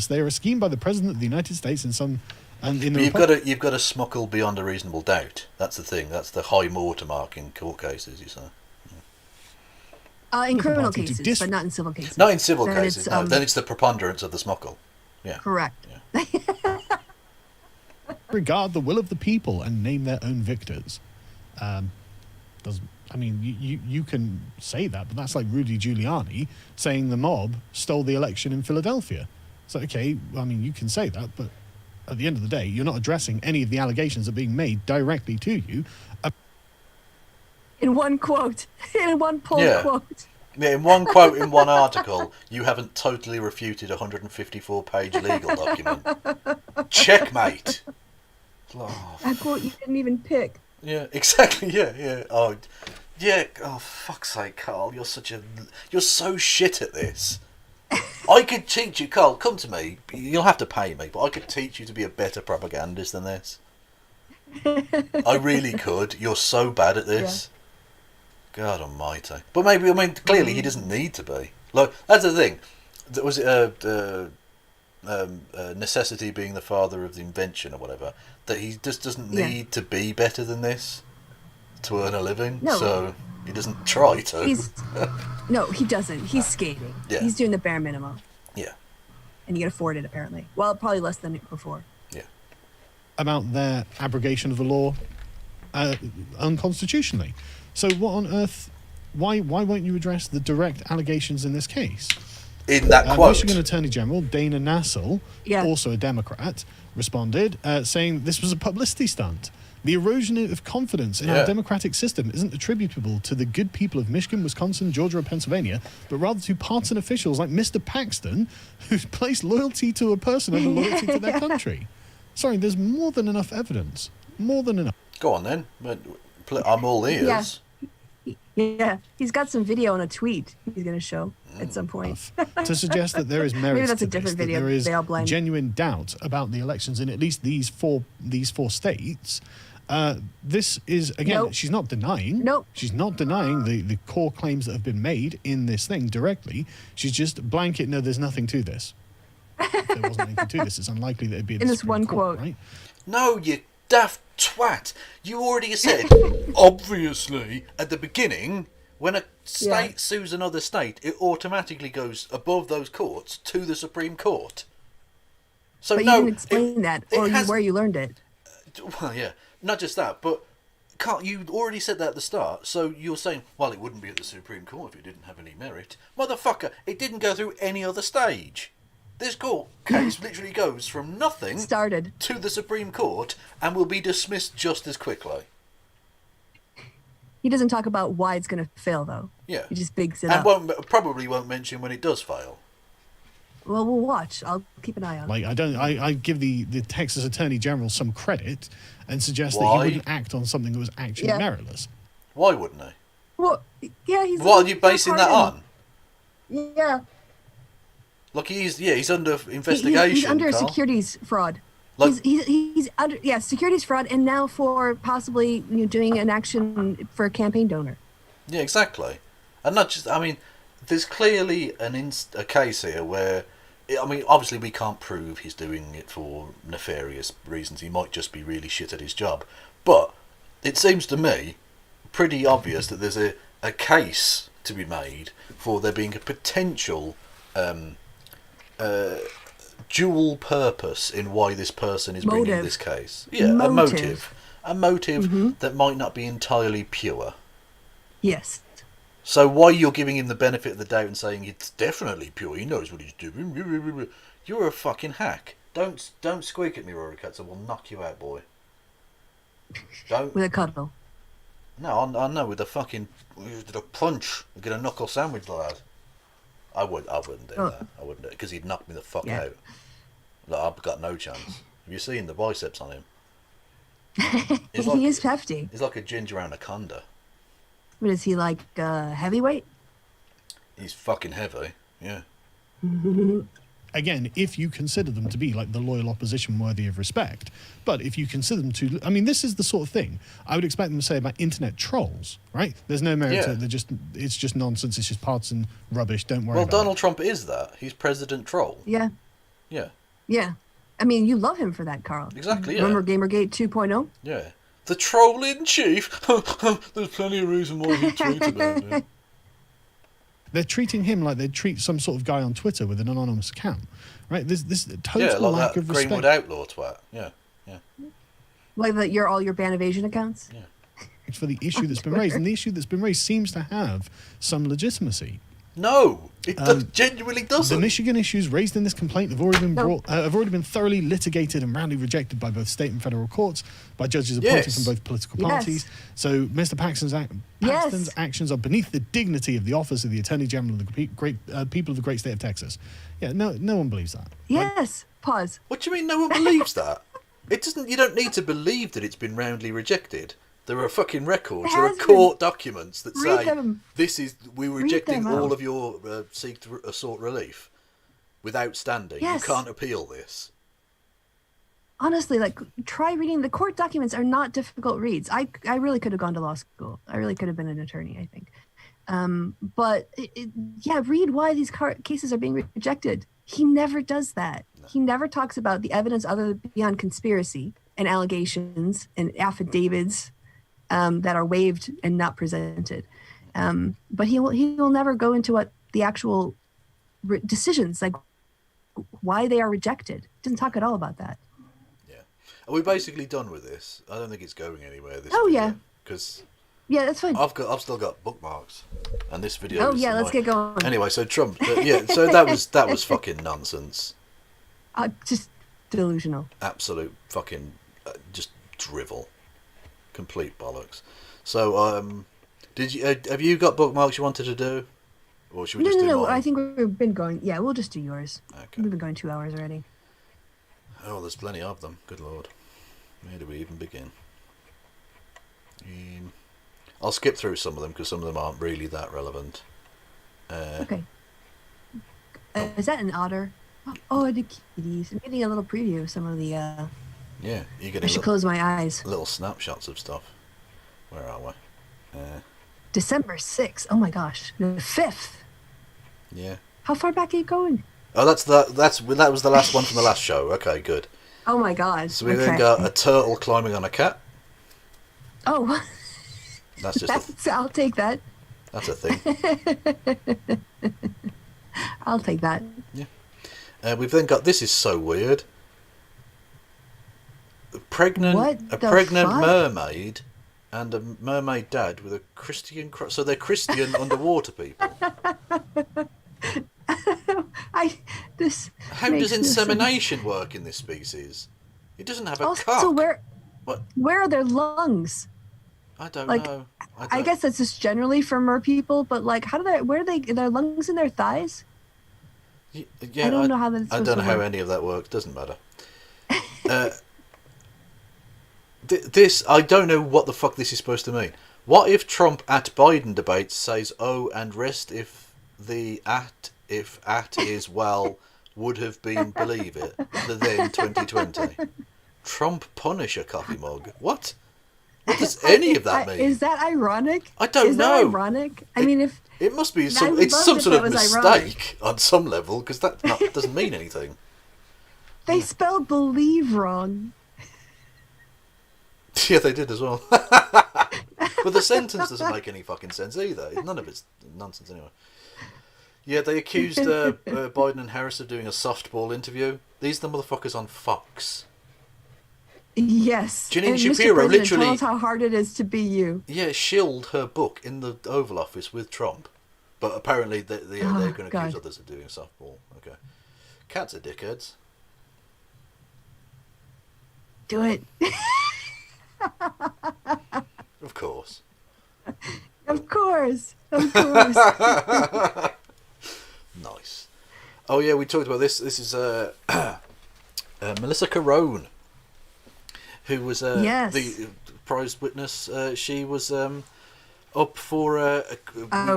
They are a scheme by the President of the United States and some. And in the But you've got to smuckle beyond a reasonable doubt. That's the thing. That's the high watermark in court cases. You say. In criminal party to cases, but not in civil cases. Not in civil Then cases. it's, No. Then it's the preponderance of the smuckle. Yeah. Correct. regard the will of the people and name their own victors. You can say that, but that's like Rudy Giuliani saying the mob stole the election in Philadelphia. So, okay, I mean, you can say that, but at the end of the day, you're not addressing any of the allegations that are being made directly to you. In one quote. In one pulled Yeah. quote. Yeah, in one quote, in one article, you haven't totally refuted a 154-page legal document. Checkmate. Oh, A quote you didn't even pick. yeah, exactly. Yeah. Oh, yeah. Oh, fuck's sake, Carl, you're so shit at this. I could teach you, Carl. Come to me. You'll have to pay me, but I could teach you to be a better propagandist than this. I really could. You're so bad at this. God Almighty. But maybe, I mean, clearly he doesn't need to be. Like, that's the thing. Was it necessity being the father of the invention or whatever? That he just doesn't need to be better than this to earn a living. No. So he doesn't try to. No, he doesn't. He's skating. Yeah. He's doing the bare minimum. Yeah. And he can afford it, apparently. Well, probably less than before. Yeah. About their abrogation of the law unconstitutionally. So what on earth, why won't you address the direct allegations in this case? In that quote. Michigan Attorney General Dana Nassel, Yeah. also a Democrat, responded saying this was a publicity stunt. The erosion of confidence in our democratic system isn't attributable to the good people of Michigan, Wisconsin, Georgia, or Pennsylvania, but rather to partisan officials like Mr. Paxton, who's placed loyalty to a person over loyalty to their country. Sorry, there's more than enough evidence. More than enough. Go on then. I'm all ears. Yeah. He's got some video on a tweet he's going to show at some point. To suggest that there is merit Maybe that's to a different this, video. that there is They all blend. genuine doubt about the elections in at least these four states. This is, again, Nope. she's not denying. Nope. She's not denying the core claims that have been made in this thing directly. She's just blanket, no, there's nothing to this. If there wasn't anything to this, it's unlikely that it'd be In this one quote. Right? No, you daft twat. You already said, obviously, at the beginning, when a state sues another state, it automatically goes above those courts to the Supreme Court. So But no, you didn't explain that, or has- where you learned it. Well, yeah, not just that, but can't you already said that at the start? So you're saying, well, it wouldn't be at the Supreme Court if it didn't have any merit. Motherfucker, it didn't go through any other stage. This court case literally goes from nothing Started. to the Supreme Court and will be dismissed just as quickly. He doesn't talk about why it's going to fail, though. Yeah. He just bigs it And up. probably won't mention when it does fail. Well, we'll watch. I'll keep an eye on it. Like I give the Texas Attorney General some credit and suggest that Why? he wouldn't act on something that was actually meritless. Why wouldn't he? Well, yeah, he's... What are you basing that on? Yeah. Look, he's under investigation. He's under Carl. securities fraud. Like- He's under securities fraud, and now for possibly doing an action for a campaign donor. Yeah, exactly. And not just, I mean, there's clearly a case here where, I mean, obviously we can't prove he's doing it for nefarious reasons. He might just be really shit at his job. But it seems to me pretty obvious that there's a case to be made for there being a potential dual purpose in why this person is bringing this case. Yeah, a motive. A motive that might not be entirely pure. Yes. So why you're giving him the benefit of the doubt and saying it's definitely pure, he knows what he's doing. You're a fucking hack. Don't squeak at me, Rory Katz. I will knock you out, boy. Don't. With a cuddle. No, I know, with a punch. Get a knuckle sandwich, lad. I wouldn't do that. I wouldn't do it because he'd knock me the fuck out. Like, I've got no chance. Have you seen the biceps on him? He is hefty. He's like a ginger anaconda. What is he, like heavyweight? He's fucking heavy. Yeah. Again, if you consider them to be like the loyal opposition worthy of respect, but if you consider them to, I mean, this is the sort of thing I would expect them to say about internet trolls, right? There's no merit to it. It's just nonsense. It's just partisan rubbish. Don't worry. Well, about Donald it. Trump is that. He's President Troll. Yeah. Yeah. Yeah. I mean, you love him for that, Carl. Exactly. Yeah. Remember Gamergate 2.0? Yeah. The troll in chief. There's plenty of reason why he tweets about it. They're treating him like they'd treat some sort of guy on Twitter with an anonymous account, right? This total Yeah, like lack that of respect. Greenwood Outlaw twat. Yeah. Yeah. Like all your ban evasion accounts? Yeah. For the issue that's been raised, and the issue that's been raised seems to have some legitimacy. No, it genuinely doesn't. The Michigan issues raised in this complaint have already been thoroughly litigated and roundly rejected by both state and federal courts, by judges appointed from both political parties. So Mr. Paxton's actions are beneath the dignity of the office of the Attorney General of the people of the great state of Texas. Yeah, no one believes that. Yes. Pause. What do you mean no one believes that? It doesn't. You don't need to believe that it's been roundly rejected. There are fucking records. There are court documents that say we're rejecting all of your seek to assort relief without standing. Yes. You can't appeal this. Honestly, try reading. The court documents are not difficult reads. I really could have gone to law school. I really could have been an attorney, I think. But read why these cases are being rejected. He never does that. No. He never talks about the evidence other beyond conspiracy and allegations and affidavits that are waived and not presented. But he will never go into what the actual decisions, like why they are rejected. Doesn't talk at all about that. Yeah. Are we basically done with this? I don't think it's going anywhere. Because that's fine. I've still got bookmarks, and this video. Let's get going. Anyway, so Trump. So that was fucking nonsense. Just delusional. Absolute fucking just drivel. Complete bollocks. So, have you got bookmarks you wanted to do, or should we just do mine? I think we've been going. Yeah, we'll just do yours. Okay. We've been going 2 hours already. Oh, there's plenty of them. Good lord, where do we even begin? I'll skip through some of them because some of them aren't really that relevant. Okay. Is that an otter? Oh, the kitties. I'm getting a little preview of some of the. Yeah, you're getting. I should close my eyes. Little snapshots of stuff. Where are we? December 6th. Oh my gosh, the 5th. Yeah. How far back are you going? Oh, that was the last one from the last show. Okay, good. Oh my god. So we've then got a turtle climbing on a cat. Oh. That's just. I'll take that. That's a thing. I'll take that. Yeah. We've then got, this is so weird. pregnant What the fuck? mermaid and a mermaid dad with a Christian so they're Christian underwater people. This How makes does no sense. insemination work in this species? It doesn't have a Also, cock. What? where are their lungs? I don't Like, know. I guess that's just generally for mer people, but like, where are they? Their lungs in their thighs? Yeah, I don't know how that's I supposed don't know to how work. any of that works. Doesn't matter. This I don't know what the fuck this is supposed to mean. What if Trump at Biden debates says, "Oh, and rest if at is well would have been believe it the then 2020." Trump punish a coffee mug. What? What does any of that mean? Is that ironic? I don't Is know. that ironic? I mean, if It must be I some. would It's love some if sort that of was ironic. mistake on some level because that doesn't mean anything. they spelled believe wrong. Yeah, they did as well. But the sentence doesn't make any fucking sense either. None of it's nonsense anyway. Yeah, they accused Biden and Harris of doing a softball interview. These are the motherfuckers on Fox. Yes. Janine And Mr. Shapiro President, literally- tell us how hard it is to be you. Yeah, shilled her book in the Oval Office with Trump. But apparently they're going to accuse God. others of doing softball. Okay. Cats are dickheads. Do it. Of course. Of course. Of course. Nice. Oh yeah, we talked about this. This is Melissa Carone, who was Yes. the prize witness. She was up for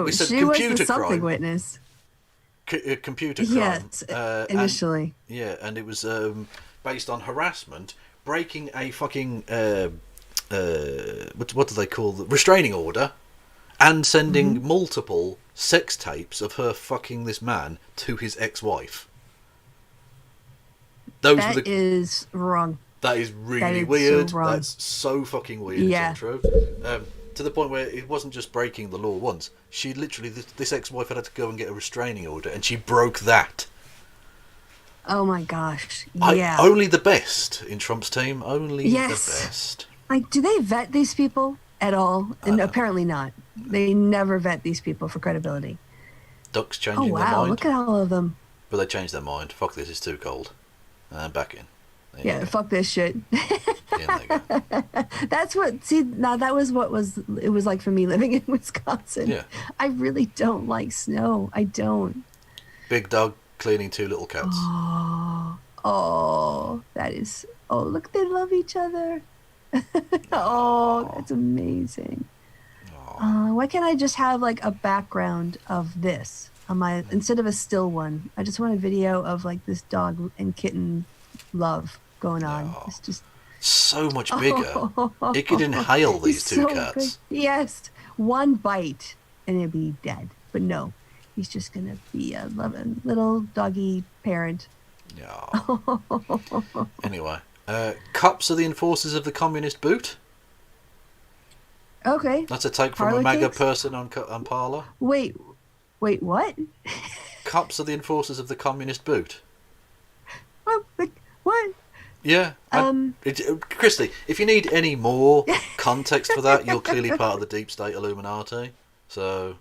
we said she was computer the something crime. witness. Computer crime. Yes, initially. And it was based on harassment, breaking a fucking what do they call the restraining order, and sending multiple sex tapes of her fucking this man to his ex-wife. That is wrong. That is really That is weird. so wrong. That's so fucking weird. Yeah. It's untrue. To the point where it wasn't just breaking the law once. She literally, this ex-wife had to go and get a restraining order, and she broke that. Oh my gosh. Yeah. Only the best in Trump's team. Only Yes. the best. Like, do they vet these people at all? And apparently not. They never vet these people for credibility. Ducks Oh changing their wow, mind. look at all of them. But they changed their mind. Fuck this, it's too cold. And back in. There Yeah, you go. fuck this shit. Yeah, there you go. That's what, see, now that was what it was like for me living in Wisconsin. Yeah. I really don't like snow. I don't. Big dog cleaning two little cats. Oh, that is, oh, look, they love each other. Oh, that's amazing. Why can't I just have like a background of this on my, instead of a still one? I just want a video of like this dog and kitten love going on. Oh. It's just So much bigger. It could inhale these he's two so cats. big. Yes, one bite and it'd be dead. But no, he's just gonna be a loving little doggy parent. Yeah. Anyway, cops are the enforcers of the communist boot. Okay. That's a take from Parlor a MAGA cakes? person on Parler. Wait, what? Cops are the enforcers of the communist boot. What? Yeah. Kristi, if you need any more context for that, you're clearly part of the deep state Illuminati. So,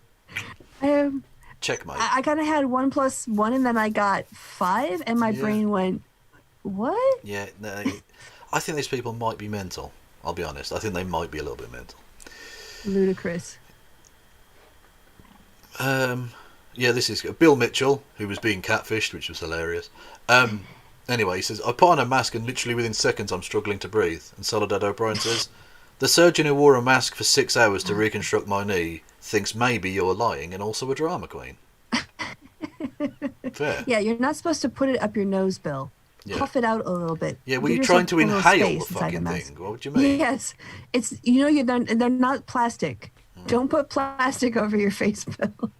checkmate. I kind of had 1 + 1 and then I got 5 and my Yeah. brain went, what? Yeah, no, I think these people might be mental. I'll be honest. I think they might be a little bit mental. Ludicrous. Yeah, this is Bill Mitchell, who was being catfished, which was hilarious. Anyway, he says, I put on a mask and literally within seconds I'm struggling to breathe. And Soledad O'Brien says, the surgeon who wore a mask for 6 hours to reconstruct my knee thinks maybe you're lying and also a drama queen. Fair. Yeah, you're not supposed to put it up your nose, Bill. Yeah. Puff it out a little bit. Yeah, were Give you yourself trying to a little inhale space the inside fucking mask. thing? What do you mean? Yes, it's they're not plastic. Don't put plastic over your face, Bill.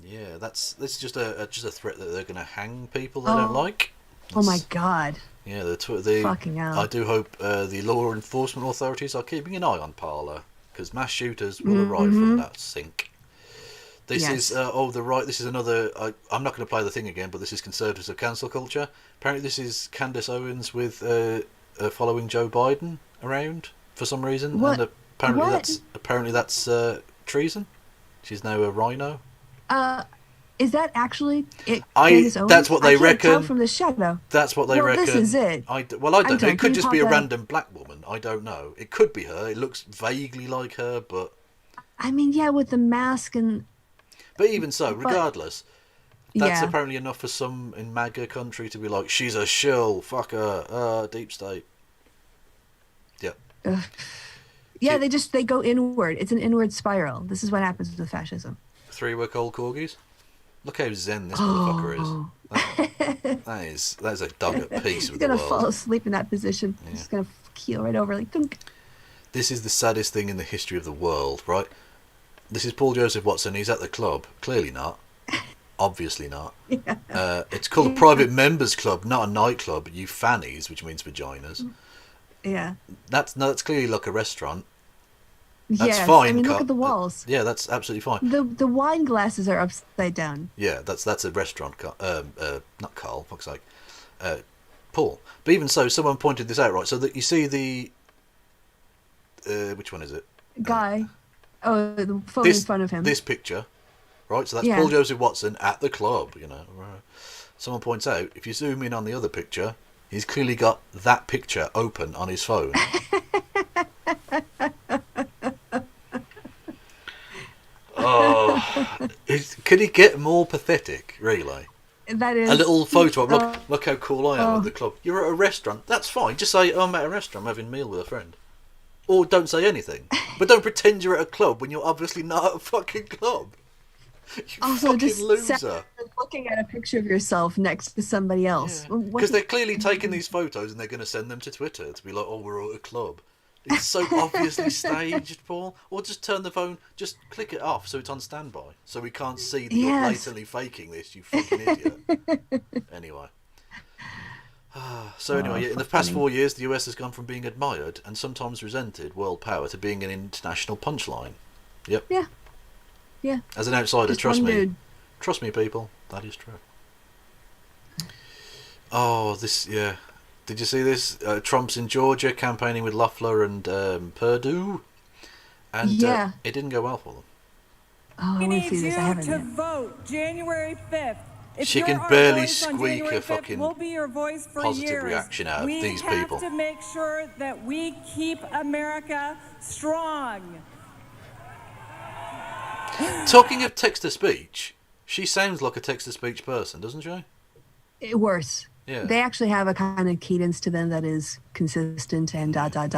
Yeah, that's just a threat that they're going to hang people they don't like. Oh my God. Yeah, the Fucking hell. I do hope the law enforcement authorities are keeping an eye on Parler because mass shooters will arrive from that sink. This Yes. is This is another. I'm not going to play the thing again, but this is Conservatives of Cancel Culture. Apparently, this is Candace Owens with following Joe Biden around for some reason, What? and apparently that's treason. She's now a rhino. Is that actually it? That's what they I can't reckon. tell from the shadow. That's what they reckon. This is it. I don't know. It Can could you just be a pop that- random black woman. I don't know. It could be her. It looks vaguely like her, but I mean, yeah, with the mask and. even so, regardless, that's Yeah. apparently enough for some in MAGA country to be like, she's a shill, fuck her, deep state. Yep. Yeah, they go inward. It's an inward spiral. This is what happens with fascism. 3-week old corgis. Look how zen this motherfucker is. That is a dog at peace He's with the gonna world. fall asleep in that position. Yeah. He's gonna keel right over like thunk. This is the saddest thing in the history of the world, right? This is Paul Joseph Watson. He's at the club. Clearly not. Obviously not. Yeah. It's called a private members club, not a nightclub. You fannies, which means vaginas. Yeah. That's clearly like a restaurant. That's Yes. fine. I mean, look at the walls. Yeah, that's absolutely fine. The wine glasses are upside down. Yeah, that's a restaurant. Not Carl. Fuck's sake. Paul. But even so, someone pointed this out, right? So that you see the. Which one is it? Guy. The phone in front of him. This picture, right? So that's Yeah. Paul Joseph Watson at the club. Someone points out, if you zoom in on the other picture, he's clearly got that picture open on his phone. Could he get more pathetic, really? That is A little photo of, look how cool I am at the club. You're at a restaurant. That's fine. Just say, I'm at a restaurant, I'm having a meal with a friend. Or don't say anything. But don't pretend you're at a club when you're obviously not at a fucking club. You also fucking just loser. looking at a picture of yourself next to somebody else. Because they're clearly taking these photos and they're going to send them to Twitter to be like, oh, we're at a club. It's so obviously staged, Paul. Or just turn the phone, just click it off so it's on standby. So we can't see that you're blatantly faking this, you fucking idiot. Anyway. In the past 4 years, the US has gone from being admired and sometimes resented world power to being an international punchline. Yep. Yeah. Yeah. As an outsider, Just trust one me. dude. Trust me, people. That is true. Oh, yeah. Did you see this? Trump's in Georgia campaigning with Loeffler and Perdue. And it didn't go well for them. Oh, I We want to need see this. I you haven't to yet. vote January 5th. If She you're can our barely voice on squeak January a 5th, fucking we'll be your voice for positive years. reaction out of these people. We have to make sure that we keep America strong. Talking of text-to-speech, she sounds like a text-to-speech person, doesn't she? Worse. Yeah. They actually have a kind of cadence to them that is consistent and ... Thank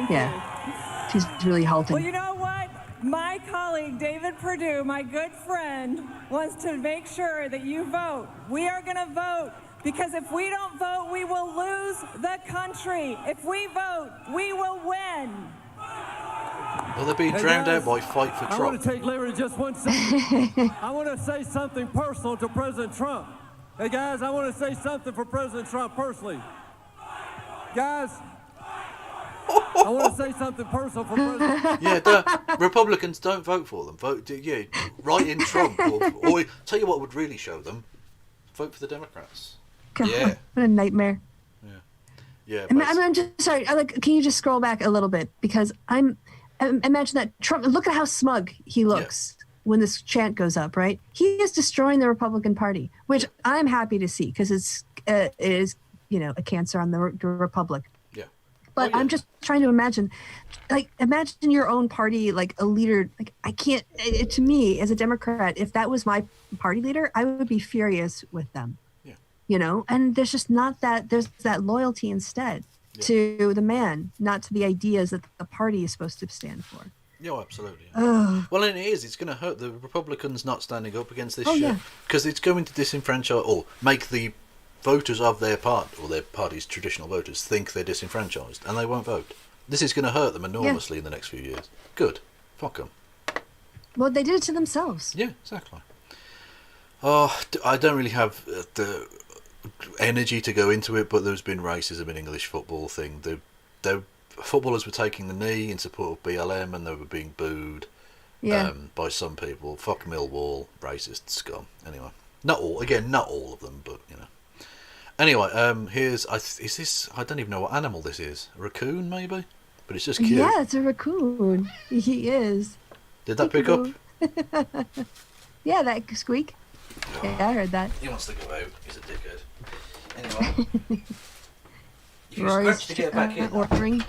Yeah. you. She's really halting. Well, you know what? My colleague, David Perdue, my good friend, wants to make sure that you vote. We are going to vote because if we don't vote, we will lose the country. If we vote, we will win. Well, they're being drowned out by Fight for I want Trump. to take liberty just 1 second. I want to say something personal to President Trump. Hey, guys, I want to say something for President Trump personally. Guys, I want to say something personal for President Yeah, Republicans don't vote for them. Write in Trump. Or tell you what would really show them. Vote for the Democrats. God, Yeah. What a nightmare. Yeah. I'm just sorry. Can you just scroll back a little bit? Because imagine that Trump, look at how smug he looks when this chant goes up, right? He is destroying the Republican Party, which I'm happy to see because it is, a cancer on the Republic. Yeah. But I'm just trying to imagine your own party, like a leader. Like I can't, to me as a Democrat, if that was my party leader, I would be furious with them. Yeah. And there's just not that, there's that loyalty instead to the man, not to the ideas that the party is supposed to stand for. Yeah, absolutely. Well, and it is. It's going to hurt the Republicans not standing up against this shit because it's going to disenfranchise or make the voters of their party's traditional voters think they're disenfranchised and they won't vote. This is going to hurt them enormously in the next few years. Good. Fuck them. Well, they did it to themselves. Yeah, exactly. Oh, I don't really have the energy to go into it, but there's been racism in English football thing. The footballers were taking the knee in support of BLM and they were being booed by some people. Fuck Millwall, racist scum. Anyway, not all of them, but Anyway, here's is this? I don't even know what animal this is. A raccoon, maybe, but it's just cute. Yeah, it's a raccoon. He is. Did that pick up? Yeah, that squeak. Yeah, I heard that. He wants to go out. He's a dickhead. Anyway, if you Rory's scratch to get back in, ordering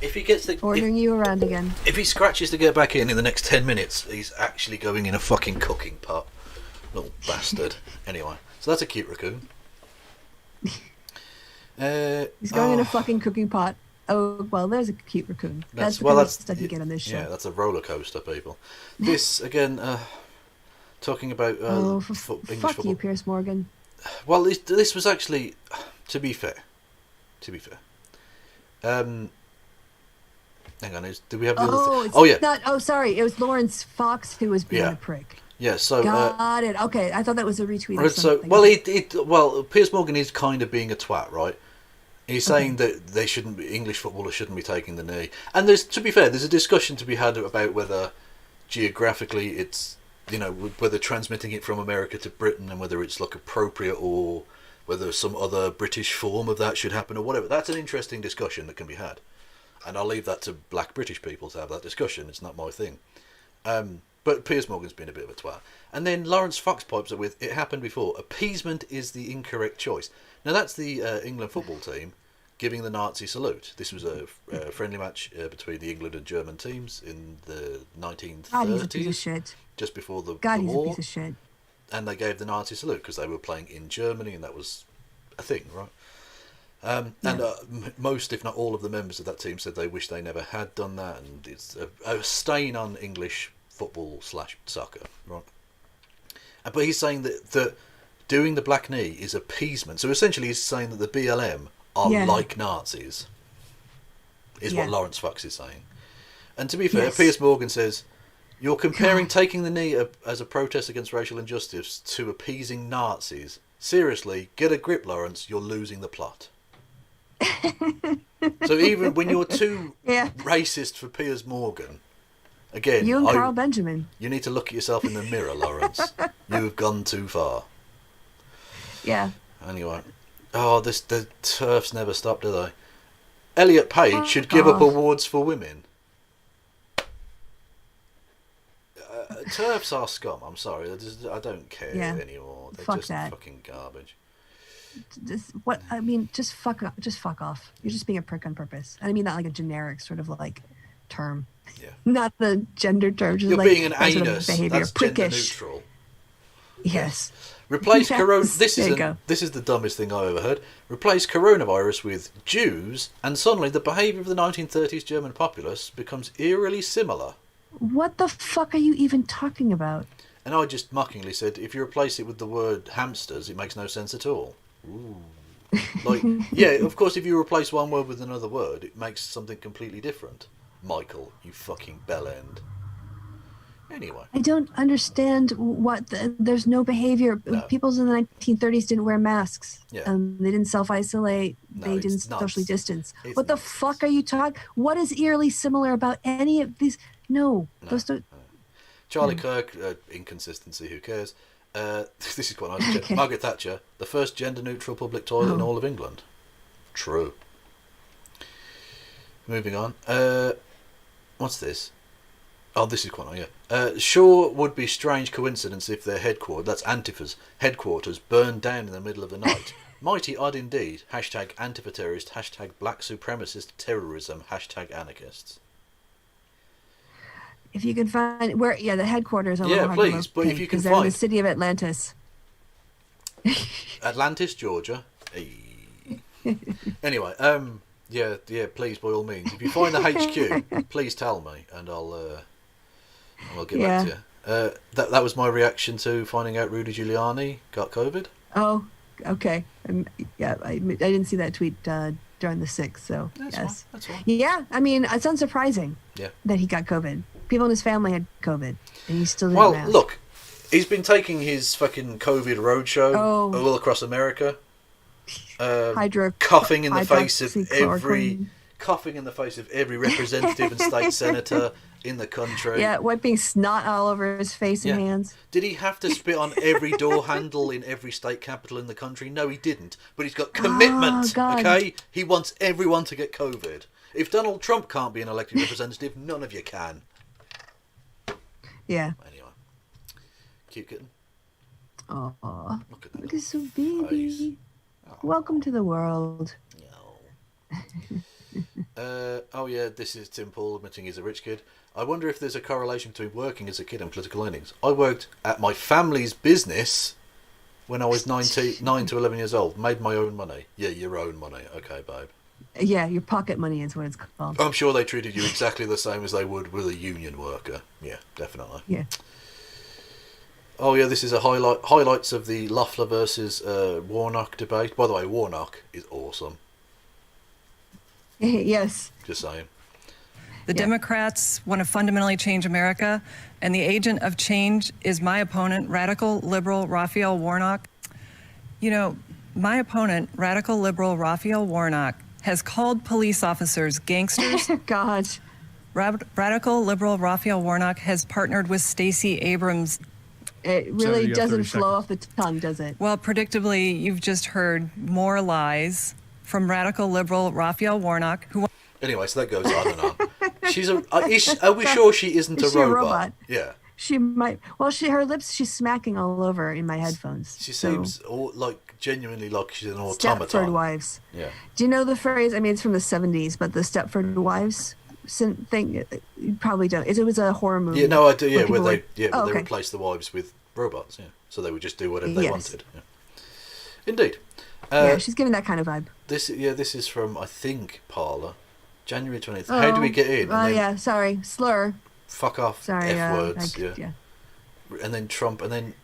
if he gets the you around again. if he scratches to get back in the next 10 minutes, he's actually going in a fucking cooking pot. Little bastard. Anyway, so that's a cute raccoon. He's going in a fucking cooking pot. Oh, well, there's a cute raccoon. That's the kind of stuff you get on this show. Yeah, that's a roller coaster, people. This, again, talking about fuck English you, football. Piers Morgan. Well, this was actually, to be fair. Hang on, do we have the other thing? It's not. Oh, sorry. It was Lawrence Fox who was being a prick. Yeah, so... Got it. Okay, I thought that was a retweet or something. Well, Piers Morgan is kind of being a twat, right? He's saying that they shouldn't be, English footballers shouldn't be taking the knee. And to be fair, there's a discussion to be had about whether geographically it's, whether transmitting it from America to Britain and whether it's like appropriate or whether some other British form of that should happen or whatever. That's an interesting discussion that can be had. And I'll leave that to black British people to have that discussion. It's not my thing. But Piers Morgan's been a bit of a twat. And then Lawrence Fox pipes up with, it happened before, appeasement is the incorrect choice. Now that's the England football team giving the Nazi salute. This was a friendly match between the England and German teams in the 1930s. God, he's a piece of shit. Just before the God, war. he's a piece of shit. And they gave the Nazi salute because they were playing in Germany and that was a thing, right? And most, if not all, of the members of that team said they wish they never had done that, and it's a stain on English football / soccer, right? But he's saying that doing the black knee is appeasement. So essentially he's saying that the BLM are like Nazis, is what Lawrence Fox is saying. And to be fair, Piers Morgan says, you're comparing taking the knee as a protest against racial injustice to appeasing Nazis. Seriously, get a grip, Lawrence, you're losing the plot. So even when you're too racist for Piers Morgan, again, you and Carl Benjamin, you need to look at yourself in the mirror, Lawrence. You've gone too far. Yeah. Anyway, the TERFs never stop, do they? Elliot Page should give up awards for women. TERFs are scum. I'm sorry, I don't care anymore. They're fuck just that. fucking garbage. Just fuck off. You're just being a prick on purpose. And I mean that like a generic sort of like term. Yeah. Not the gender term. Just you're like being an that anus. Sort of behavior. That's prickish. Gender neutral. Yes. Replace corona. This go. is the dumbest thing I've ever heard. Replace coronavirus with Jews, and suddenly the behaviour of the 1930s German populace becomes eerily similar. What the fuck are you even talking about? And I just mockingly said, if you replace it with the word hamsters, it makes no sense at all. Ooh. Like, yeah, of course, if you replace one word with another word, it makes something completely different. Michael, you fucking bellend. Anyway. I don't understand there's no behavior. No. People in the 1930s didn't wear masks. Yeah. They didn't self-isolate. They didn't socially distance. What the fuck are you talking? What is eerily similar about any of these? No. Those don't. Charlie Kirk, inconsistency, who cares? This is quite nice. Okay. Margaret Thatcher, the first gender-neutral public toilet in all of England. True. Moving on. What's this? Oh, this is quite nice, yeah. Sure would be strange coincidence if their headquarters, that's Antifa's headquarters, burned down in the middle of the night. Mighty odd indeed. Hashtag Antifa terrorist, hashtag black supremacist terrorism, hashtag anarchists. If you can find where, the headquarters are. Yeah, please. But if you can find the city of Atlantis. Atlantis, Georgia. Hey. Anyway, yeah. Please, by all means, if you find the HQ, please tell me, and I'll get back to you. That was my reaction to finding out Rudy Giuliani got COVID. Oh, okay. I didn't see that tweet during the 6th, so yes. That's fine. Yeah, I mean, it's unsurprising that he got COVID. People in his family had COVID, and he still didn't mask. Look, he's been taking his fucking COVID roadshow all across America, coughing in the face of every representative and state senator in the country. Yeah, wiping snot all over his face and hands. Did he have to spit on every door handle in every state capital in the country? No, he didn't. But he's got commitment, okay? He wants everyone to get COVID. If Donald Trump can't be an elected representative, none of you can. Yeah. Anyway. Cute kitten. Aww. Look at that. Look at so baby. Welcome to the world. Oh yeah, this is Tim Paul admitting he's a rich kid. I wonder if there's a correlation between working as a kid and political earnings. I worked at my family's business when I was 9 to 11 years old. Made my own money. Yeah, your own money. Okay, babe. Yeah, your pocket money is what it's called. I'm sure they treated you exactly the same as they would with a union worker. Yeah, definitely. Yeah. Oh yeah, this is a highlights of the Loeffler versus Warnock debate. By the way, Warnock is awesome. Yes. Just saying. The Democrats want to fundamentally change America, and the agent of change is my opponent, radical liberal Raphael Warnock. You know, my opponent, radical liberal Raphael Warnock, has called police officers gangsters. God. Radical liberal Raphael Warnock has partnered with Stacey Abrams. It really doesn't flow off the tongue, does it? Well, predictably, you've just heard more lies from radical liberal Raphael Warnock, who... Anyway, so that goes on and on. She's a. Are we sure she isn't Is a she robot? a robot? Yeah. She might. Well, her lips. She's smacking all over in my headphones. She seems like genuinely like she's an automaton. Stepford Wives. Yeah. Do you know the phrase? I mean, it's from the 70s, but the Stepford Wives thing. You probably don't. It was a horror movie. Yeah, no, I do. Yeah, where they they replaced the wives with robots. Yeah, so they would just do whatever they wanted. Yeah. Indeed. Yeah, she's giving that kind of vibe. This is from, I think, Parler, January 20th. How do we get in? Oh yeah, sorry, slur. Fuck off. Sorry, F words. Yeah. And then Trump, and then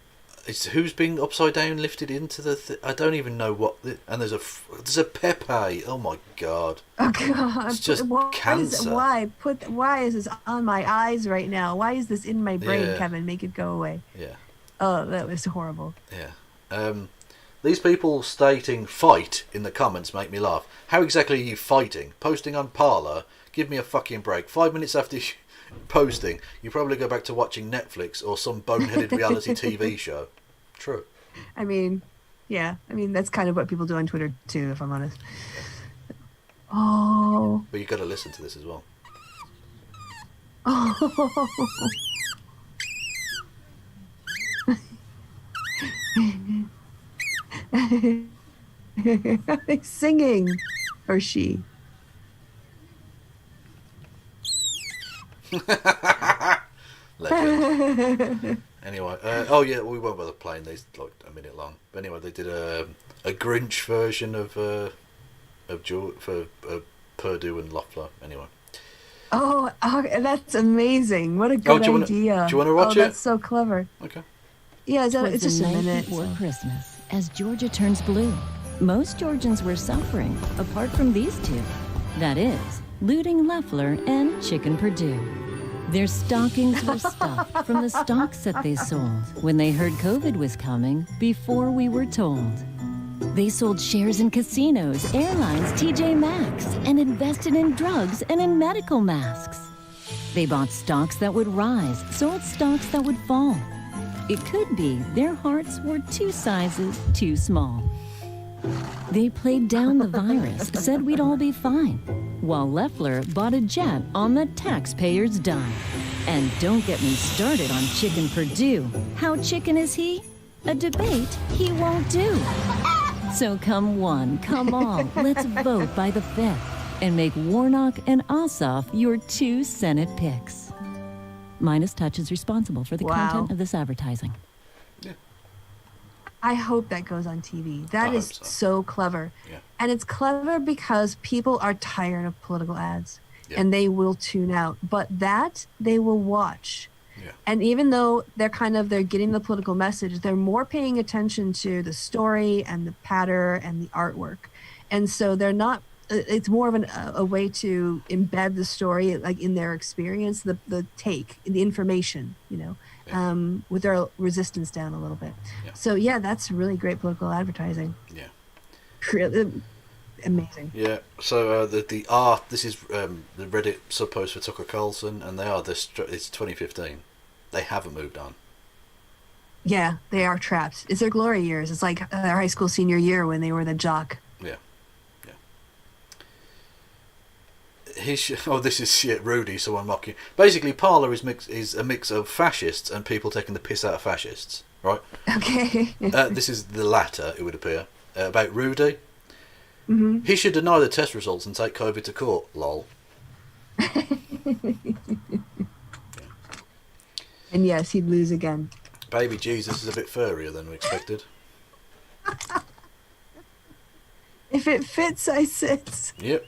it's who's being upside down lifted into the. I don't even know what. And there's a Pepe. Oh my god. Oh god. It's just cancer. Why is this on my eyes right now? Why is this in my brain, Yeah. Kevin? Make it go away. Yeah. Oh, that was horrible. Yeah. These people stating fight in the comments make me laugh. How exactly are you fighting? Posting on Parler? Give me a fucking break. 5 minutes after posting, you probably go back to watching Netflix or some boneheaded reality TV show. True. I mean, yeah. I mean, that's kind of what people do on Twitter too, if I'm honest. Oh. But you've got to listen to this as well. Oh. Are they singing? Or she? Legend. Anyway, oh yeah, we won't bother playing these, like a minute long. But anyway, they did a Grinch version of Purdue and Loeffler. Anyway. Oh, that's amazing! What a good idea. Do you want to watch it? That's so clever. Okay. Yeah, it's just a minute. Before Christmas, as Georgia turns blue, most Georgians were suffering, apart from these two. That is, looting Loeffler and Chicken Purdue. Their stockings were stuffed from the stocks that they sold when they heard COVID was coming before we were told. They sold shares in casinos, airlines, TJ Maxx, and invested in drugs and in medical masks. They bought stocks that would rise, sold stocks that would fall. It could be their hearts were 2 sizes too small. They played down the virus, said we'd all be fine, while Loeffler bought a jet on the taxpayer's dime. And don't get me started on Chicken Purdue. How chicken is he? A debate he won't do. So come one, come all, let's vote by the 5th and make Warnock and Ossoff your 2 Senate picks. Minus Touch is responsible for the content of this advertising. I hope that goes on TV. That is so clever. Yeah. And it's clever because people are tired of political ads and they will tune out. But that they will watch. Yeah. And even though they're getting the political message, they're more paying attention to the story and the patter and the artwork. And so they're not, it's more of a way to embed the story like in their experience, the take, the information, with their resistance down a little bit. Yeah. So yeah, that's really great political advertising. Yeah. amazing. Yeah. So the art. This is the Reddit subpost for Tucker Carlson, and they are this. It's 2015. They haven't moved on. Yeah, they are trapped. It's their glory years. It's like their high school senior year when they were the jock. Yeah. This is shit, Rudy. Someone mocking. Basically, Parler is a mix of fascists and people taking the piss out of fascists. Right. Okay. This is the latter. It would appear about Rudy. Mm-hmm. He should deny the test results and take COVID to court. Lol. And yes, he'd lose again. Baby Jesus is a bit furrier than we expected. If it fits, I sit. Yep.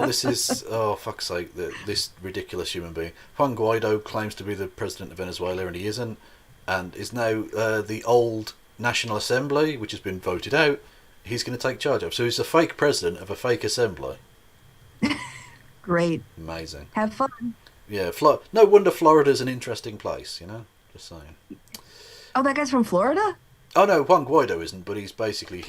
This is... Oh, fuck's sake. This ridiculous human being. Juan Guaido claims to be the president of Venezuela, and he isn't. And is now the old National Assembly, which has been voted out, he's going to take charge of. So he's a fake president of a fake assembly. Great. Amazing. Have fun. Yeah, no wonder Florida's an interesting place, you know? Just saying. Oh, that guy's from Florida? Oh no, Juan Guaido isn't, but he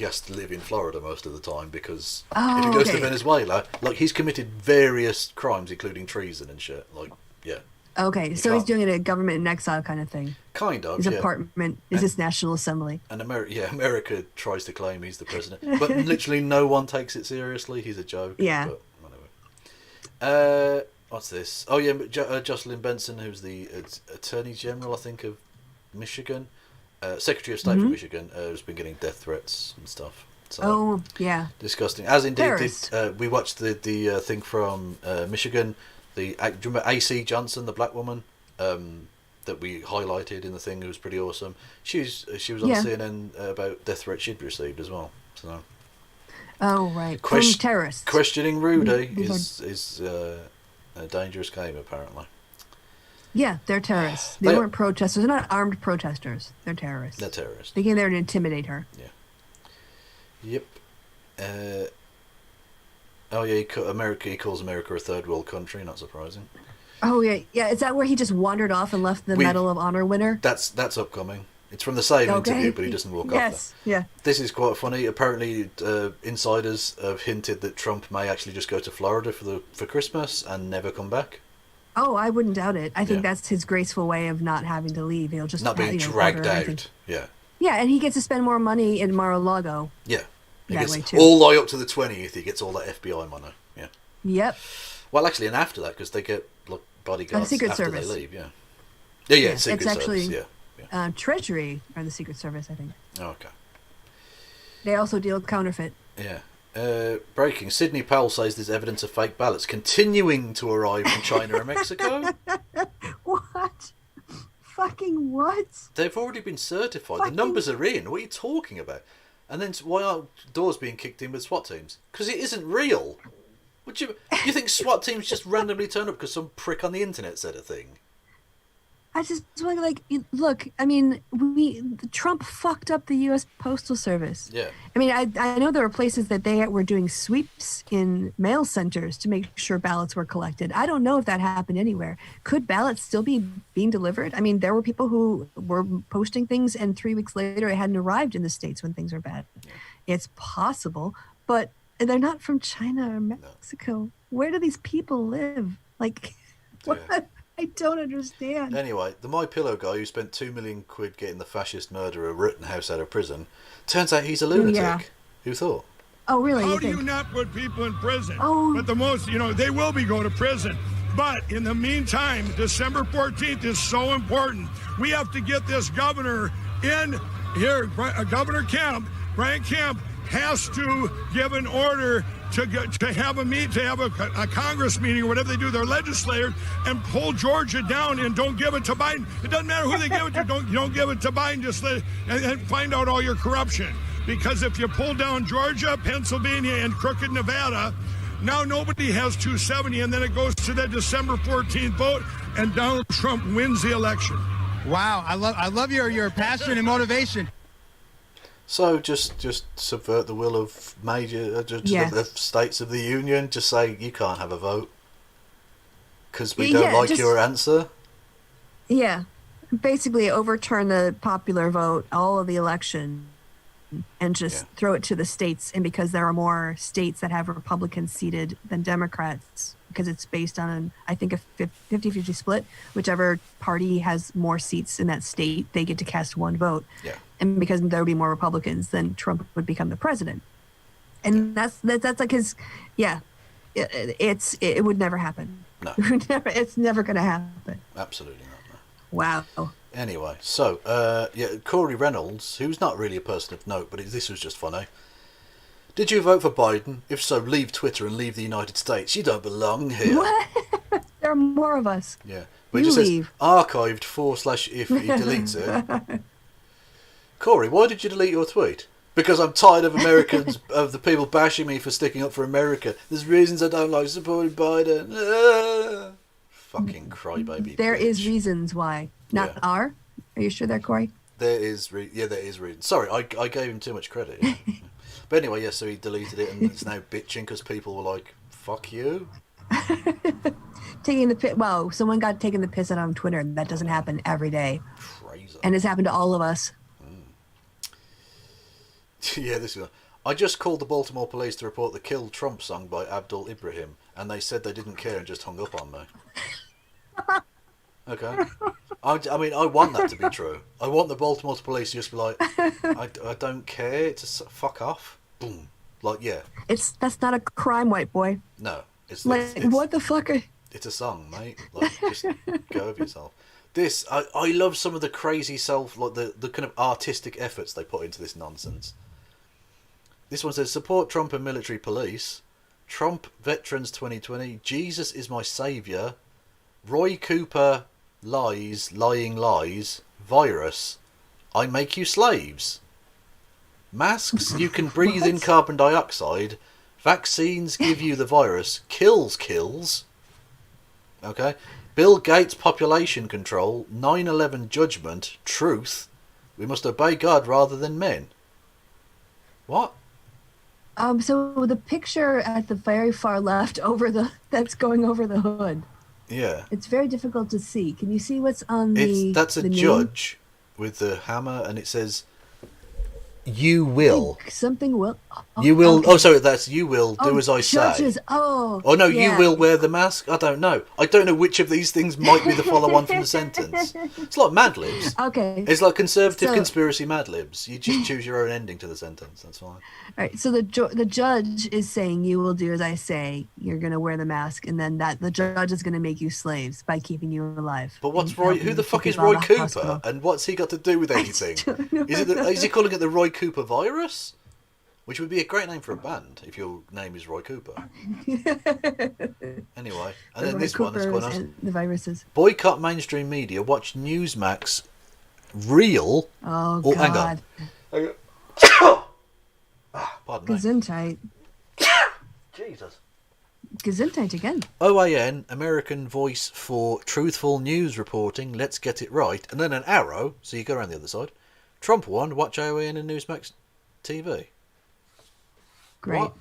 has to live in Florida most of the time because if he goes to Venezuela, like he's committed various crimes, including treason and shit. Like, yeah. Okay, so he's doing it a government in exile kind of thing. Kind of. His apartment is his National Assembly. And America tries to claim he's the president, but literally no one takes it seriously. He's a joke. Yeah. But whatever. What's this? Oh yeah, Jocelyn Benson, who's the Attorney General, I think, of Michigan. Secretary of State for Michigan has been getting death threats and stuff. So, disgusting. As indeed did, we watched the thing from Michigan. Do you remember AC Johnson, the black woman that we highlighted in the thing? Who was pretty awesome. She was on CNN about death threats she'd received as well. So. Oh right. Terrorists. Questioning Rudy is a dangerous game apparently. Yeah, they're terrorists. They weren't protesters. They're not armed protesters. They're terrorists. They're terrorists. They came there to intimidate her. Yeah. Yep. He calls America a third world country. Not surprising. Oh yeah, yeah. Is that where he just wandered off and left the Medal of Honor winner? That's upcoming. It's from the same interview, but he doesn't walk off there. Yes, yeah. This is quite funny. Apparently, insiders have hinted that Trump may actually just go to Florida for Christmas and never come back. Oh, I wouldn't doubt it. I think that's his graceful way of not having to leave. He'll just not being dragged out. Yeah. Yeah, and he gets to spend more money in Mar-a-Lago. Yeah. He that gets way too. all the way up to the 20th. He gets all that FBI money. Yeah. Yep. Well, actually, and after that, because they get bodyguards Secret after Service. they leave. Yeah. Yeah. Secret it's actually, Service. Yeah. Treasury or the Secret Service, I think. Oh, okay. They also deal with counterfeit. Yeah. Breaking. Sidney Powell says there's evidence of fake ballots continuing to arrive from China and Mexico. What? Fucking what? They've already been certified. The numbers are in. What are you talking about? And then why aren't doors being kicked in with SWAT teams? Because it isn't real. Would you think SWAT teams just randomly turn up because some prick on the internet said a thing? I just like look. I mean, Trump fucked up the U.S. Postal Service. Yeah. I mean, I know there were places that they were doing sweeps in mail centers to make sure ballots were collected. I don't know if that happened anywhere. Could ballots still be being delivered? I mean, there were people who were posting things, and 3 weeks later, it hadn't arrived in the States when things were bad. Yeah. It's possible, but they're not from China or Mexico. No. Where do these people live? Like, what? Yeah. I don't understand. Anyway, the MyPillow guy who spent £2 million getting the fascist murderer Rittenhouse out of prison, turns out he's a lunatic. Yeah. Who thought? Oh, really? How do you not put people in prison? Oh. But the most, they will be going to prison. But in the meantime, December 14th is so important. We have to get this governor in here. Governor Brian Kemp, has to give an order to have a Congress meeting or whatever they do, their legislators, and pull Georgia down and don't give it to Biden. It doesn't matter who they give it to. Don't give it to Biden. Just and find out all your corruption. Because if you pull down Georgia, Pennsylvania, and crooked Nevada, now nobody has 270, and then it goes to the December 14th vote, and Donald Trump wins the election. Wow, I love your passion and motivation. So just subvert the will of the states of the union. Just say you can't have a vote because we don't like your answer. Yeah, basically overturn the popular vote, all of the election, and just throw it to the states. And because there are more states that have Republicans seated than Democrats, because it's based on, I think, a 50-50 split, whichever party has more seats in that state, they get to cast one vote. Yeah. And because there would be more Republicans, then Trump would become the president. And that's like his, it would never happen. No. It's never going to happen. Absolutely not. No. Wow. Anyway, so, Corey Reynolds, who's not really a person of note, but this was just funny. Did you vote for Biden? If so, leave Twitter and leave the United States. You don't belong here. What? There are more of us. Yeah. But it just says, archived / if he deletes it. Corey, why did you delete your tweet? Because I'm tired of Americans, of the people bashing me for sticking up for America. There's reasons I don't like supporting Biden. Fucking crybaby. There bitch. is reasons why. Not are. Are you sure there, Corey? There is there is reason. Sorry, I gave him too much credit. Yeah. But anyway, so he deleted it and it's now bitching because people were like, fuck you. Taking the piss. Well, someone got taken the piss out on Twitter, and that doesn't happen every day. Crazy. And it's happened to all of us. Yeah, this is. I just called the Baltimore police to report the Kill Trump song by Abdul Ibrahim, and they said they didn't care and just hung up on me. Okay. I mean, I want that to be true. I want the Baltimore police to just be like, I don't care. It's just fuck off. Boom. Like, yeah. That's not a crime, white boy. No. It's what the fuck? It's a song, mate. Like, just go over yourself. This, I love some of the crazy the kind of artistic efforts they put into this nonsense. This one says, support Trump and military police. Trump Veterans 2020. Jesus is my saviour. Roy Cooper lying lies. Virus. I make you slaves. Masks, you can breathe in carbon dioxide. Vaccines give you the virus. Kills. Okay. Bill Gates population control. 9/11 judgment. Truth. We must obey God rather than men. What? So the picture at the very far left that's going over the hood. Yeah. It's very difficult to see. Can you see what's on that's a judge with the hammer, and it says, "You will." Something will. You will. Okay. Oh, sorry. That's you will do as I judges. say. Oh. Oh no, yeah. you will wear the mask. I don't know. I don't know which of these things might be the follow-on from the sentence. It's like Mad Libs. Okay. It's like conservative conspiracy Mad Libs. You just choose your own ending to the sentence. That's fine. All right. So the judge is saying, "You will do as I say. You're going to wear the mask, and then the judge is going to make you slaves by keeping you alive." But what's Roy? Who the fuck is Roy Cooper? And what's he got to do with anything? Is he calling it the Roy Cooper virus? Which would be a great name for a band if your name is Roy Cooper. Anyway, and then this one is quite nice. The viruses. Boycott mainstream media. Watch Newsmax. Real. Oh God. Hang on. Pardon me. Gesundheit. Jesus. Gesundheit again. OAN, American Voice for Truthful News Reporting. Let's get it right. And then an arrow, so you go around the other side. Trump won. Watch OAN and Newsmax TV. Great. What?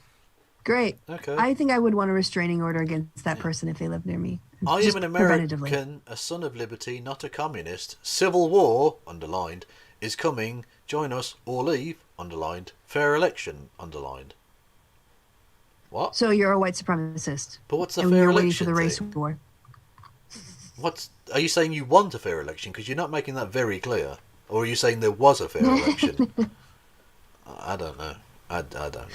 Great. Okay. I think I would want a restraining order against that person if they lived near me. I Just am an American, a son of liberty, not a communist. Civil war, underlined, is coming. Join us or leave, underlined. Fair election, underlined. What? So you're a white supremacist. But what's a and fair you're election waiting for the race thing? war. Are you saying you want a fair election? Because you're not making that very clear. Or are you saying there was a fair election? I don't know. I don't know.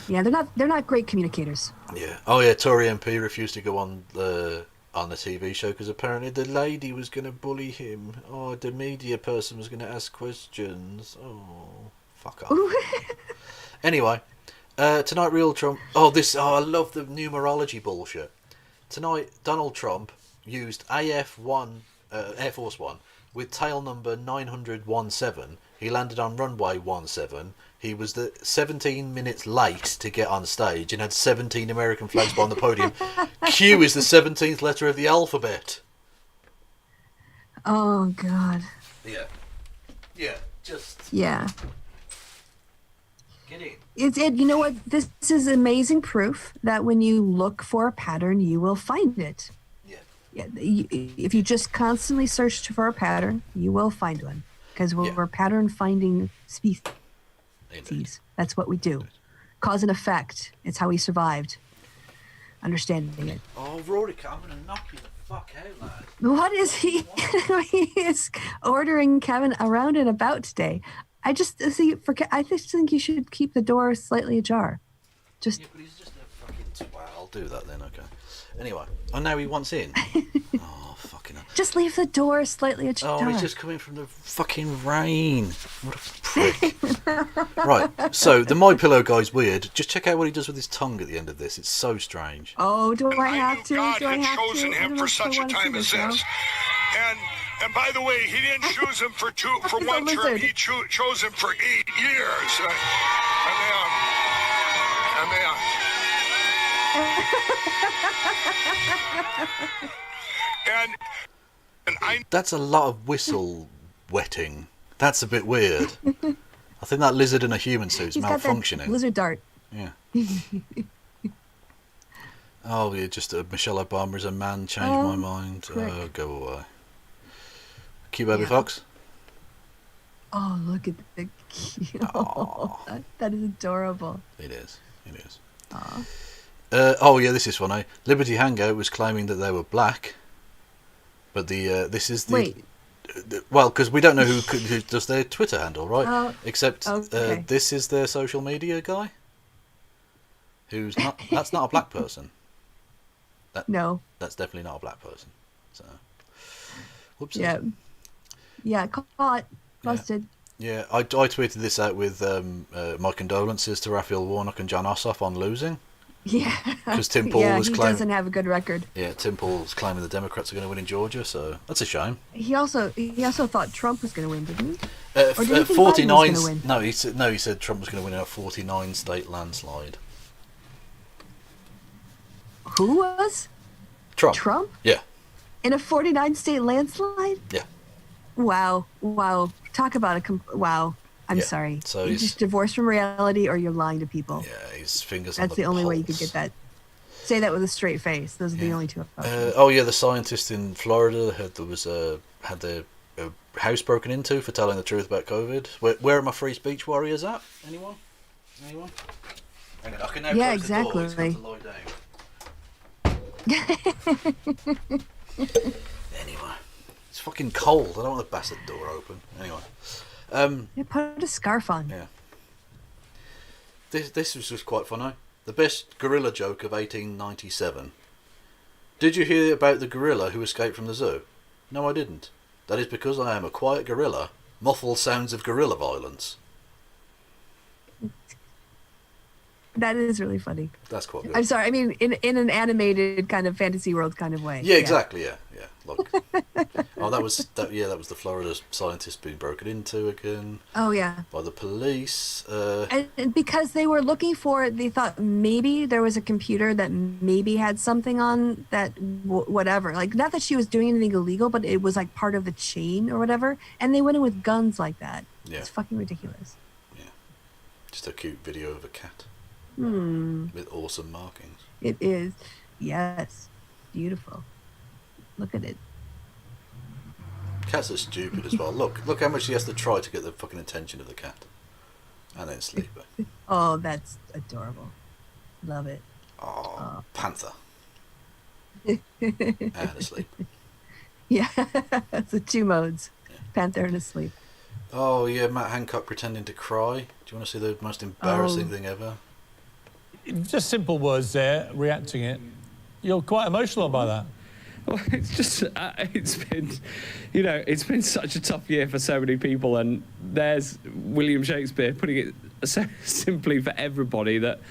Yeah, they're not great communicators. Yeah. Oh yeah, Tory MP refused to go on the TV show because apparently the lady was going to bully him. Oh, the media person was going to ask questions. Oh, fuck off. Anyway, tonight Real Trump. I love the numerology bullshit. Tonight Donald Trump used Air Force One with tail number 917. He landed on runway 17. He was 17 minutes late to get on stage and had 17 American flags on the podium. Q is the 17th letter of the alphabet. Oh, God. Yeah. Yeah, just... Yeah. Get in. You know what? This is amazing proof that when you look for a pattern, you will find it. Yeah. If you just constantly search for a pattern, you will find one. Because we're pattern finding species. That's what we do. Cause and effect. It's how we survived. Understanding it. Oh, Rory, I'm going to knock you the fuck out, lad. What is he? He is ordering Kevin around and about today. I just think you should keep the door slightly ajar. Yeah, but he's just a fucking twat. I'll do that then, okay. Anyway, now he wants in. Oh, fucking hell. Just leave the door slightly ajar. Oh, he's just coming from the fucking rain. What a prick. Right, so the My Pillow guy's weird. Just check out what he does with his tongue at the end of this. It's so strange. Oh, do I have to? God Do I had have chosen to? him for such a time as this. And by the way, he didn't choose him for one term. He chose him for 8 years. That's a lot of whistle wetting. That's a bit weird. I think that lizard in a human suit's malfunctioning. That lizard dart. Yeah. Oh, yeah, just Michelle Obama as a man changed my mind. Oh, go away. Cute baby fox. Oh, look at the that is adorable. It is. Aww. Oh yeah, this is funny. Liberty Hangout was claiming that they were black, but this is the wait. Well, because we don't know who does their Twitter handle, right? Except okay. This is their social media guy, who's not. That's not a black person. No. That's definitely not a black person. So, whoops. Yeah, caught. Busted. Yeah, I tweeted this out with my condolences to Raphael Warnock and John Ossoff on losing. Yeah. Because Tim Pool was claiming... he doesn't have a good record. Yeah, Tim Pool's claiming the Democrats are going to win in Georgia, so that's a shame. He also thought Trump was going to win, didn't he? Or did he think Biden was going to win? No, he said Trump was going to win in a 49 state landslide. Who was? Trump. Yeah. In a 49 state landslide? Yeah. Wow. Talk about wow. I'm sorry. So you're just divorced from reality, or you're lying to people. Yeah, his fingers. That's the only way you could get that. Say that with a straight face. Those are the only two options. The scientist in Florida had their house broken into for telling the truth about COVID. Where are my free speech warriors at? Anyone? Hang on, I can now close exactly. the door. It's got to lie down. Anyway, it's fucking cold. I don't want the bastard door open. Anyway. Put a scarf on. Yeah. This was just quite funny. The best gorilla joke of 1897. Did you hear about the gorilla who escaped from the zoo? No, I didn't. That is because I am a quiet gorilla. Muffled sounds of gorilla violence. That is really funny. That's quite good. I'm sorry. I mean, in an animated kind of fantasy world kind of way. Yeah, exactly. Yeah. Look. that was the Florida scientist being broken into again. Oh yeah. By the police. And because they were looking for it, they thought maybe there was a computer that maybe had something on that whatever. Like, not that she was doing anything illegal, but it was like part of the chain or whatever. And they went in with guns like that. Yeah. It's fucking ridiculous. Yeah. Just a cute video of a cat. With awesome markings. It is. Yes. Beautiful. Look at it. Cats are stupid as well. Look how much he has to try to get the fucking attention of the cat. And then sleep. Oh, that's adorable. Love it. Oh. Panther. And asleep. Yeah. That's the two modes. Yeah. Panther and asleep. Oh yeah, Matt Hancock pretending to cry. Do you want to see the most embarrassing thing ever? Just simple words there, reacting it. You're quite emotional by that. Well, it's just, it's been such a tough year for so many people, and there's William Shakespeare putting it so simply for everybody that...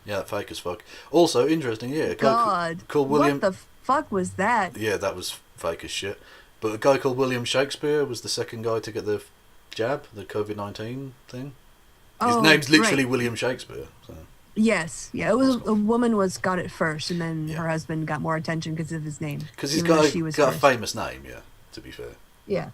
Yeah, fake as fuck. Also, interesting, a guy called William... What the fuck was that? Yeah, that was fake as shit. But a guy called William Shakespeare was the second guy to get the jab, the COVID-19 thing. His name's literally William Shakespeare, so... Yes, yeah. It was a woman got it first, and then her husband got more attention because of his name. Because he's got a famous name, yeah. To be fair. Yeah.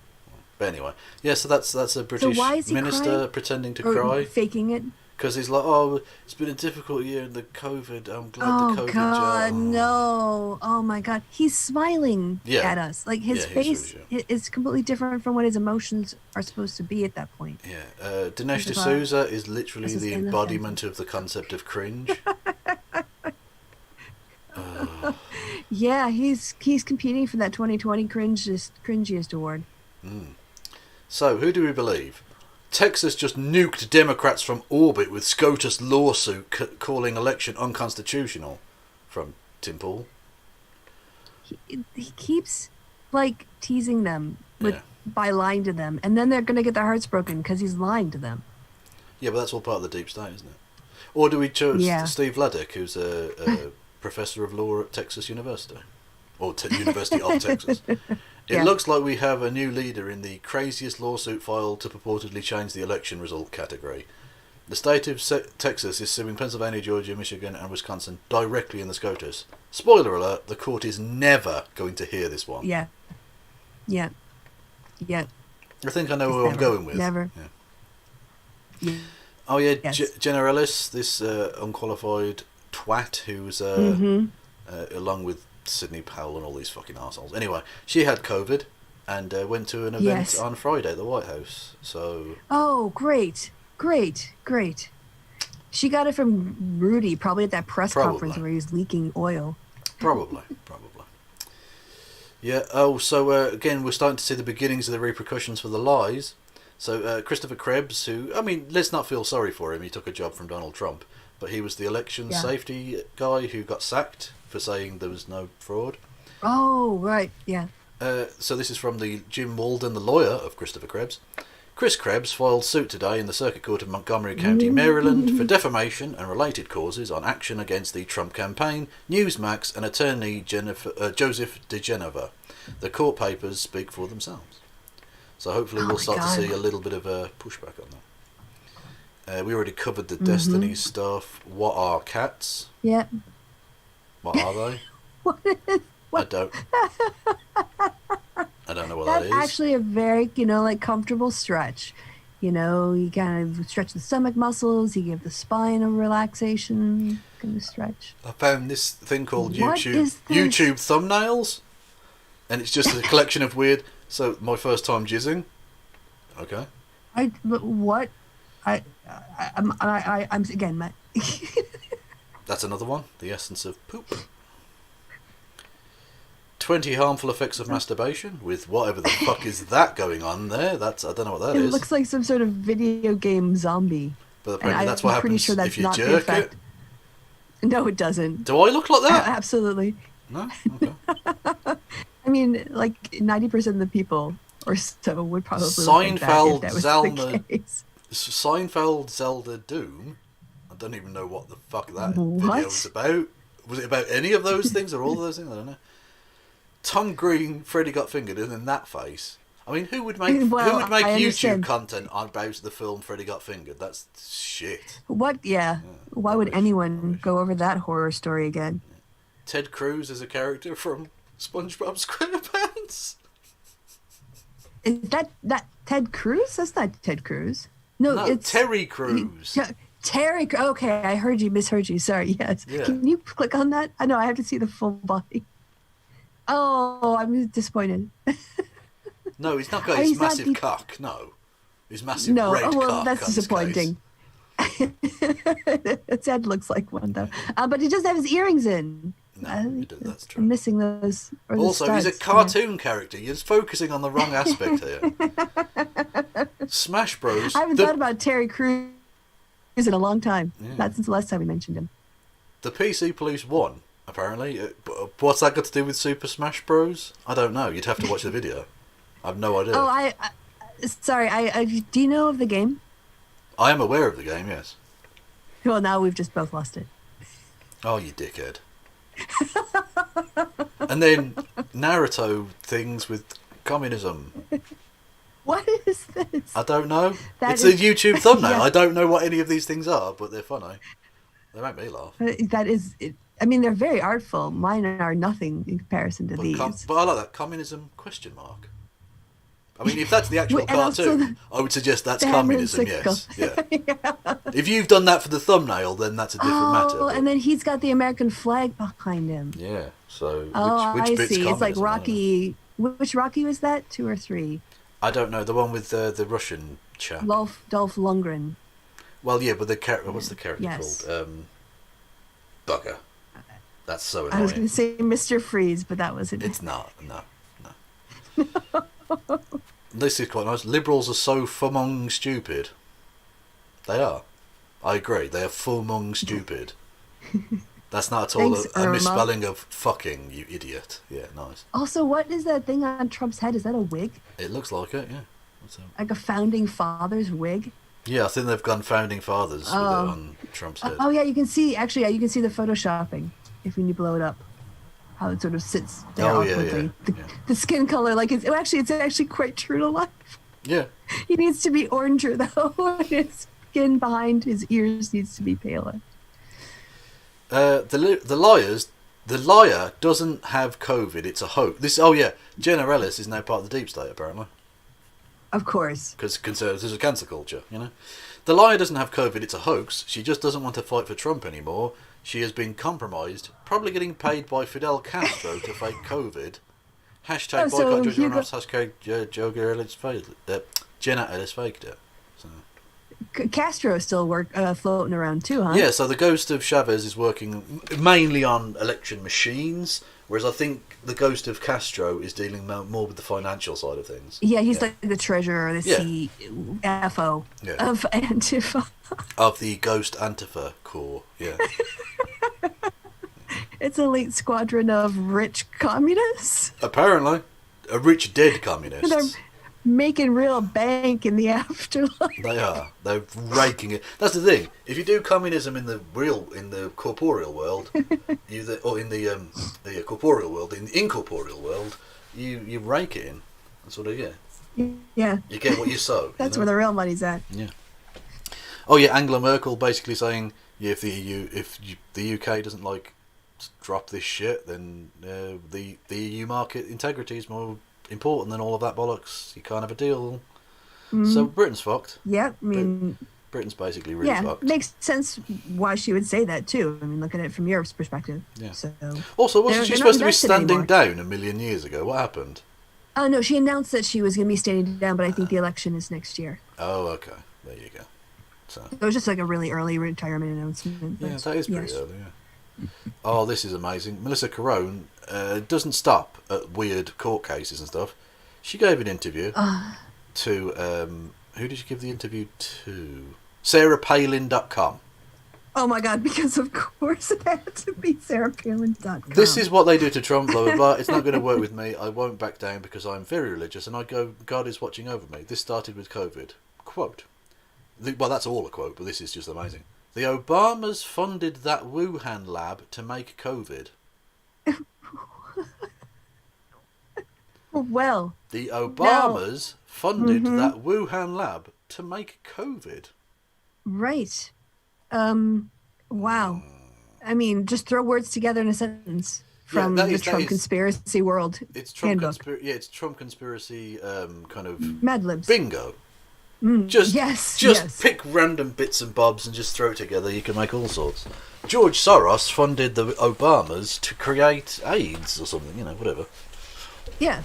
But anyway, so that's a British minister pretending to cry, faking it. Because he's like, oh, it's been a difficult year in the COVID. I'm glad the COVID. Oh God, no! Oh my God, he's smiling at us. Like his face is completely different from what his emotions are supposed to be at that point. Yeah, Dinesh D'Souza is literally the embodiment of the concept of cringe. Yeah, he's competing for that 2020 cringiest award. So, who do we believe? Texas just nuked Democrats from orbit with SCOTUS lawsuit calling election unconstitutional. From Tim Pool. He keeps like teasing them by lying to them, and then they're going to get their hearts broken because he's lying to them. Yeah, but that's all part of the deep state, isn't it? Or do we choose Steve Laddick, who's a professor of law at Texas University, or University of Texas? It looks like we have a new leader in the craziest lawsuit filed to purportedly change the election result category. The state of Texas is suing Pennsylvania, Georgia, Michigan and Wisconsin directly in the SCOTUS. Spoiler alert, the court is never going to hear this one. Yeah. I think I know who I'm going with. Never. Yeah. Oh yeah, Jenna Ellis, this unqualified twat who's along with Sidney Powell and all these fucking arseholes. Anyway, she had COVID and went to an event on Friday at the White House. So. Oh, great. She got it from Rudy, probably at that press conference where he was leaking oil. Probably. Yeah. Oh, so again, we're starting to see the beginnings of the repercussions for the lies. So Christopher Krebs, who, I mean, let's not feel sorry for him. He took a job from Donald Trump, but he was the election safety guy who got sacked for saying there was no fraud. Oh, right, yeah. So this is from the Jim Walden, the lawyer of Christopher Krebs. Chris Krebs filed suit today in the Circuit Court of Montgomery County, Maryland, for defamation and related causes on action against the Trump campaign, Newsmax, and attorney Joseph DeGeneva. The court papers speak for themselves. So hopefully we'll start to see a little bit of a pushback on that. We already covered the Destiny stuff. What are cats? Yeah. What are they? I don't know what that is. That's actually a very, comfortable stretch. You kind of stretch the stomach muscles, you give the spine a relaxation kind of stretch. I found this thing called YouTube thumbnails, and it's just a collection of weird. So my first time jizzing. Okay. I'm again. That's another one. The essence of poop. 20 harmful effects of masturbation with whatever the fuck is that going on there. I don't know what that is. It looks like some sort of video game zombie. But apparently that's what happens sure that's if you not jerk it. No, it doesn't. Do I look like that? Absolutely. No? Okay. I mean, like 90% of the people or so would probably look like that was the case. Seinfeld Zelda Doom. I don't even know what the fuck that video was about. Was it about any of those things or all of those things? I don't know. Tongue green, Freddy got fingered, and in that face. I mean, who would make YouTube content about the film Freddy Got Fingered? That's shit. What? Yeah. Why would anyone go over that horror story again? Ted Cruz is a character from SpongeBob SquarePants. Is that Ted Cruz? That's not Ted Cruz. No, it's Terry Crews. Terry. Okay, I misheard you. Sorry. Yes. Yeah. Can you click on that? I know I have to see the full body. Oh, I'm disappointed. No, he's not got his massive cock. No, his massive red cock. No, that's disappointing. His head looks like one though, but he doesn't have his earrings in. No, that's true. I'm missing those. Also, studs, he's a cartoon character. You're focusing on the wrong aspect here. Smash Bros. I haven't thought about Terry Crews in a long time. Yeah. Not since the last time we mentioned him. The PC Police won, apparently. What's that got to do with Super Smash Bros? I don't know. You'd have to watch the video. I have no idea. Oh, sorry. Do you know of the game? I am aware of the game, yes. Well, now we've just both lost it. Oh, you dickhead. And then Naruto things with communism. What is this? I don't know. It's a YouTube thumbnail. Yeah. I don't know what any of these things are, but they're funny. They make me laugh. That is... I mean, they're very artful. Mine are nothing in comparison to these. But I like that. Communism, ? I mean, if that's the actual And also cartoon, I would suggest that's the hammer and communism, sickle. yes. Yeah. If you've done that for the thumbnail, then that's a different matter. Oh, and then he's got the American flag behind him. Yeah, so Oh, which I bit's see. It's like communism, I don't know. Rocky. Which Rocky was that? 2 or 3? I don't know, the one with the Russian chap. Dolph Lundgren. Well, yeah, but what's the character Yes. called? Bugger. That's so I was annoying. going to say Mr. Freeze, but that wasn't. It's not, no. This is quite nice. Liberals are so fumong stupid. They are. I agree. They are fumong stupid. That's not at all Thanks, a Irma. misspelling of fucking, you idiot. Yeah, nice. Also, what is that thing on Trump's head? Is that a wig? It looks like it, yeah. Like a founding father's wig? Yeah, I think they've gone founding fathers with it on Trump's head. Oh, yeah, you can see, actually, yeah, you can see the photoshopping if you blow it up. How it sort of sits there Oh, yeah, awkwardly. yeah. The skin color, like, it's actually quite true to life. Yeah. He needs to be oranger, though. His skin behind his ears needs to be paler. The liar doesn't have COVID. It's a hoax. Jenna Ellis is now part of the deep state, apparently. Of course. Because conservatives are cancel culture, you know. The liar doesn't have COVID. It's a hoax. She just doesn't want to fight for Trump anymore. She has been compromised, probably getting paid by Fidel Castro to fake COVID. Hashtag boycott Georgia Reynolds, hashtag Jenna Ellis faked it. So. Castro is still floating around too, huh? Yeah, so the ghost of Chavez is working mainly on election machines, whereas I think the ghost of Castro is dealing more with the financial side of things. Yeah, he's like the treasurer, the CFO of Antifa. Of the Ghost Antifa Corps, yeah. It's an elite squadron of rich communists. Apparently. A rich dead communist. They're making real bank in the afterlife. They are. They're raking it. That's the thing. If you do communism in the corporeal world, corporeal world, in the incorporeal world, you rake it in. That's what it is. Yeah. You get what you sow. That's where the real money's at. Yeah. Oh yeah, Angela Merkel basically saying, if the UK doesn't drop this shit, then the EU market integrity is more important than all of that bollocks. You can't have a deal. So Britain's fucked. Yeah, I mean, Britain's basically really fucked. Makes sense why she would say that too. I mean, look at it from Europe's perspective. Yeah. So also, wasn't she supposed to be standing anymore. down a million years ago? What happened? No, she announced that she was going to be standing down, but I think the election is next year. Oh, okay. There you go. So it was just like a really early retirement announcement. Yeah, that is pretty early, yeah. Oh, this is amazing. Melissa Carone doesn't stop at weird court cases and stuff. She gave an interview to... who did she give the interview to? SarahPalin.com. Oh my God, because of course it had to be SarahPalin.com. This is what they do to Trump, blah, blah, blah. It's not going to work with me. I won't back down because I'm very religious and I go, God is watching over me. This started with COVID. Quote. Well, that's all a quote, but this is just amazing. The Obamas funded that Wuhan lab to make COVID. Well. The Obamas funded that Wuhan lab to make COVID. Right. Wow. I mean, just throw words together in a sentence from the Trump conspiracy world. It's Trump handbook. it's Trump conspiracy kind of Mad Libs. Bingo. Just pick random bits and bobs and just throw it together. You can make all sorts. George Soros funded the Obamas to create AIDS or something, whatever. Yeah.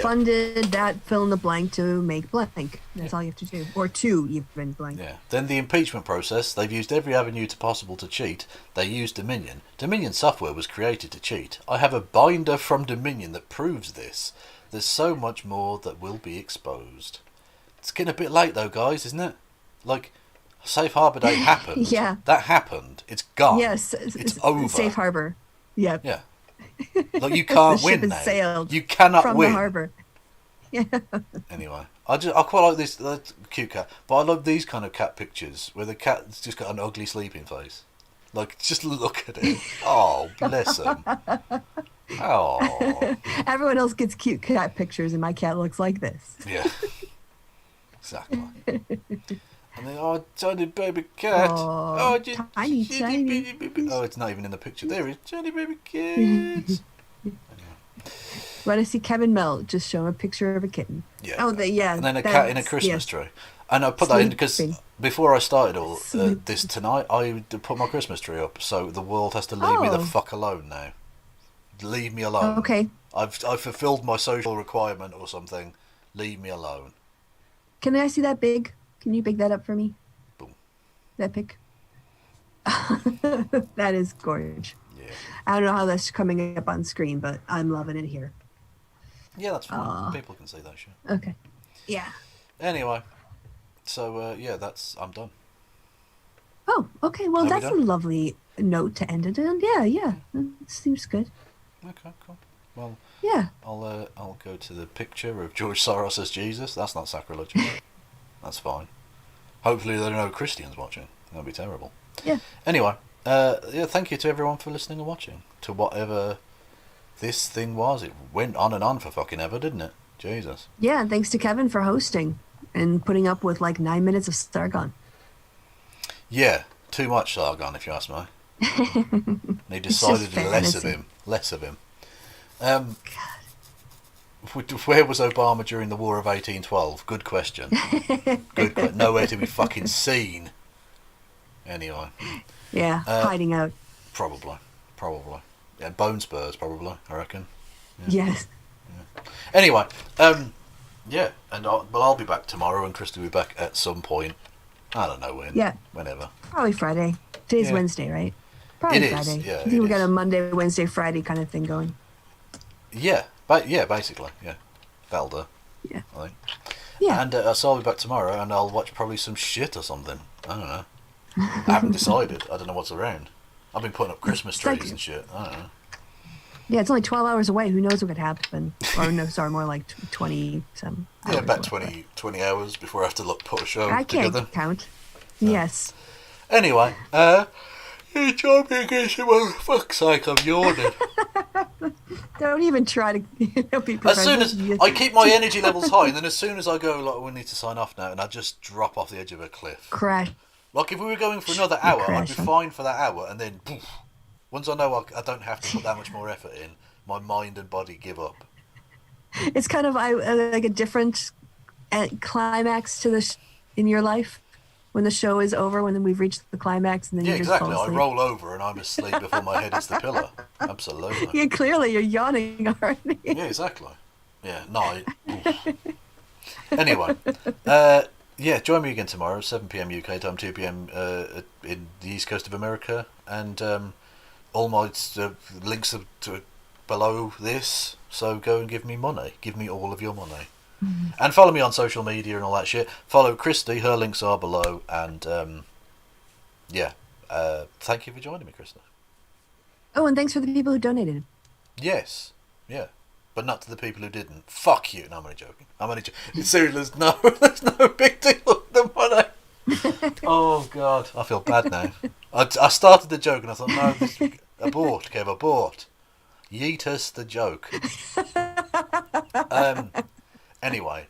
Funded that fill in the blank to make blank. That's all you have to do. Or to even blank. Yeah. Then the impeachment process, they've used every avenue possible to cheat. They used Dominion. Dominion software was created to cheat. I have a binder from Dominion that proves this. There's so much more that will be exposed. It's getting a bit late though, guys, isn't it? Like, Safe Harbor Day happened. Yeah. That happened. It's gone. Yes. It's over. Safe Harbor. Yep. Yeah. Like, you can't win now. Sailed you cannot from win. the harbor. Yeah. Anyway, I quite like this cute cat, but I love these kind of cat pictures where the cat's just got an ugly sleeping face. Like, just look at it. Oh, bless him. Oh. Everyone else gets cute cat pictures, and my cat looks like this. Yeah. Exactly. And then, oh, tiny baby cat. Oh, tiny baby. Oh, it's not even in the picture. There it is. Tiny baby cat. Anyway. Want to see Kevin Mel? Just show him a picture of a kitten. Yeah. Oh, yeah. And then a cat in a Christmas tree. And I put that in because before I started all this tonight, I put my Christmas tree up. So the world has to leave me the fuck alone now. Leave me alone. Okay. I've fulfilled my social requirement or something. Leave me alone. Can I see that big? Can you big that up for me? Boom. That pic. That is gorgeous. Yeah. I don't know how that's coming up on screen, but I'm loving it here. Yeah, that's fine. People can see that shit. Okay. Yeah. Anyway, so I'm done. Oh, okay. Well, that's a lovely note to end it on. Yeah. That seems good. Okay, cool. Well, yeah. I'll go to the picture of George Soros as Jesus. That's not sacrilegious. That's fine. Hopefully there are no Christians watching. That'd be terrible. Yeah. Anyway, thank you to everyone for listening and watching. To whatever this thing was. It went on and on for fucking ever, didn't it? Jesus. Yeah, and thanks to Kevin for hosting and putting up with like 9 minutes of Sargon. Yeah, too much Sargon, if you ask me. They decided less of him. Where was Obama during the War of 1812? Good question. Nowhere to be fucking seen. Anyway. Yeah, hiding out. Probably. Yeah, bone spurs, probably, I reckon. Yeah. Yes. Yeah. Anyway, yeah, and I'll be back tomorrow, and Kristi will be back at some point. I don't know when. Yeah. Whenever. Probably Friday. Today's Wednesday, right? Probably Friday. Yeah, I think we got a Monday, Wednesday, Friday kind of thing going. Yeah, basically, yeah. That'll do. Yeah. I think. Yeah. And so I'll be back tomorrow, and I'll watch probably some shit or something. I don't know. I haven't decided. I don't know what's around. I've been putting up Christmas trees and shit. I don't know. Yeah, it's only 12 hours away. Who knows what could happen? Or no, sorry, more like 20 some. Yeah, about 20 hours before I have to put a show I can't together. count. No. Yes. Anyway, you told me against it. Well, fuck's sake, I'm yawning. Don't even try to be As soon as I keep my energy levels high, and then as soon as I go, like, we need to sign off now, and I just drop off the edge of a cliff. Crash. Like, if we were going for another hour, I'd be fine for that hour, and then, poof, once I know I don't have to put that much more effort in, my mind and body give up. It's kind of like a different climax to in your life when the show is over, when we've reached the climax, and then you just exactly. fall asleep. I roll over and I'm asleep before my head hits the pillow. Absolutely. Yeah, clearly you're yawning already. Yeah, exactly. Yeah, no. Anyway, yeah, join me again tomorrow, 7 p.m. UK time, 2 p.m. In the East Coast of America, and all my links are below this. So go and give me money. Give me all of your money. Mm-hmm. And follow me on social media and all that shit. Follow Kristi. Her links are below. And thank you for joining me, Kristi. Oh, and thanks for the people who donated. Yes, yeah, but not to the people who didn't. Fuck you. No, I'm only joking. Seriously, there's no big deal with the money. Oh God, I feel bad now. I started the joke and I thought, no, abort, Kev, abort. Yeet us the joke. Anyway,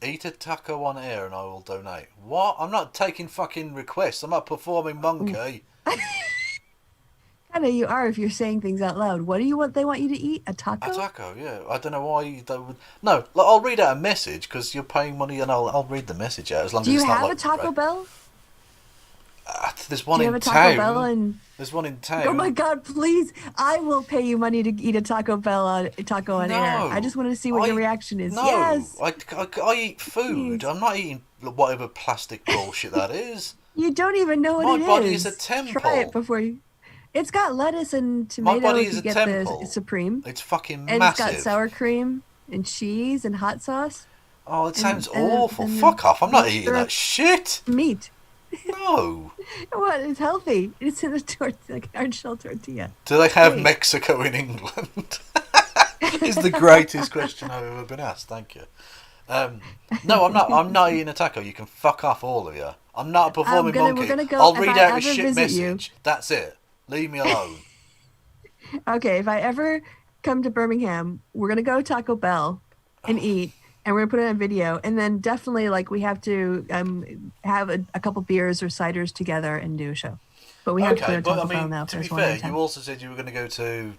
eat a taco on air and I will donate. What? I'm not taking fucking requests. I'm not performing monkey. I know you are if you're saying things out loud. What do you want? They want you to eat a taco? A taco, yeah. I don't know why you don't. No, like, I'll read out a message because you're paying money, and I'll read the message out as long as it's not like. Do you have a Taco Bell? There's one in town. Do you have a Taco Bell? There's one in town. Oh my God! Please, I will pay you money to eat a Taco Bell on air. I just wanted to see what your reaction is. No, yes. I eat food. I'm not eating whatever plastic bullshit that is. You don't even know what it is. My body is a temple. Try it before you. It's got lettuce and tomato. My body if is you a get temple. The Supreme. It's fucking and massive. It's got sour cream and cheese and hot sauce. Oh, it sounds awful. Fuck off. I'm not eating that shit. Meat. No. What? It's healthy. It's in like an orange shell tortilla. Do they have Mexico in England? Is the greatest question I've ever been asked. Thank you. No, I'm not. I'm not eating a taco. You can fuck off, all of you. I'm not a performing monkey. I'll read out a shit message. That's it. Leave me alone. Okay, if I ever come to Birmingham, we're gonna go Taco Bell and eat, and we're gonna put it on video, and then definitely like we have to have a couple beers or ciders together and do a show. But we have to go to Taco Bell now. To be fair, you also said you were going to go to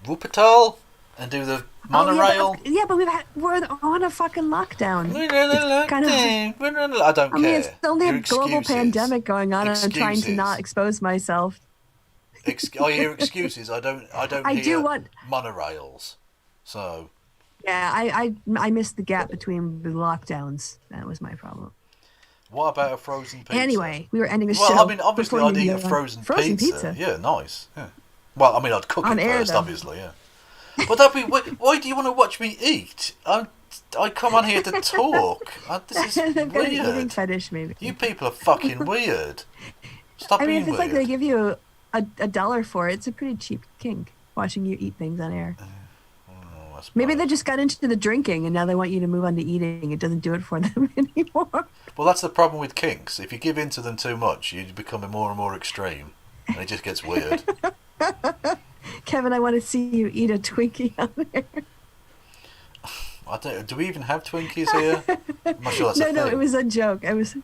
Wuppertal and do the monorail. But we're on a fucking lockdown. I don't care. It's only Your a global excuses. pandemic going on, and I'm trying to not expose myself. I hear excuses. I don't hear monorails. So. Yeah, I missed the gap between the lockdowns. That was my problem. What about a frozen pizza? Anyway, we were ending the show. Well, I mean, obviously, before I'd you eat a frozen pizza. Yeah, nice. Yeah. Well, I mean, I'd cook On it air, first, though. obviously. Yeah. But that'd be. Why do you want to watch me eat? I come on here to talk. This is They've got an eating weird. fetish, maybe. You people are fucking weird. Stop being if it's weird. like they give you $1 for it, it's a pretty cheap kink, watching you eat things on air. Maybe they just got into the drinking and now they want you to move on to eating. It doesn't do it for them anymore. Well, that's the problem with kinks. If you give in to them too much, you become more and more extreme, and it just gets weird. Kevin, I want to see you eat a Twinkie on there. Do we even have Twinkies here? I'm not sure that's a thing. No, it was a joke. I was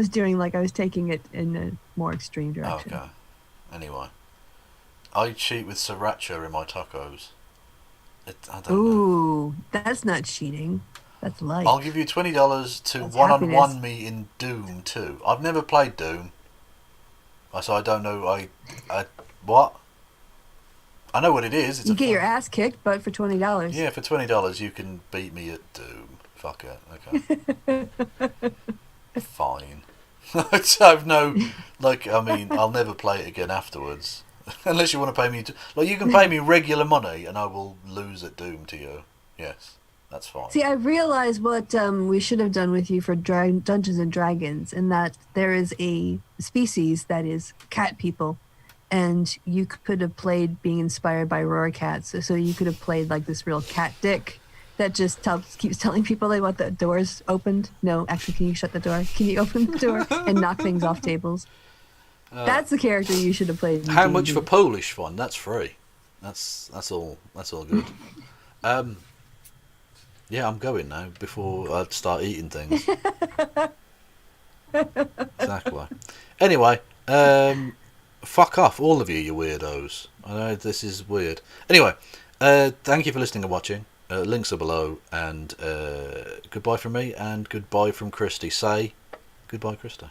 doing I was taking it in a more extreme direction. Okay. Anyway, I cheat with sriracha in my tacos. I don't know. That's not cheating. That's life. I'll give you $20 to one-on-one me in Doom 2. I've never played Doom, so I don't know. What? I know what it is. You get your ass kicked, but for $20. Yeah, for $20 you can beat me at Doom. Fuck it. Okay. Fine. I've I'll never play it again afterwards. Unless you want to pay me... you can pay me regular money and I will lose at Doom to you. Yes, that's fine. See, I realized what we should have done with you for Dungeons and Dragons, in that there is a species that is cat people, and you could have played being inspired by roar cats. So you could have played like this real cat dick that just keeps telling people they want the doors opened. No, actually, can you shut the door? Can you open the door and knock things off tables? That's the character you should have played. How much for Polish fun? That's free. That's all good. Yeah, I'm going now before I start eating things. Exactly. Anyway, fuck off, all of you weirdos. I know this is weird. Anyway, thank you for listening and watching. Links are below, and goodbye from me, and goodbye from Kristi. Say goodbye, Kristi.